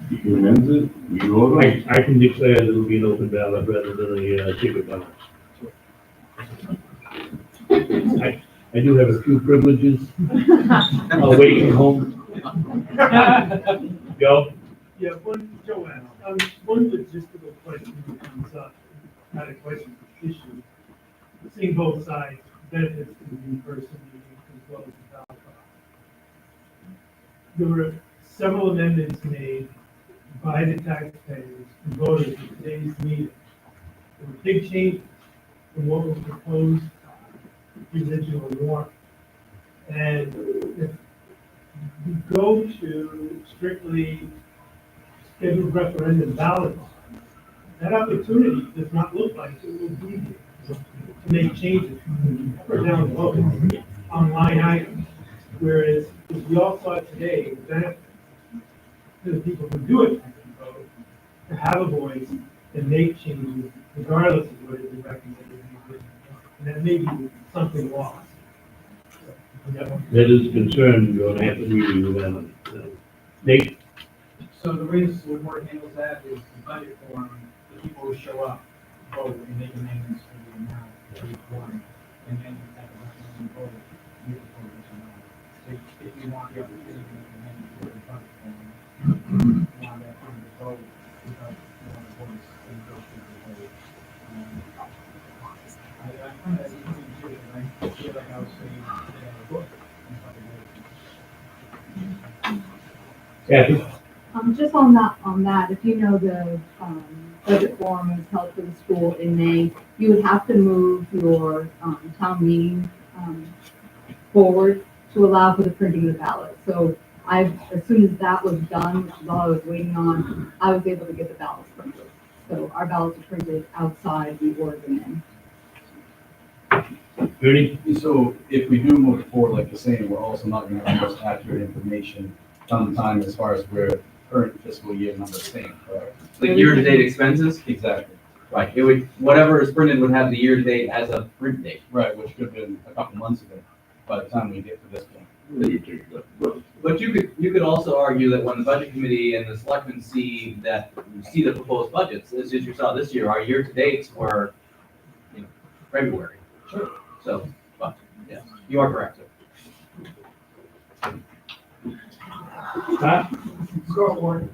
You can amend it, we vote on it. I can declare that it'll be an open ballot rather than a ticket ballot. I do have a few privileges. I'll wait from home. Go. Yeah, Joanne, one logistical question that comes up, not a question, issue. Seeing both sides, benefits to the in-person meetings as well as the ballot box. There were several amendments made by the taxpayers and voters at today's meeting. There were big changes from what was proposed in the original warrant. And if we go to strictly scheduled referendum ballot box, that opportunity does not look like it will be here to make changes or down the road on line items. Whereas, as we all saw today, the benefit to the people who do it to have a voice and make changes regardless of what is recommended. And that may be something lost. That is a concern, you're gonna have to agree with that. Nate? So the way this board handles that is the budget forum, the people who show up, vote and make amendments to the amount of each one. And then you have a referendum vote, you can vote this amount. So if you want the opportunity to make amendments to the budget forum, you want that time to vote, without, you want to voice and go through the vote. I find that really good, and I feel like I was saying, book. Kathy? Just on that, if you know the, budget forum is held for the school in May, you would have to move your, town meeting, forward to allow for the printing of the ballot. So as soon as that was done, which is all I was waiting on, I was able to get the ballots printed. So our ballots are printed outside the Oregon Inn. Ernie? So if we do move forward, like you're saying, we're also not gonna have most accurate information sometime as far as where current fiscal year numbers stand, correct? Like year-to-date expenses? Exactly. Right, it would, whatever is printed would have the year-to-date as of print date. Right, which could have been a couple months ago, by the time we get to this point. But you could also argue that when the budget committee and the selectmen see the proposed budgets, as you saw this year, our year-to-dates were, February. Sure. So, but, yeah, you are correct. Scott? Scott Warren.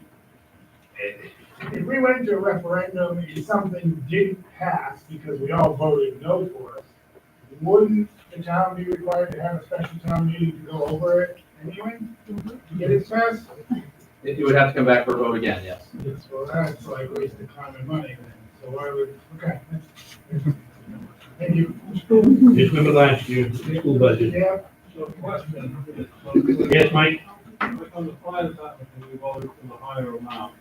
If we went to a referendum and something didn't pass because we all voted no for it, wouldn't the town be required to have a special town meeting to go over it anyway? To get it passed? It would have to come back for a vote again, yes. So that's like wasted time and money then. So I would, okay. Thank you. Just remember last year, school budget. Yeah. So question. Yes, Mike? On the fire department, we voted for the higher amount.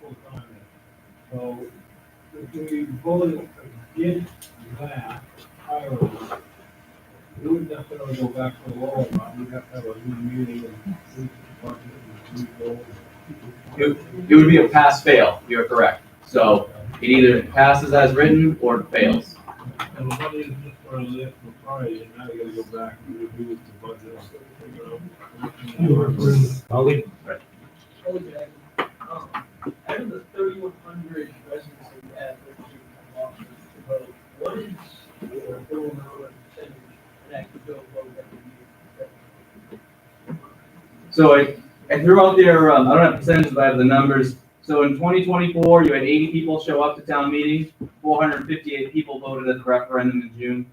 Full time. So if we voted against that higher amount, we wouldn't necessarily go back to the lower amount. We'd have to have a new meeting and read the budget and re-vote. It would be a pass-fail, you're correct. So it either passes as written or it fails. And the money is just for this for Friday, and now you gotta go back and review the budget. Holly? Okay, out of the 3,100 residents that we have registered from office to vote, what is the total number of percentage that actually go vote every year? So I threw out there, I don't have percentages, but I have the numbers. So in 2024, you had 80 people show up to town meeting, 458 people voted at the referendum in June.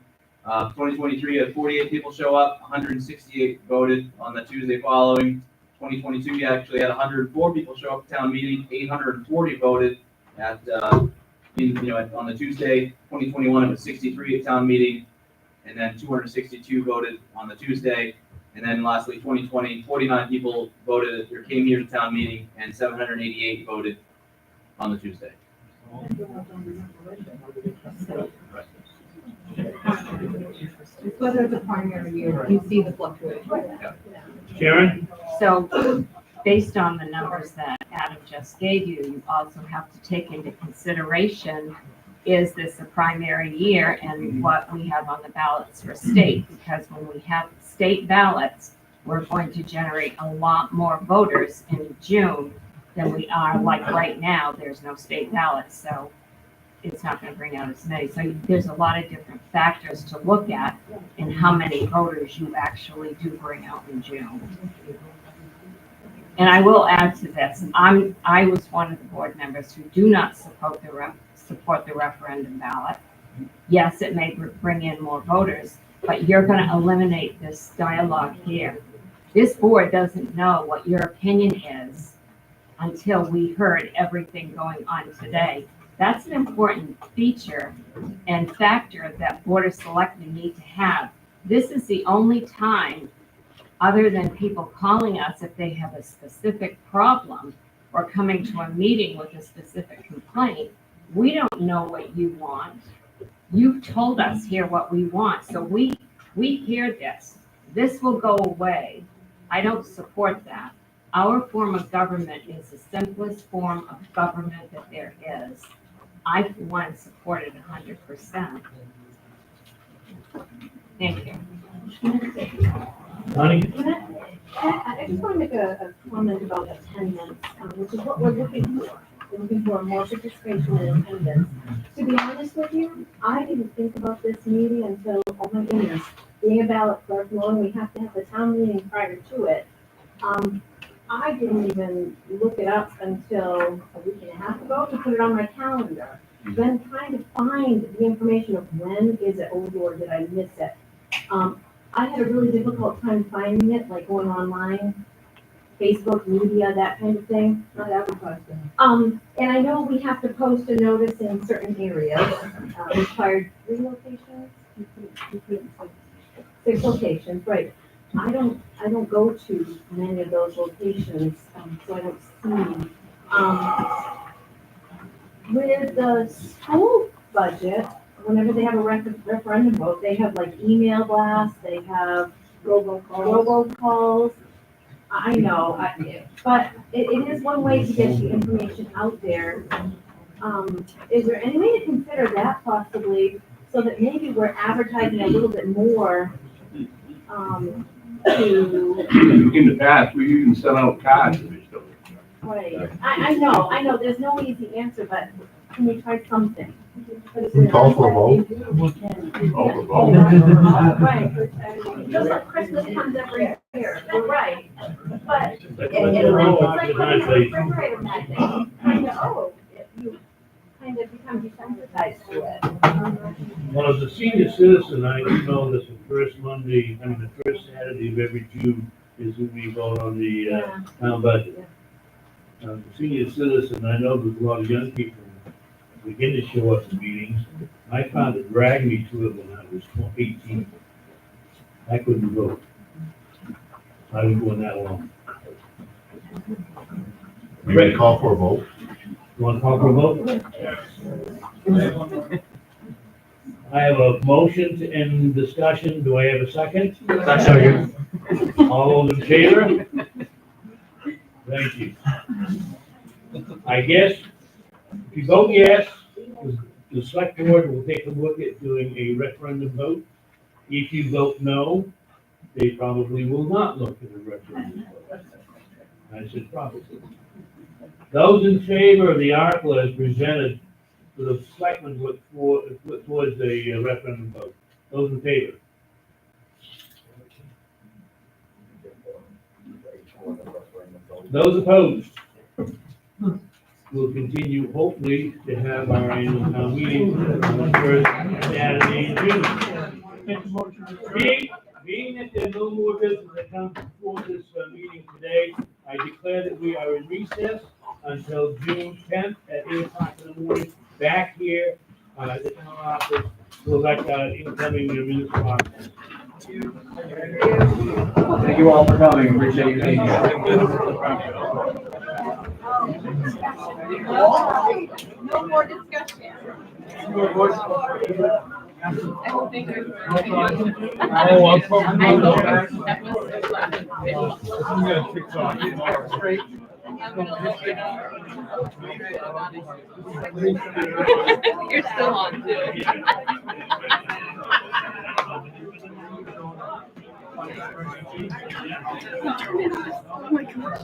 2023 had 48 people show up, 168 voted on the Tuesday following. 2022, you actually had 104 people show up at town meeting, 840 voted at, on the Tuesday. 2021, it was 63 at town meeting, and then 262 voted on the Tuesday. And then lastly, 2020, 49 people voted or came here to town meeting, and 788 voted on the Tuesday. Whether it's a primary year, you see the fluctuation. Sharon? So, based on the numbers that Adam just gave you, you also have to take into consideration, is this a primary year and what we have on the ballots for state? Because when we have state ballots, we're going to generate a lot more voters in June than we are, like right now, there's no state ballots, so it's not gonna bring out as many. So there's a lot of different factors to look at in how many voters you actually do bring out in June. And I will add to this, I was one of the board members who do not support the referendum ballot. Yes, it may bring in more voters, but you're gonna eliminate this dialogue here. This board doesn't know what your opinion is until we heard everything going on today. That's an important feature and factor that Board of Selectmen need to have. This is the only time, other than people calling us if they have a specific problem or coming to a meeting with a specific complaint, we don't know what you want. You've told us here what we want, so we hear this. This will go away. I don't support that. Our form of government is the simplest form of government that there is. I, for one, support it 100%. Thank you. Honey? I just want to make a comment about attendance, which is what we're looking for. We're looking for more participation in attendance. To be honest with you, I didn't think about this meeting until, oh my goodness, being a ballot clerk, knowing we have to have the town meeting prior to it. I didn't even look it up until a week and a half ago to put it on my calendar. Then trying to find the information of when is it, oh Lord, did I miss it? I had a really difficult time finding it, like going online, Facebook, media, that kind of thing. Not advertising. And I know we have to post a notice in certain areas, required 3 locations, 6 locations, right? I don't go to many of those locations, so I don't see. With the school budget, whenever they have a referendum vote, they have like email blasts, they have robocalls. I know, but it is one way to get the information out there. Is there any way to consider that possibly, so that maybe we're advertising a little bit more, In the past, we even sent out cards to each other. right, I know, there's no easy answer, but can we try something? We call for a vote. Right, just like Christmas comes every year, you're right, but it's like putting a refrigerator magnet, kind of, you kind of become desensitized to it. Well, as a senior citizen, I know that the first Saturday of every June is when we vote on the town budget. As a senior citizen, I know there's a lot of young people who begin to show up to meetings. I found it dragged me to it when I was 18. I couldn't vote. I was going that long. We may call for a vote. You want to call for a vote? I have a motion to end discussion. Do I have a second? Second. All those in favor? Thank you. I guess if you vote yes, the select board will take a look at doing a referendum vote. If you vote no, they probably will not look at a referendum vote. I said probably. Those in favor of the article as presented, the selectmen look towards a referendum vote. Those in favor? Those opposed? We'll continue hopefully to have our annual town meeting on the first Saturday in June. Make a motion to adjourn. Being that there are no more business that comes before this meeting today, I declare that we are in recess until June 10th at 8 o'clock in the morning, back here at the town office to elect our incoming municipal officer. Thank you all for coming, appreciate you being here. No more discussion. I don't think there's. You're still on too. Oh my gosh.